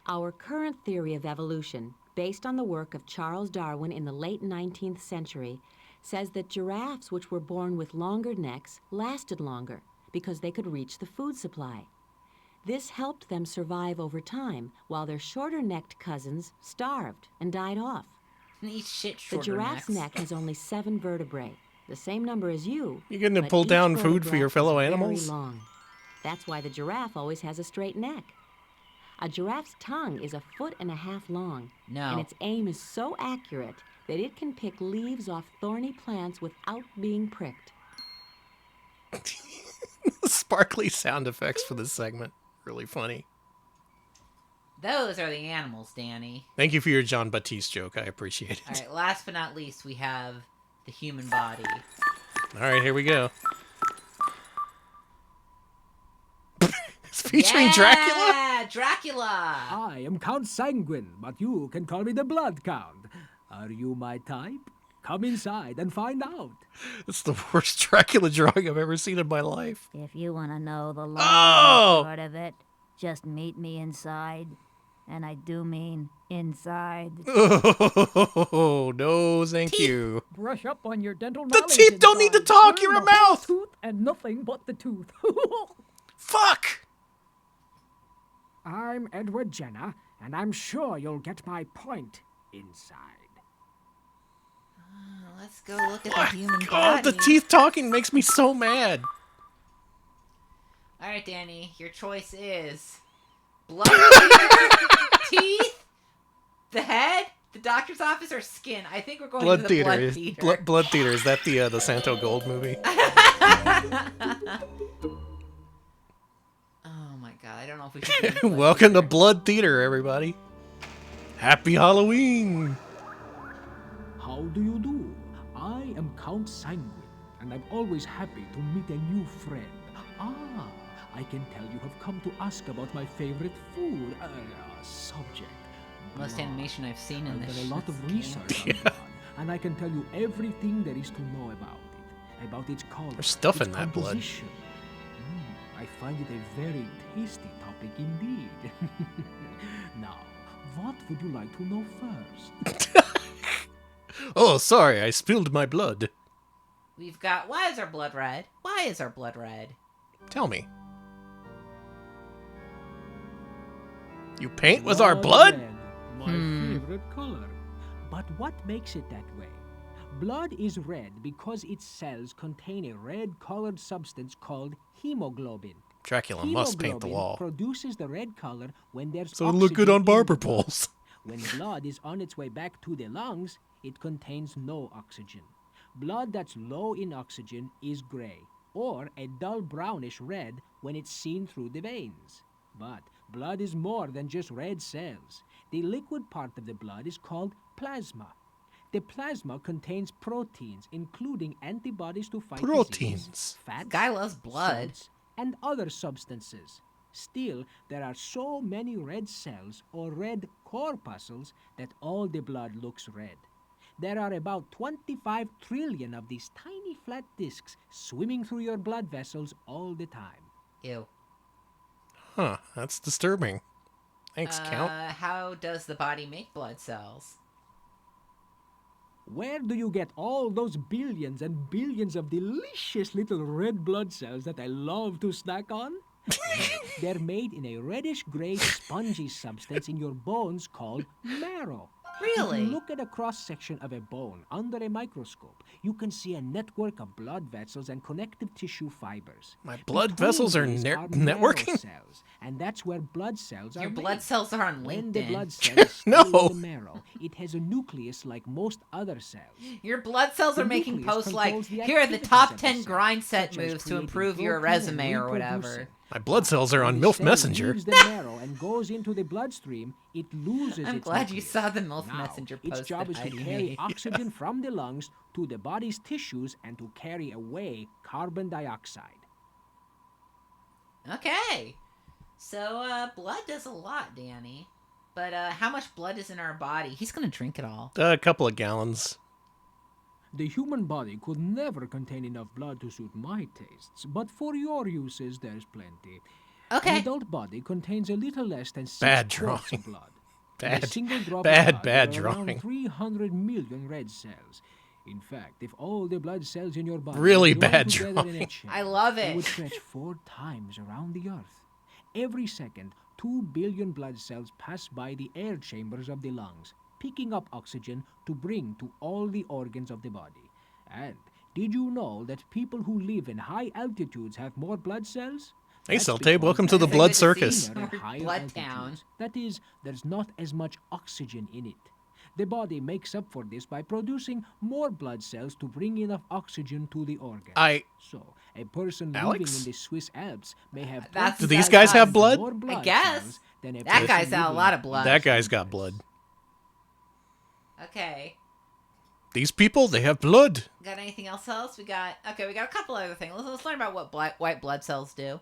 Our current theory of evolution, based on the work of Charles Darwin in the late 19th century, says that giraffes which were born with longer necks lasted longer because they could reach the food supply. This helped them survive over time, while their shorter-necked cousins starved and died off. Eat shit The shorter giraffe's necks. neck has only 7 vertebrae, the same number as you. You're going to but pull each down food for vertebra your fellow is animals? Very long. That's why the giraffe always has a straight neck. A giraffe's tongue is 1.5 feet long, No. and its aim is so accurate that it can pick leaves off thorny plants without being pricked. Sparkly sound effects for this segment. Really funny. Those are the animals, Danny. Thank you for your John Baptiste joke. I appreciate it. All right, last but not least, we have the human body. All right, here we go. It's featuring Dracula? Yeah, Dracula. I am Count Sanguine, but you can call me the Blood Count. Are you my type? Come inside and find out. It's the worst Dracula drawing I've ever seen in my life. If you want to know the long Oh! and short of it, just meet me inside. And I do mean inside. Oh, no, thank you. Brush up on your dental The knowledge. teeth don't need to inside. talk, Learn you're a the whole mouth. Tooth and nothing but the tooth. Fuck! I'm Edward Jenner, and I'm sure you'll get my point inside. Let's go look at the human Oh, body. the teeth talking makes me so mad. All right, Danny, your choice is blood, teeth, the head, the doctor's office, or skin. I think we're going Blood to the Theater. blood theater. Blood Theater. Is that the Santo Gold movie? Oh my god, I don't know if we should. do blood Welcome to theater. Blood Theater, everybody. Happy Halloween. How do you do? I am Count Sanguine, and I'm always happy to meet a new friend. Ah, I can tell you have come to ask about my favorite food, subject. Most blood. animation I've seen in I've this. done a lot of skin. research on blood, and I can tell you everything there is to know about its color. There's stuff its in that blood. composition. I find it a very tasty topic indeed. Now, what would you like to know first? Oh, sorry, I spilled my blood. We've got, why is our blood red? Why is our blood red? Tell me. You paint with our blood? Red, my favorite color. But what makes it that way? Blood is red because its cells contain a red-colored substance called hemoglobin. Dracula must paint the Hemoglobin wall. produces the red color when there's So it'll look good oxygen on in barber the blood. poles. When blood is on its way back to the lungs, it contains no oxygen. Blood that's low in oxygen is gray, or a dull brownish red when it's seen through the veins. But blood is more than just red cells. The liquid part of the blood is called plasma. The plasma contains proteins, including antibodies to fight Proteins. disease, fats, Guy loves blood. salts, and other substances. Still, there are so many red cells or red corpuscles that all the blood looks red. There are about 25 trillion of these tiny flat discs swimming through your blood vessels all the time. Ew. Huh, that's disturbing. Thanks, Count. How does the body make blood cells? Where do you get all those billions and billions of delicious little red blood cells that I love to snack on? They're made in a reddish-gray spongy substance in your bones called marrow. Really? If you look at a cross-section of a bone under a microscope, you can see a network of blood vessels and connective tissue fibers. My blood Between vessels are these marrow networking? cells, and that's where blood cells are Your made. blood cells are on When the LinkedIn. blood cell is No. still in the marrow, it has a nucleus like most other cells. Your blood cells The are making nucleus posts like, controls the here are the activities top of the 10 cell, grind set such as moves to creating improve your protein and resume or whatever. reproducing. My blood cells are on When the MILF cell Messenger. leaves the marrow and goes into the bloodstream, it loses I'm its glad you nucleus. saw the MILF Now, Messenger post its job that is to Heidi carry made. oxygen from the lungs to the body's tissues and to carry away carbon dioxide. Okay. So, blood does a lot, Danny. But how much blood is in our body? He's going to drink it all. A couple of gallons. The human body could never contain enough blood to suit my tastes, but for your uses, there's plenty. Okay. An adult body contains a little less than 6 Bad quarts drawing. of blood. Bad- In a single drop bad of blood, there are drawing. around 300 million red cells. In fact, if all the blood cells in your body Really were joined bad together in drawing. a chain, I love they it. would stretch 4 times around the Earth. Every second, 2 billion blood cells pass by the air chambers of the lungs, picking up oxygen to bring to all the organs of the body. And did you know that people who live in high altitudes have more blood cells? Hey, That's Salte, because welcome to the they're Blood good to see Circus. you. thinner at We're higher Blood altitudes. Town. That is, there's not as much oxygen in it. The body makes up for this by producing more blood cells to bring enough oxygen to the organs. So, a person living Alex? in the Swiss Alps may have That's- 20 Do these guys have times blood? more blood guess. cells than a That person guy's got a living lot of blood. That guy's got blood. Okay. These people, they have blood. Got anything else? We got a couple other things. Let's learn about what white blood cells do.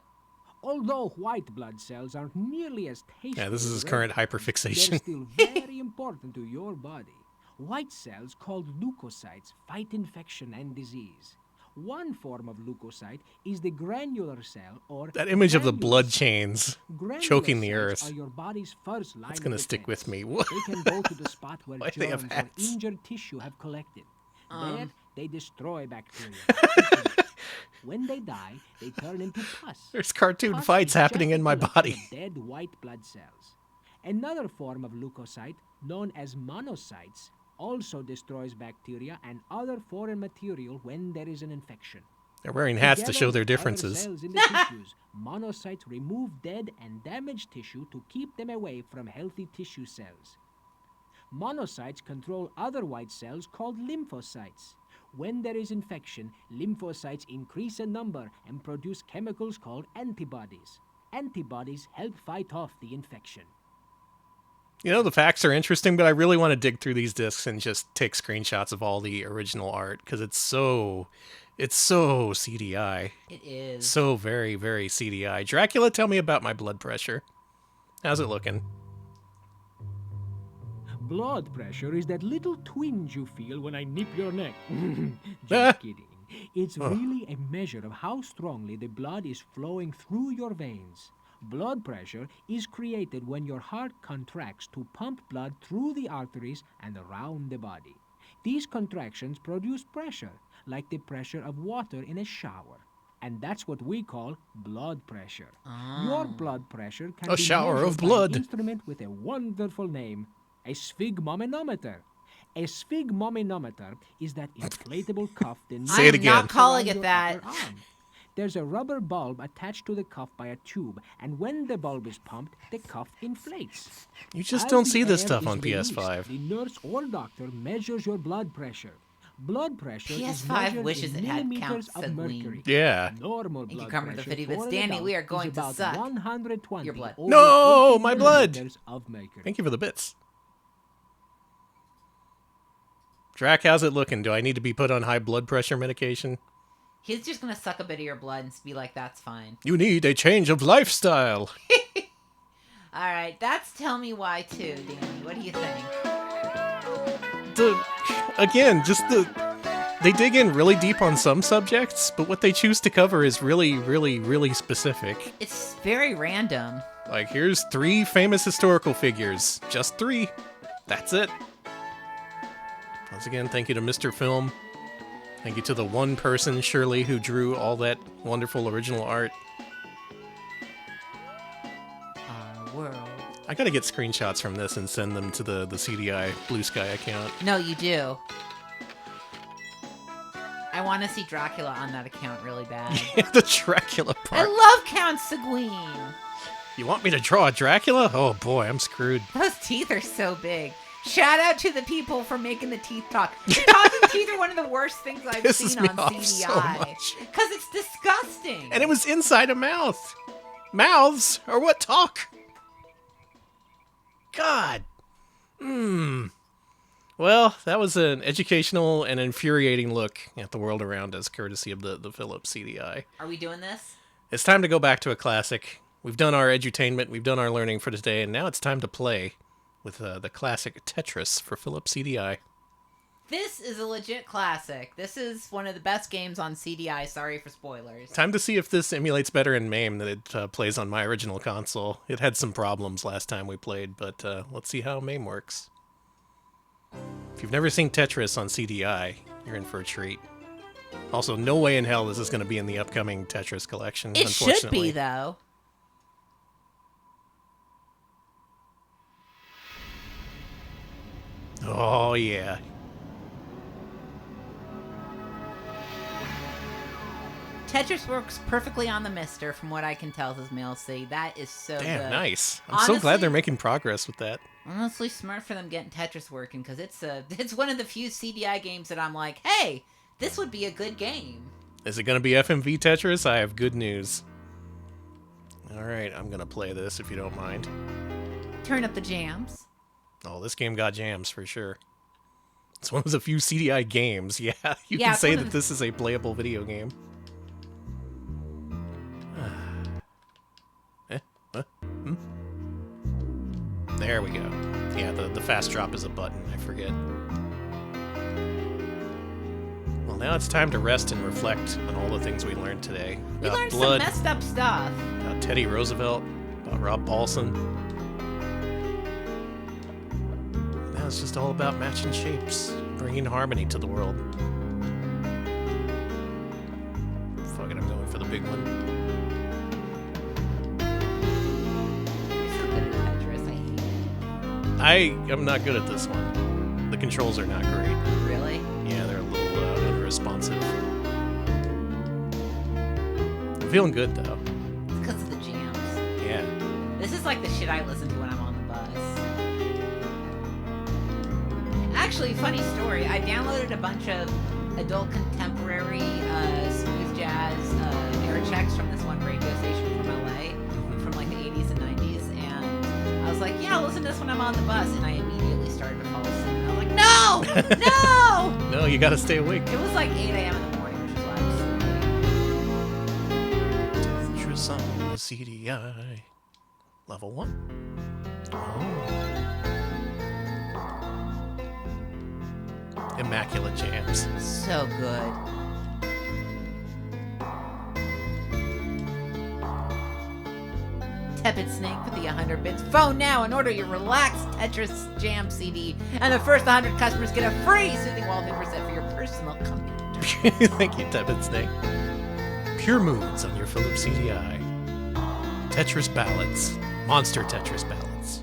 Although white blood cells aren't nearly as tasty Yeah, this is as his red current ones, hyperfixation. they're still very important to your body. White cells, called leukocytes, fight infection and disease. One form of leukocyte is the granular cell, or That image of the granular blood cell. chains Granular choking the cells earth. are your body's first line That's of going to stick defense. with me. What? They can go to the spot where Why do they have germs or hats? injured tissue have collected. There, they destroy bacteria. When they die, they turn into pus. There's cartoon Pus fights is happening just in my a collection body. of dead white blood cells. Another form of leukocyte, known as monocytes, also destroys bacteria and other foreign material when there is an infection. They're wearing hats to Together show their with other differences. cells in the tissues, monocytes remove dead and damaged tissue to keep them away from healthy tissue cells. Monocytes control other white cells called lymphocytes. When there is infection, lymphocytes increase in number and produce chemicals called antibodies. Antibodies help fight off the infection. You know, the facts are interesting, but I really want to dig through these discs and just take screenshots of all the original art because it's so CD-i. It is. So very, very CD-i. Dracula, tell me about my blood pressure. How's it looking? Blood pressure is that little twinge you feel when I nip your neck. Just kidding. It's really a measure of how strongly the blood is flowing through your veins. Blood pressure is created when your heart contracts to pump blood through the arteries and around the body. These contractions produce pressure, like the pressure of water in a shower. And that's what we call blood pressure. Your blood pressure can be shower measured of by blood. an instrument with a wonderful name, a sphygmomanometer. A sphygmomanometer is that inflatable cuff the Say it I'm again. not calling around it your that. upper arm. There's a rubber bulb attached to the cuff by a tube, and when the bulb is pumped, the cuff inflates. You just As don't the see this air stuff is on released, PS5. The nurse or doctor measures your blood pressure. Blood pressure is PS5 measured wishes in it had millimeters Count of Seguin. mercury. Yeah. Normal Thank you, blood Carmen, for the pressure 50 bits. for an Danny, adult we are going is to about suck 120 your blood. over No, 80 my blood. millimeters of mercury. Thank you for the bits. Drac, how's it looking? Do I need to be put on high blood pressure medication? He's just gonna suck a bit of your blood and be like, "That's fine." You need a change of lifestyle. All right, that's Tell Me Why too, Danny. What do you think? They dig in really deep on some subjects, but what they choose to cover is really, really, really specific. It's very random. Like, here's 3 famous historical figures. Just 3. That's it. Once again, thank you to Mr. Film. Thank you to the one person, Shirley, who drew all that wonderful original art. Our world. I gotta get screenshots from this and send them to the CD-i Blue Sky account. No, you do. I want to see Dracula on that account really bad. The Dracula I part. love Count Seguin. You want me to draw a Dracula? Oh boy, I'm screwed. Those teeth are so big. Shout out to the people for making the teeth talk. The talking teeth are one of the worst things I've Pisses seen me on off CDI. so much. Because it's disgusting. And it was inside a mouth. Mouths are what talk. God. Well, that was an educational and infuriating look at the world around us, courtesy of the Philips CD-i. Are we doing this? It's time to go back to a classic. We've done our edutainment, we've done our learning for today, and now it's time to play with the classic Tetris for Philips CD-i. This is a legit classic. This is one of the best games on CDI. Sorry for spoilers. Time to see if this emulates better in MAME than it plays on my original console. It had some problems last time we played, but let's see how MAME works. If you've never seen Tetris on CDI, you're in for a treat. Also, no way in hell this is going to be in the upcoming Tetris collection, It unfortunately. should be, though. Oh, yeah. Tetris works perfectly on the Mister, from what I can tell, says Mail C. That is so Damn, good. nice. I'm so glad they're making progress with that. Honestly, smart for them getting Tetris working, because it's one of the few CDI games that I'm like, hey, this would be a good game. Is it going to be FMV Tetris? I have good news. Alright, I'm going to play this if you don't mind. Turn up the jams. Oh, this game got jams for sure. It's one of the few CDI games. Yeah, you Yeah, can it's say one of that the- this is a playable video game. There we go. Yeah, the fast drop is a button. I forget. Well, now it's time to rest and reflect on all the things we learned today. We About learned blood, some messed up stuff. about Teddy Roosevelt, about Rob Paulson. Now it's just all about matching shapes, bringing harmony to the world. Fuck it, I'm going for the big one. You're so good at Tetris. I hate it. I am not good at this one. The controls are not great. Really? Yeah, they're a little unresponsive. I'm feeling good though. It's because of the jams. Yeah. This is like the shit I listen to when I'm on the bus. Actually, funny story. I downloaded a bunch of adult contemporary smooth jazz air checks from this one radio station from LA from like the 80s and 90s, and I was like, yeah, I'll listen to this when I'm on the bus, and I immediately started to fall asleep. And I was like, no! No! No, you gotta stay awake. It was like 8 a.m. in the morning, which is why I was sleeping. Tetris on the CDI. Level 1. Oh. immaculate jams. So good. Tepid Snake with the 100 bits. Phone now and order your relaxed Tetris Jam CD. And the first 100 customers get a free soothing wallpaper set for your personal computer. Thank you, Tepid Snake. Pure moods on your Philips CD-i. Tetris ballads. Monster Tetris ballads.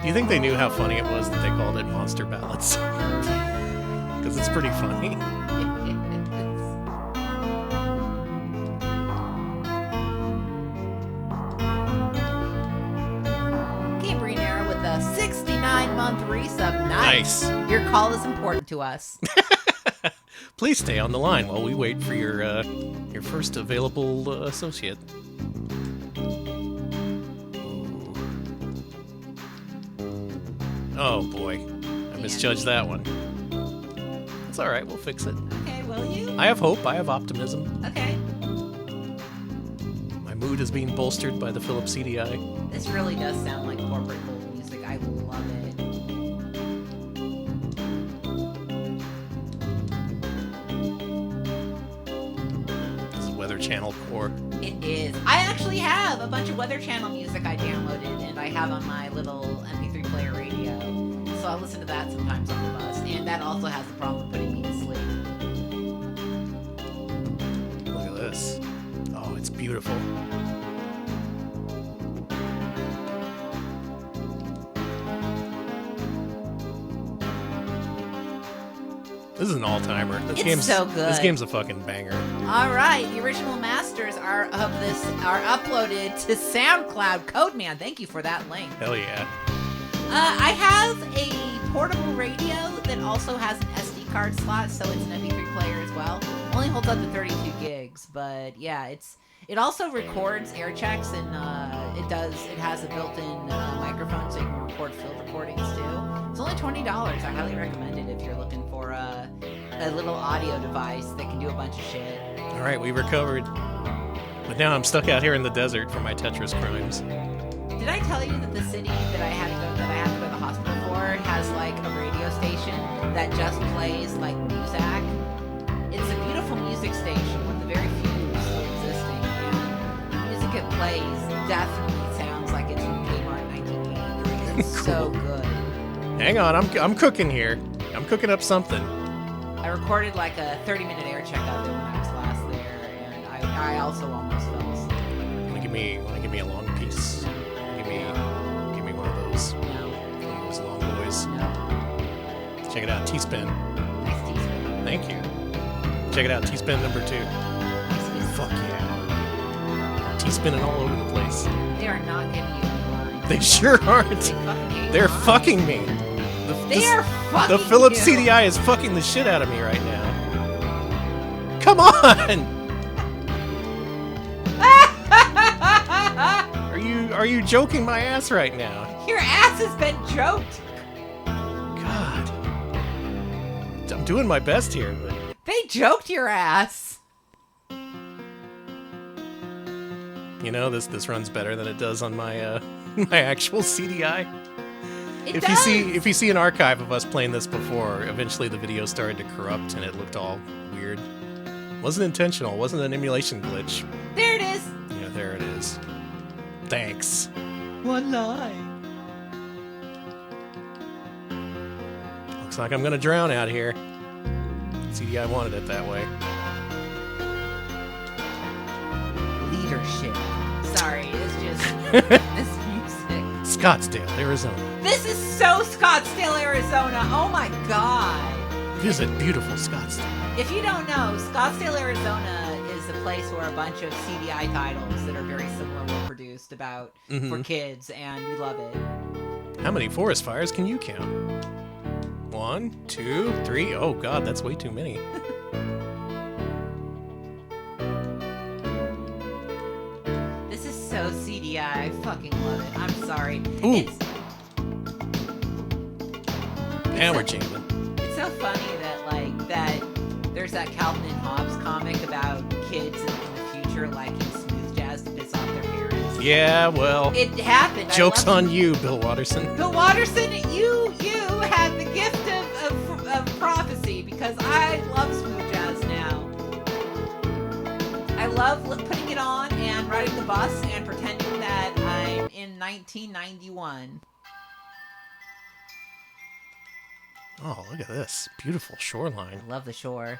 Do you think they knew how funny it was that they called it Monster Ballads? Because it's pretty funny. Gabriel with a 69-month resub. Nice. Your call is important to us. Please stay on the line while we wait for your first available associate. Oh boy, I misjudged that one. It's all right, we'll fix it. Okay, will you? I have hope. I have optimism. Okay. My mood is being bolstered by the Philips CD-i. This really does sound like corporate hold music. I love it. This is Weather Channel core. It is. I actually have a bunch of Weather Channel music I downloaded and I have on my little MP3 player radio. So I listen to that sometimes on the bus. And that also has the problem of putting me to sleep. Look at this. Oh, it's beautiful. This is an all-timer. It's so good. This game's a fucking banger. All right, the original masters are uploaded to SoundCloud. Codeman, thank you for that link. Hell yeah. I have a portable radio that also has an SD card slot, so it's an MP3 player as well. Only holds up to 32 gigs, but yeah, it also records air checks and it has a built-in microphone so you can record field recordings too. It's only $20. I highly recommend it if you're looking for a little audio device that can do a bunch of shit. All right, we recovered. But now I'm stuck out here in the desert for my Tetris crimes. Did I tell you that the city that I had to go to the hospital for has like a radio station that just plays like Muzak? It's a beautiful music station, one of the very few still existing, and the music it plays definitely sounds like it's from Kmart 1983. It's so good. Hang on, I'm cooking here. I'm cooking up something. I recorded like a 30-minute air check of it when I was last there, and I also almost fell asleep. Wanna give me a long piece? Give me one of those. No. One of those long boys. No. Check it out, T-spin. Nice T-spin. Thank you. Check it out, T-spin number 2. Nice T-spin. Fuck yeah. T-spinning all over the place. They are not giving you any lines. They sure aren't. They're fucking me. The Philips CD-i is fucking the shit out of me right now. Come on! Are you joking my ass right now? Your ass has been joked. God. I'm doing my best here, but They joked your ass. you know, this runs better than it does on my my actual CD-i. If you see an archive of us playing this before, eventually the video started to corrupt and it looked all weird. Wasn't intentional. Wasn't an emulation glitch. There it is. Yeah, there it is. Thanks. One lie. Looks like I'm gonna drown out here. CD-i wanted it that way. Leadership. Sorry, it's just this music. Scottsdale, Arizona. This is so Scottsdale, Arizona. Oh my god. Visit beautiful Scottsdale. If you don't know, Scottsdale, Arizona is a place where a bunch of CD-i titles that are very similar were produced about for kids, and we love it. How many forest fires can you count? 1, 2, 3. Oh god, that's way too many. This is so CD-i. I fucking love it. I'm sorry. Ooh. Now we're jamming. It's so funny that there's that Calvin and Hobbes comic about kids in the future liking smooth jazz to piss off their parents. Yeah, well. It happened. Joke's on you, Bill Watterson. Bill Watterson, you have the gift of prophecy because I love smooth jazz now. I love putting it on and riding the bus and pretending that I'm in 1991. Oh, look at this. Beautiful shoreline. I love the shore.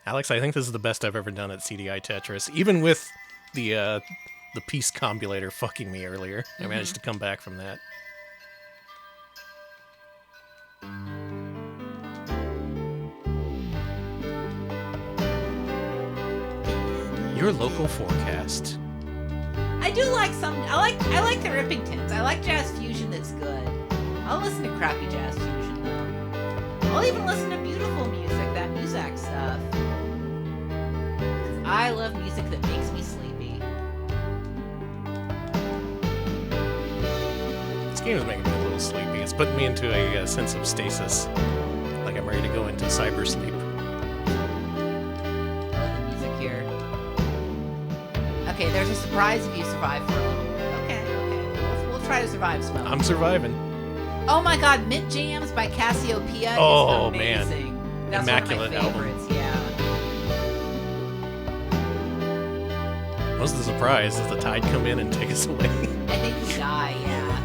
Alex, I think this is the best I've ever done at CD-i Tetris. Even with the piece combulator fucking me earlier. I managed to come back from that. Your local forecast. I do like I like the Rippingtons. I like jazz fusion that's good. I'll listen to crappy jazz fusion though. I'll even listen to beautiful music, that Muzak stuff. 'Cause I love music that makes me sleepy. This game is making me a little sleepy. It's putting me into a sense of stasis. Like I'm ready to go into cybersleep. I love the music here. Okay, there's a surprise if you survive for a little bit. Okay. We'll try to survive, Smoke. I'm surviving. Oh my god, Mint Jams by Cassiopeia Oh, is amazing. man. That's Immaculate one of my favorites, yeah. What's the surprise? Does the tide come in and take us away? I think we die, yeah.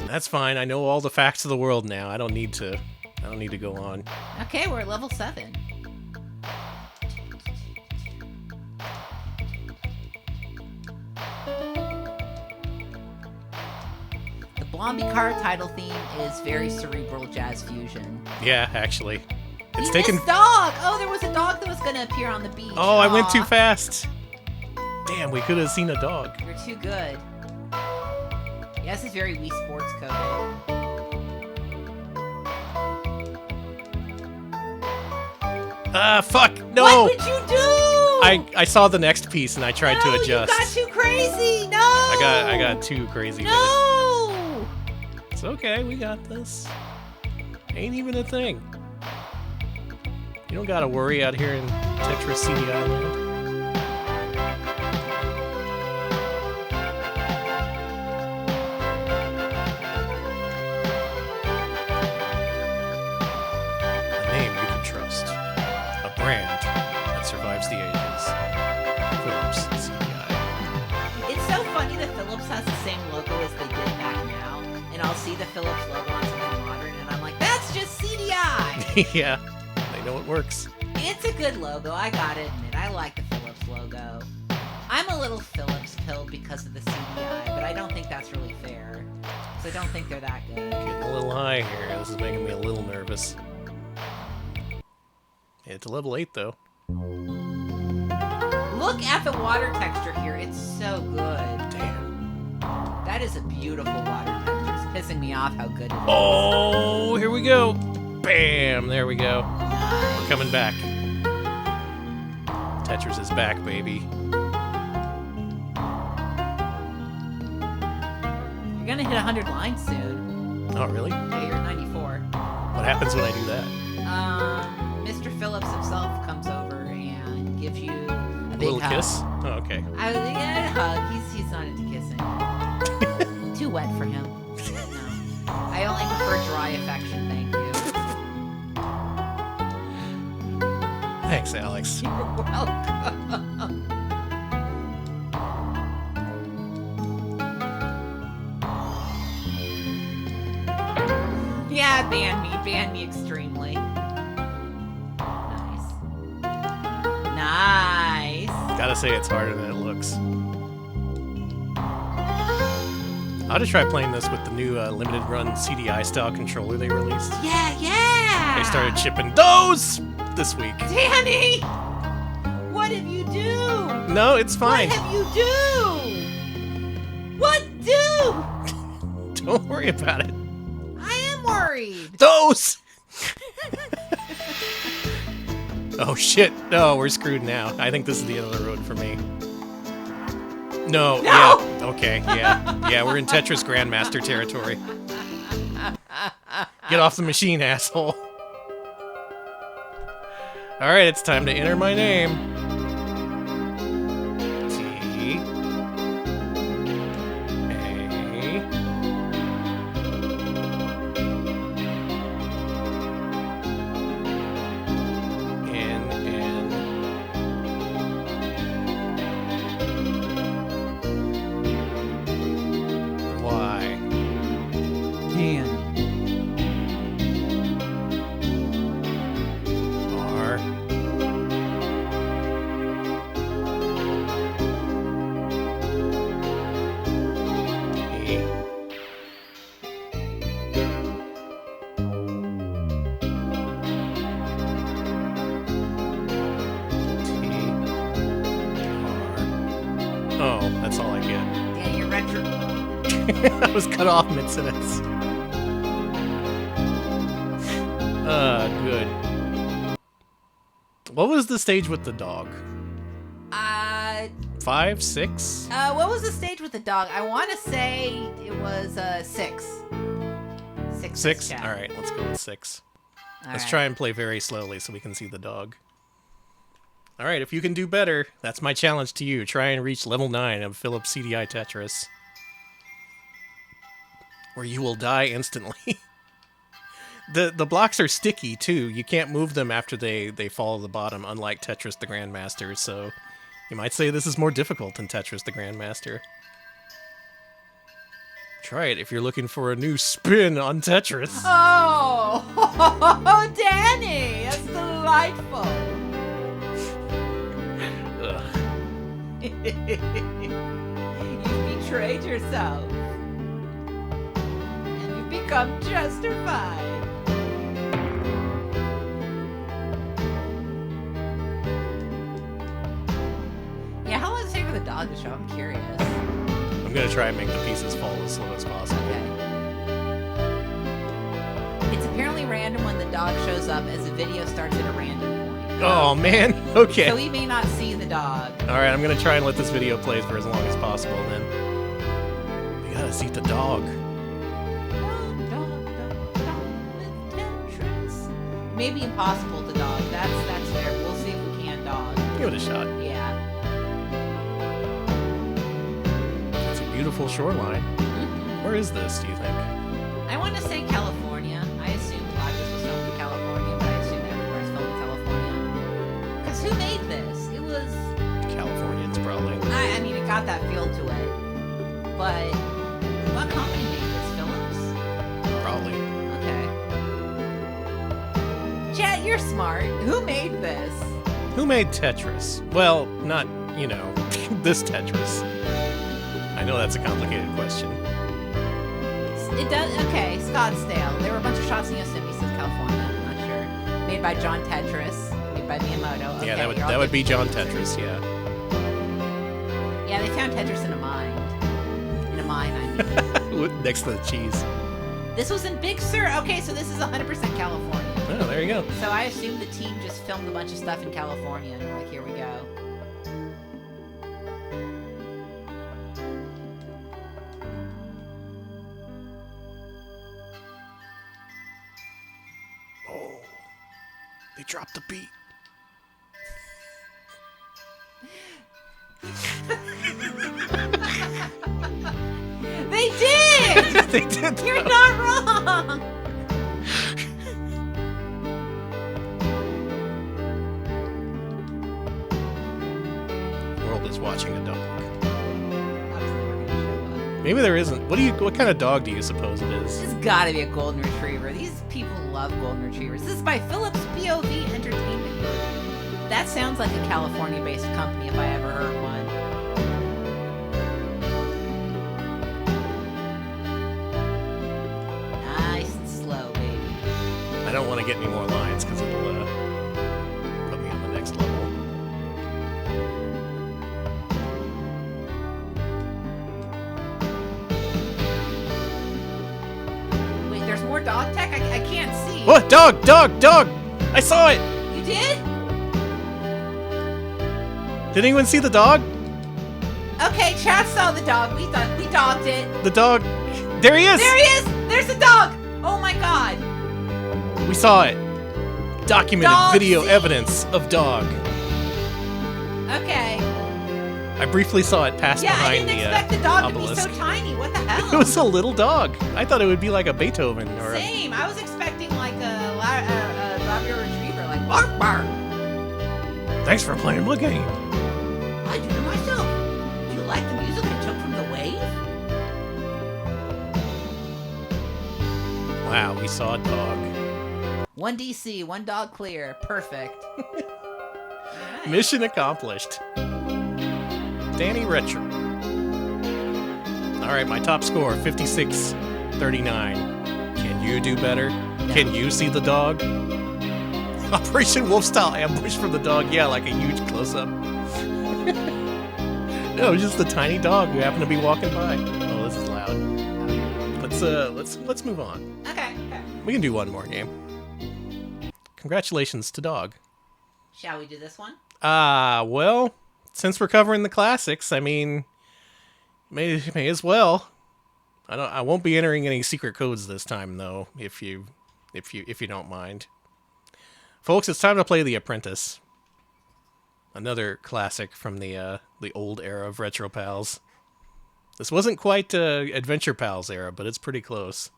That's fine. I know all the facts of the world now. I don't need to go on. Okay, we're at level 7. The Blomby Car title theme is very cerebral jazz fusion. Yeah, actually. It's You taken. missed dog! Oh, there was a dog that was going to appear on the beach. Oh, I went Aw. too fast. Damn, we could have seen a dog. You're too good. Yeah, this is very Wii Sports coded. Fuck, no! What would you do? I saw the next piece and I tried to adjust. You got too crazy! No! I got too crazy with it. No! It's okay, we got this. Ain't even a thing. You don't gotta worry out here in Tetris CD-i land. A name you can trust. A brand that survives the ages. Philips CD-i. It's so funny that Philips has the same logo as they did back now, and I'll see the Philips logo on something modern, and I'm like, that's just CDI! Yeah, they know it works. It's a good logo, I gotta admit. I like the Philips logo. I'm a little Philips pilled because of the CDI, but I don't think that's really fair. So I don't think they're that good. Getting a little high here. This is making me a little nervous. It's level 8 though. Look at the water texture here. It's so good. Damn. That is a beautiful water texture. It's pissing me off how good it is. Oh, here we go. Bam, there we go. We're coming back. Tetris is back, baby. You're gonna hit 100 lines soon. Oh, really? Yeah, you're at 94. What happens when I do that? Mr. Phillips himself comes over and gives you a big Little hug. kiss? Oh, okay. I was a hug. He's not into kissing. Too wet for him. No. I only prefer dry affection, thank you. Thanks, Alex. You're welcome. Yeah, ban me extremely. Nice. Gotta say it's harder than it looks. I'll just try playing this with the new limited run CD-i style controller they released. Yeah! They started shipping those this week. Danny! What have you do? No, it's fine. What have you do? What do? Don't worry about it. I am worried. Those! Oh shit. No, we're screwed now. I think this is the end of the road for me. No. Yeah. Okay. Yeah. Yeah, we're in Tetris Grandmaster territory. Get off the machine, asshole. All right, it's time to enter my name. T. A. N. N. Y. Dan. R. E. Oh, that's all I get. Yeah, you're retro. I was cut off mid-sentence. Good. What was the stage with the dog? 5, 6? What was the stage with the dog? I want to say it was 6. 6? Yeah. All right, let's go with 6. All Let's right. try and play very slowly so we can see the dog. All right, if you can do better, that's my challenge to you. Try and reach level 9 of Philips CD-i Tetris. Or you will die instantly. The blocks are sticky, too. You can't move them after they fall to the bottom, unlike Tetris the Grandmaster, so you might say this is more difficult than Tetris the Grandmaster. Try it if you're looking for a new spin on Tetris. Oh, Danny, that's delightful. Ugh. You've betrayed yourself. And you've become justified. Yeah, how long does it take for the dog to show? I'm curious. I'm gonna try and make the pieces fall as slow as possible. Okay. It's apparently random when the dog shows up as the video starts at a random point. Oh, man. Okay. So we may not see the dog. Alright, I'm gonna try and let this video play for as long as possible then. We gotta see the dog. Maybe impossible to dog. That's fair. We'll see if we can dog. Give it a shot. Yeah. It's a beautiful shoreline. Where is this, do you think? I want to say California. I assume a lot of this was filmed in California, but I assume everywhere's filmed in California. Because who made this? It was... Californians, probably. I mean, it got that feel to it. But what company made this? Philips? Probably. Okay. Chat, you're smart. Who made this? Who made Tetris? Well, not, you know, this Tetris. I know that's a complicated question. It does. Okay, Scottsdale. There were a bunch of shots in Yosemite, says California. I'm not sure. Made by John Tetris. Made by Miyamoto. Okay, Yeah, you're all that would good. be John Tetris, yeah. Yeah, they found Tetris in a mine. In a mine, I mean. Next to the cheese. This was in Big Sur. Okay, so this is 100% California. Oh, there you go. So I assume the team just filmed a bunch of stuff in California. And like, here we go. Oh, they dropped the beat. They did! They did. You're not wrong! The world is watching a dog. Maybe there isn't. What kind of dog do you suppose it is? This has got to be a golden retriever. These people love golden retrievers. This is by Philips POV Entertainment Group. That sounds like a California-based company if I ever heard one. Nice and slow, baby. I don't want to get any more lines because it'll put me on the next level. Wait, there's more dog tech? I can't see. What? Dog! Dog! Dog! I saw it! You did? Did anyone see the dog? Okay, chat saw the dog. We dogged it. The dog. There he is! There he is! There's the dog! Oh my god! We saw it. Documented Dog video scene. evidence of dog. Okay. I briefly saw it pass Yeah, I behind didn't the expect the dog obelisk. to be so tiny. What the It hell? was a little dog. I thought it would be like a Beethoven or a... Same. I was expecting like a Labrador Retriever, like bark bark. Thanks for playing my game. I do to myself. Do you like the music I took from the wave? Wow, we saw a dog. 1 DC, 1 dog clear. Perfect. Mission accomplished. Danny Retro. All right, my top score, 56-39. Can you do better? No. Can you see the dog? Operation Wolf style ambush from the dog. Yeah, like a huge close-up. No, just the tiny dog who happened to be walking by. Oh, this is loud. Let's move on. Okay. We can do one more game. Congratulations to dog. Shall we do this one? Well, since we're covering the classics, I mean, may as well. I won't be entering any secret codes this time though, if you don't mind. Folks, it's time to play The Apprentice. Another classic from the old era of Retro Pals. This wasn't quite Adventure Pals era, but it's pretty close.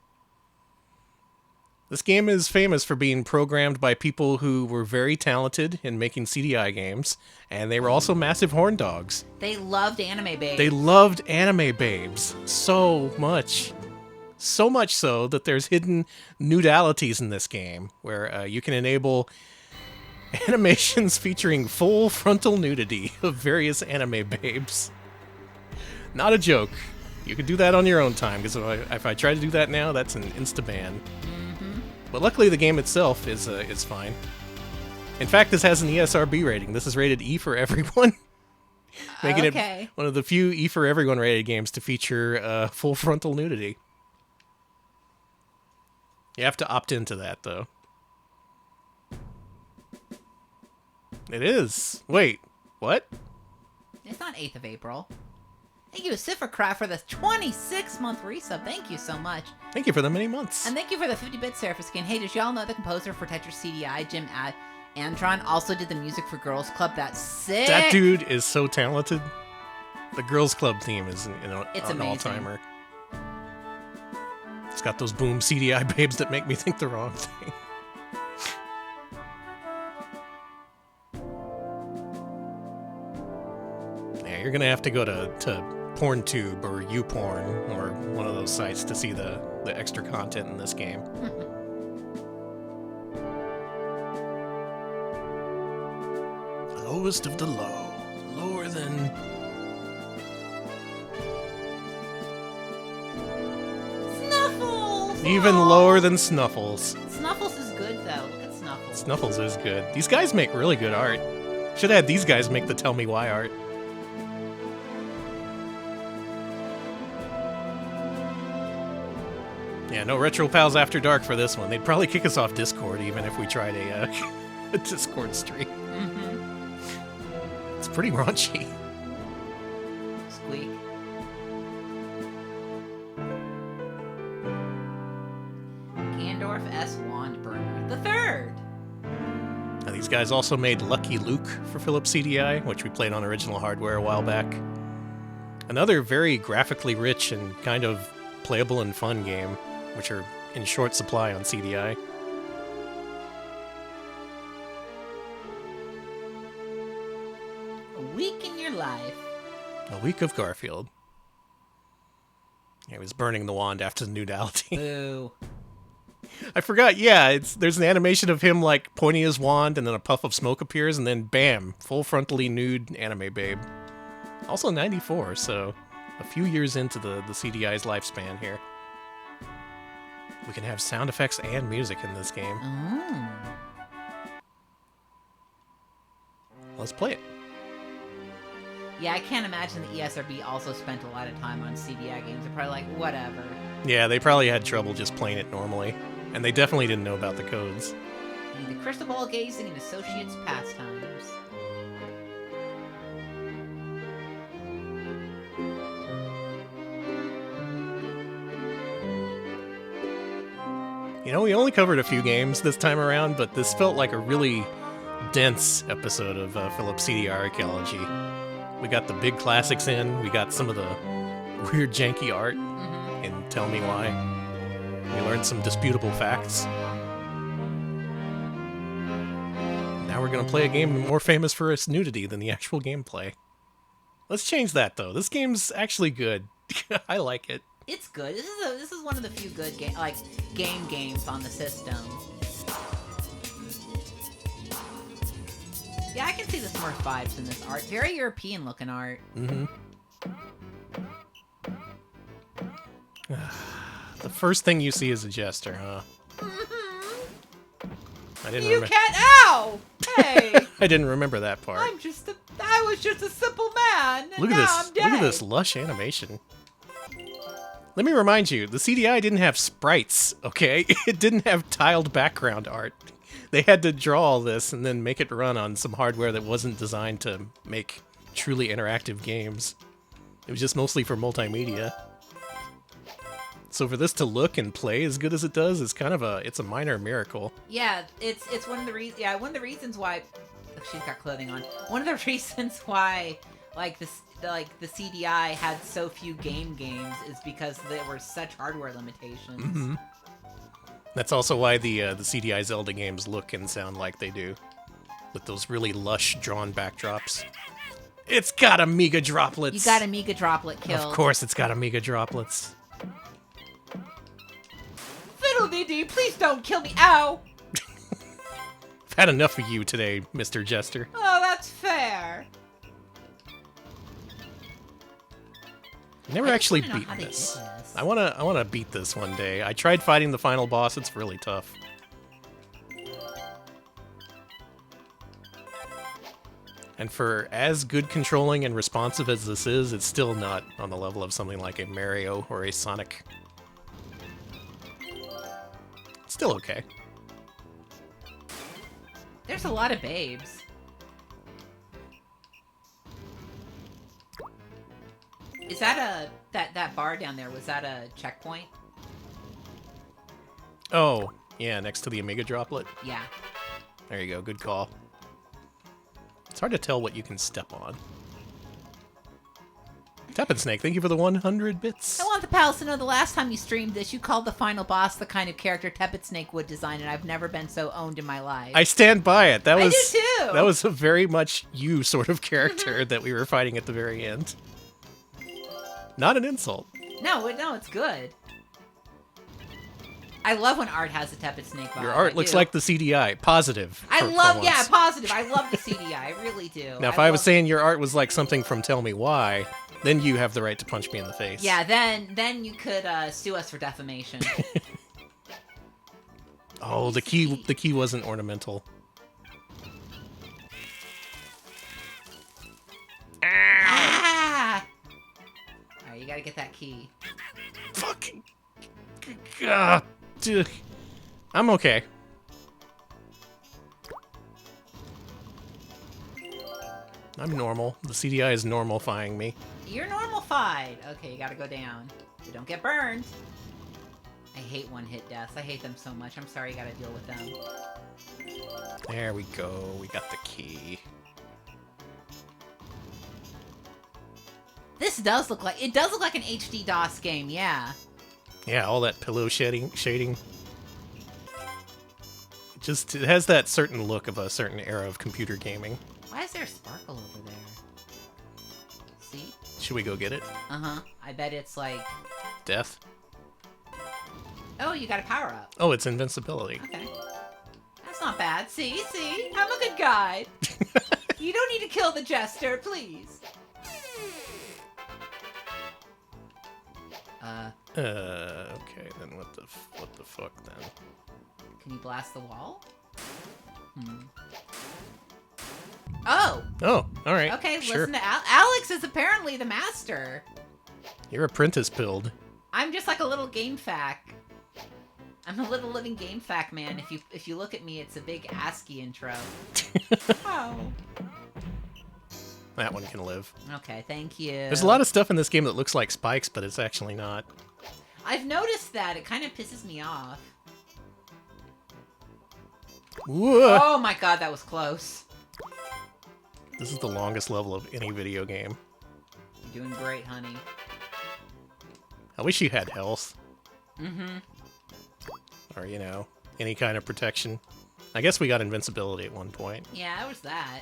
This game is famous for being programmed by people who were very talented in making CD-i games, and they were also massive horn dogs. They loved anime babes. They loved anime babes so much. So much so that there's hidden nudalities in this game, where you can enable animations featuring full frontal nudity of various anime babes. Not a joke. You can do that on your own time, because if I try to do that now, that's an insta-ban. But luckily, the game itself is fine. In fact, this has an ESRB rating. This is rated E for everyone, making it one of the few E for everyone rated games to feature full frontal nudity. You have to opt into that, though. It is. Wait, what? It's not 8th of April. Thank you, Ciphercraft, for the 26-month resub. Thank you so much. Thank you for the many months. And thank you for the 50-bit Seraph skin. Hey, did y'all know the composer for Tetris CD-i, Jim Antron, also did the music for Girls Club? That's sick. That dude is so talented. The Girls Club theme is It's an amazing. all-timer. It's got those boom CDI babes that make me think the wrong thing. Yeah, you're gonna have to go to PornTube or YouPorn or one of those sites to see the extra content in this game. Lowest of the low. Lower than... Snuffles! Even lower than Snuffles. Snuffles is good, though. Look at Snuffles. Snuffles is good. These guys make really good art. Should have had these guys make the Tell Me Why art. Yeah, no Retro Pals After Dark for this one. They'd probably kick us off Discord even if we tried a Discord stream. It's pretty raunchy. Squeak. Gandorf S. Wandburner the third. Now, these guys also made Lucky Luke for Philips CDI, which we played on original hardware a while back. Another very graphically rich and kind of playable and fun game, which are in short supply on CDI. A week in your life. A week of Garfield. He was burning the wand after the nudality. Boo. I forgot, yeah, there's an animation of him like pointing his wand and then a puff of smoke appears and then bam, full frontally nude anime babe. Also 94, so a few years into the CDI's lifespan here. We can have sound effects and music in this game. Let's play it. Yeah, I can't imagine the ESRB also spent a lot of time on CDI games. They're probably like, whatever. Yeah, they probably had trouble just playing it normally. And they definitely didn't know about the codes. The crystal ball gazing and associates pastimes. You know, we only covered a few games this time around, but this felt like a really dense episode of Philip's CD-i Archaeology. We got the big classics in, we got some of the weird janky art, and Tell Me Why. We learned some disputable facts. Now we're going to play a game more famous for its nudity than the actual gameplay. Let's change that, though. This game's actually good. I like it. It's good. This is one of the few good games on the system. Yeah, I can see the Smurf vibes in this art. Very European looking art. Mm-hmm. The first thing you see is a jester, huh? I didn't remember. Ow! Hey! I didn't remember that part. I was just a simple man, and Look at now this! I'm dead. Look at this lush animation. Let me remind you, the CD-i didn't have sprites, okay? It didn't have tiled background art. They had to draw all this and then make it run on some hardware that wasn't designed to make truly interactive games. It was just mostly for multimedia. So for this to look and play as good as it does is kind of it's a minor miracle. Yeah, it's one of the reasons. Yeah, one of the reasons why she's got clothing on. One of the reasons why the CD-i had so few games is because there were such hardware limitations. Mm-hmm. That's also why the CD-i Zelda games look and sound like they do, with those really lush drawn backdrops. It's got Amiga droplets. You got Amiga droplet killed. Of course, it's got Amiga droplets. Fiddle-dee-dee, please don't kill me. Ow! I've had enough of you today, Mr. Jester. Oh, that's fair. Never actually beaten this. I wanna beat this one day. I tried fighting the final boss. It's really tough. And for as good controlling and responsive as this is, it's still not on the level of something like a Mario or a Sonic. It's still okay. There's a lot of babes. Is that that bar down there, was that a checkpoint? Oh, yeah, next to the Amiga droplet. Yeah. There you go, good call. It's hard to tell what you can step on. Tepid Snake, thank you for the 100 bits. I want the pals to know the last time you streamed this, you called the final boss the kind of character Tepid Snake would design, and I've never been so owned in my life. I stand by it. I do too. That was a very much you sort of character that we were fighting at the very end. Not an insult. No, it's good. I love when art has a Tepid Snake vibe. Your art looks like the CD-i. Positive. Positive. I love the CD-i. I really do. Now, if I was saying your art was like something from Tell Me Why, then you have the right to punch me in the face. Yeah, then you could sue us for defamation. Oh, the key wasn't ornamental. Ah! Alright, you gotta get that key. Fucking... God. I'm okay. I'm normal. The CD-i is normalfying me. You're normalified. Okay, you gotta go down. So don't get burned. I hate one-hit deaths. I hate them so much. I'm sorry you gotta deal with them. There we go. We got the key. This does look like... It does look like an HD DOS game, yeah. Yeah, all that pillow shading. It has that certain look of a certain era of computer gaming. Why is there a sparkle over there? See? Should we go get it? Uh-huh. I bet it's like... Death? Oh, you got a power-up. Oh, it's invincibility. Okay. That's not bad. See? I'm a good guy. You don't need to kill the jester, please. Okay, then what the fuck then? Can you blast the wall? Oh! Oh, alright. Okay, sure. listen to Alex is apparently the master. You're Apprentice pilled. I'm just like a little game fac. I'm a little living game fac man. If you look at me, it's a big ASCII intro. Oh. That one can live. Okay, thank you. There's a lot of stuff in this game that looks like spikes, but it's actually not. I've noticed that. It kind of pisses me off. Whoa. Oh my god, that was close. This is the longest level of any video game. You're doing great, honey. I wish you had health. Mm-hmm. Or, any kind of protection. I guess we got invincibility at one point. Yeah, it was that.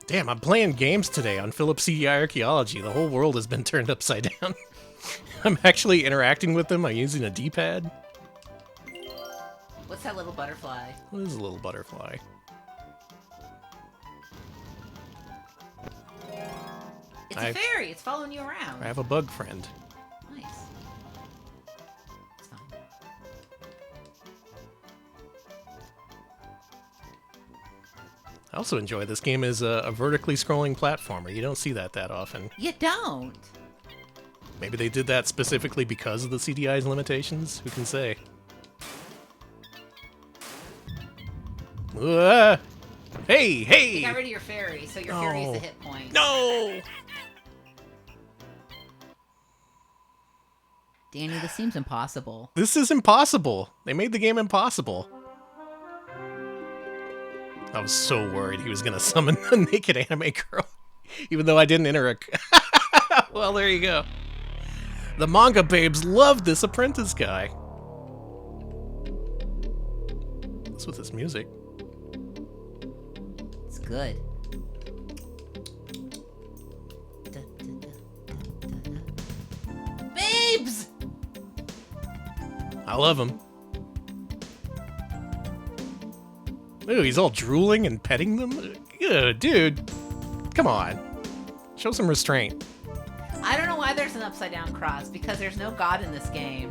Damn, I'm playing games today on Philips CD-i Archaeology. The whole world has been turned upside down. I'm actually interacting with them. I'm using a D-pad. What's that little butterfly? What is a little butterfly? It's a fairy. It's following you around. I have a bug friend. Nice. It's fine. I also enjoy this game as a vertically scrolling platformer. You don't see that often. You don't. Maybe they did that specifically because of the CDI's limitations? Who can say? Hey! You got rid of your fairy, so your fairy is the hit point. No! Danny, this seems impossible. This is impossible. They made the game impossible. I was so worried he was going to summon a naked anime girl. Even though I didn't enter a... Well, there you go. The manga babes loved this Apprentice guy. What's with this music? It's good. Babes! I love him. Ooh, he's all drooling and petting them? Ugh, dude. Come on. Show some restraint. I don't know why there's an upside down cross, because there's no God in this game.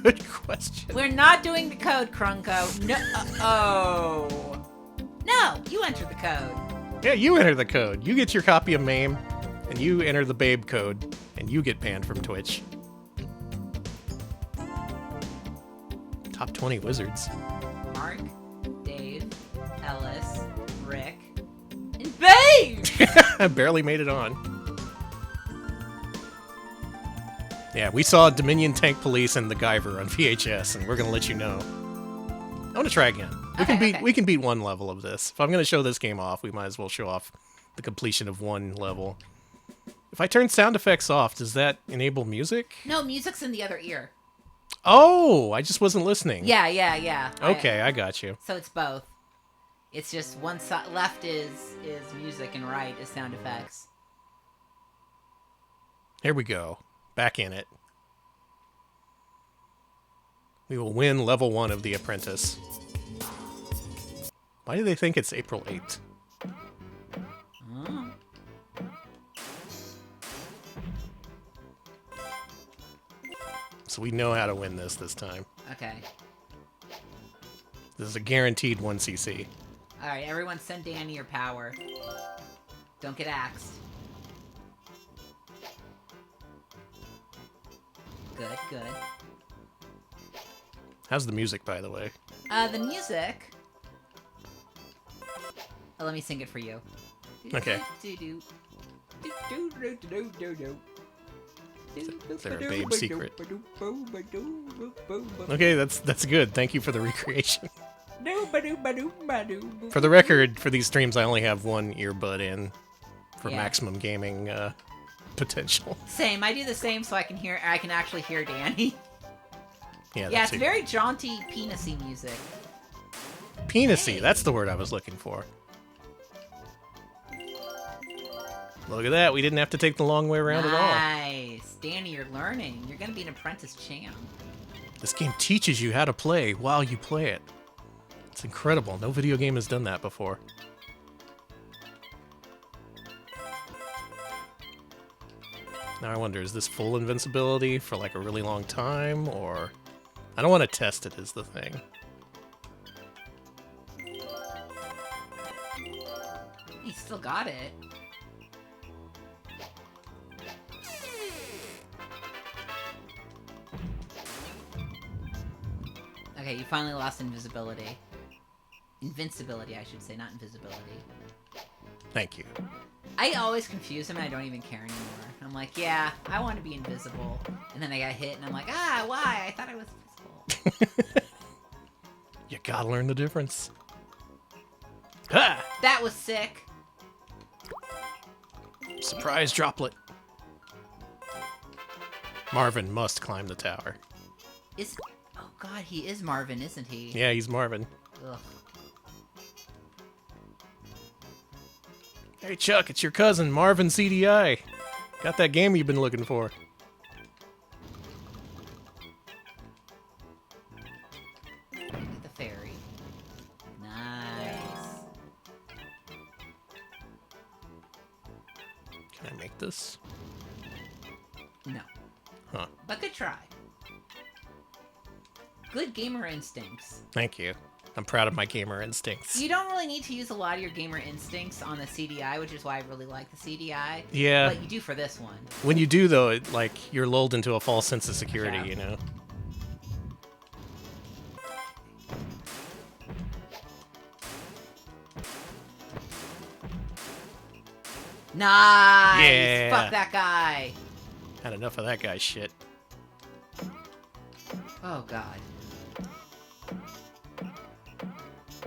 Good question. We're not doing the code, Krunko. No. Oh. No, you enter the code. Yeah, you enter the code. You get your copy of MAME, and you enter the babe code, and you get banned from Twitch. Top 20 wizards. Mark, Dave, Ellis, Rick, and Babe! I barely made it on. Yeah, we saw Dominion Tank Police and the Guyver on VHS, and we're gonna let you know. I want to try again. We can beat one level of this. If I'm gonna show this game off, we might as well show off the completion of one level. If I turn sound effects off, does that enable music? No, music's in the other ear. Oh, I just wasn't listening. Yeah. Okay, I got you. So it's both. It's just one side. Left is music and right is sound effects. Here we go. Back in it. We will win level 1 of The Apprentice. Why do they think it's April 8th? Oh. So we know how to win this time. Okay. This is a guaranteed 1cc. Alright, everyone send Danny your power. Don't get axed. Good. How's the music, by the way? The music... Oh, let me sing it for you. Okay. Is there a babe secret? Okay, that's good. Thank you for the recreation. For the record, for these streams, I only have one earbud in for maximum gaming potential. Same. I do the same so I can actually hear Danny. Yeah, it's very jaunty, penisy music. Penisy, that's the word I was looking for. Look at that, we didn't have to take the long way around at all. Nice. Danny, you're learning. You're going to be an apprentice champ. This game teaches you how to play while you play it. It's incredible. No video game has done that before. Now I wonder, is this full invincibility for like a really long time, or... I don't want to test it is the thing. He still got it. Okay, you finally lost invisibility. Invincibility, I should say, not invisibility. Thank you. I always confuse him and I don't even care anymore. I'm like, yeah, I want to be invisible. And then I got hit and I'm like, why? I thought I was invisible. Gotta learn the difference. Ha! That was sick. Surprise droplet. Marvin must climb the tower. Oh God, he is Marvin, isn't he? Yeah, he's Marvin. Ugh. Hey Chuck, it's your cousin, Marvin CD-i. Got that game you've been looking for. Get the fairy. Nice. Can I make this? No. Huh. But good try. Good gamer instincts. Thank you. I'm proud of my gamer instincts. You don't really need to use a lot of your gamer instincts on the CD-i, which is why I really like the CD-i. Yeah. But you do for this one. When you do, though, you're lulled into a false sense of security, Yeah. you know? Nice! Yeah. Fuck that guy! Had enough of that guy's shit. Oh God.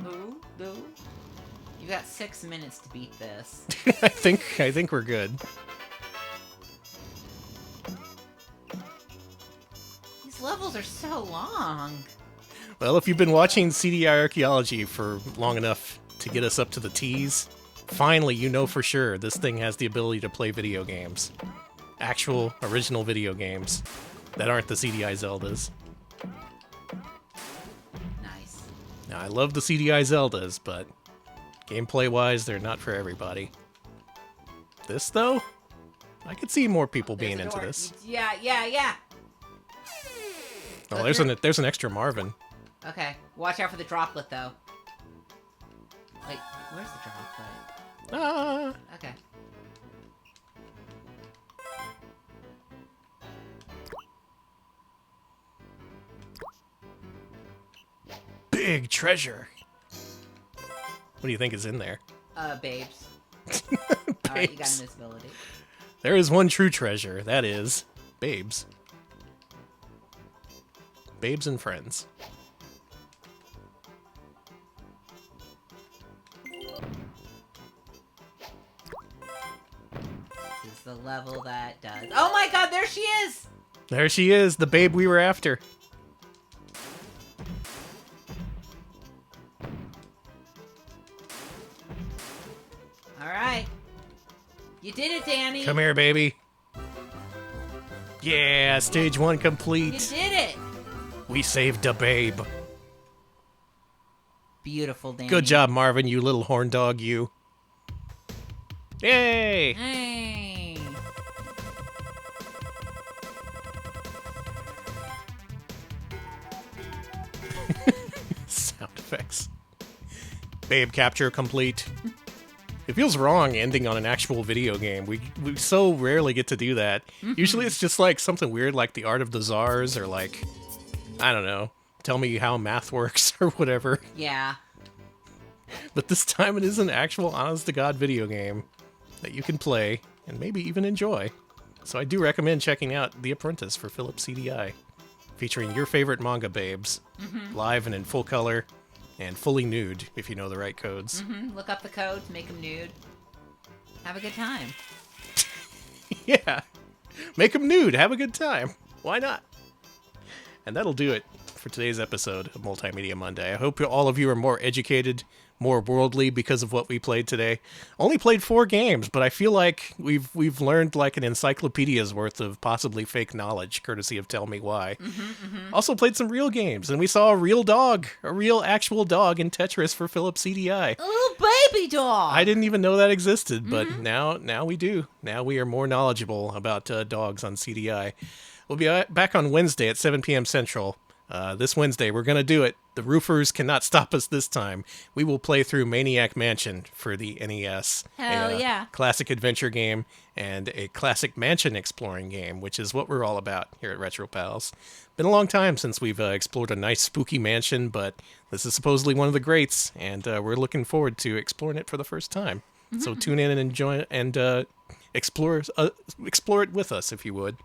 Ooh, ooh. You got 6 minutes to beat this. I think we're good. These levels are so long. Well, if you've been watching CD-i Archaeology for long enough to get us up to the T's, finally you know for sure this thing has the ability to play video games. Actual, original video games that aren't the CD-i Zeldas. Nice. Now, I love the CD-i Zeldas, but gameplay-wise, they're not for everybody. This, though? I could see more people being into this. Yeah. Oh, there's an extra Marvin. Okay, watch out for the droplet, though. Wait, where's the droplet? Ah! Okay. Big treasure. What do you think is in there? Babes. Alright, you got invisibility. There is one true treasure. That is babes. Babes and friends. This is the level that does. Oh my God, there she is! There she is, the babe we were after. Alright. You did it, Danny. Come here, baby. Yeah, stage 1 complete. You did it. We saved the babe. Beautiful, Danny. Good job, Marvin, you little horn dog, you. Yay! Hey. Sound effects. Babe capture complete. It feels wrong ending on an actual video game. We so rarely get to do that. Mm-hmm. Usually it's just like something weird like The Art of the Czars or like, I don't know, tell me how math works or whatever. Yeah. But this time it is an actual honest-to-God video game that you can play and maybe even enjoy. So I do recommend checking out The Apprentice for Philips CD-i, featuring your favorite manga babes, live and in full color, and fully nude, if you know the right codes. Look up the codes, make them nude. Have a good time. Yeah. Make them nude. Have a good time. Why not? And that'll do it for today's episode of Multimedia Monday. I hope all of you are more educated, more worldly because of what we played today. Only played 4 games, but I feel like we've learned like an encyclopedia's worth of possibly fake knowledge, courtesy of Tell Me Why. Also played some real games, and we saw a real dog, a real actual dog in Tetris for Philips CD-i. A little baby dog. I didn't even know that existed, but now we do. Now we are more knowledgeable about dogs on CD-i. We'll be back on Wednesday at 7 p.m. Central. This Wednesday, we're going to do it. The roofers cannot stop us this time. We will play through Maniac Mansion for the NES. Hell yeah. Classic adventure game and a classic mansion exploring game, which is what we're all about here at Retro Pals. Been a long time since we've explored a nice spooky mansion, but this is supposedly one of the greats, and we're looking forward to exploring it for the first time. So tune in and enjoy it, and explore it with us, if you would.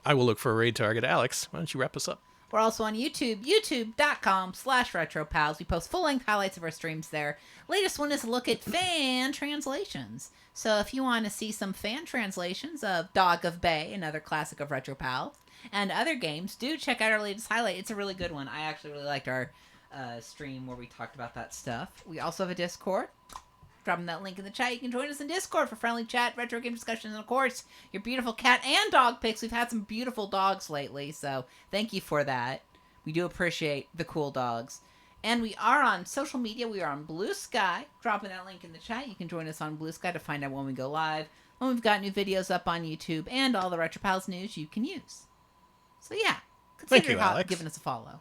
I will look for a raid target. Alex, why don't you wrap us up? We're also on YouTube, youtube.com/retropals. We post full-length highlights of our streams there. Latest one is a look at fan translations. So if you want to see some fan translations of Dog of Bay, another classic of Retro Pals, and other games, do check out our latest highlight. It's a really good one. I actually really liked our stream where we talked about that stuff. We also have a Discord. Dropping that link in the chat. You can join us in Discord for friendly chat, retro game discussions, and of course, your beautiful cat and dog pics. We've had some beautiful dogs lately, so thank you for that. We do appreciate the cool dogs. And we are on social media. We are on Blue Sky. Dropping that link in the chat. You can join us on Blue Sky to find out when we go live, when we've got new videos up on YouTube, and all the Retro Pals news you can use. So yeah, consider giving us a follow.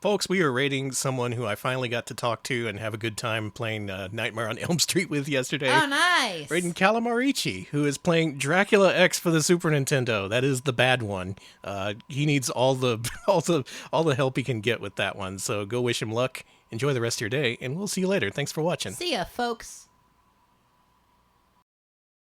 Folks, we are rating someone who I finally got to talk to and have a good time playing Nightmare on Elm Street with yesterday. Oh, nice! Rating Calamarici, who is playing Dracula X for the Super Nintendo. That is the bad one. He needs all the help he can get with that one. So go wish him luck. Enjoy the rest of your day, and we'll see you later. Thanks for watching. See ya, folks.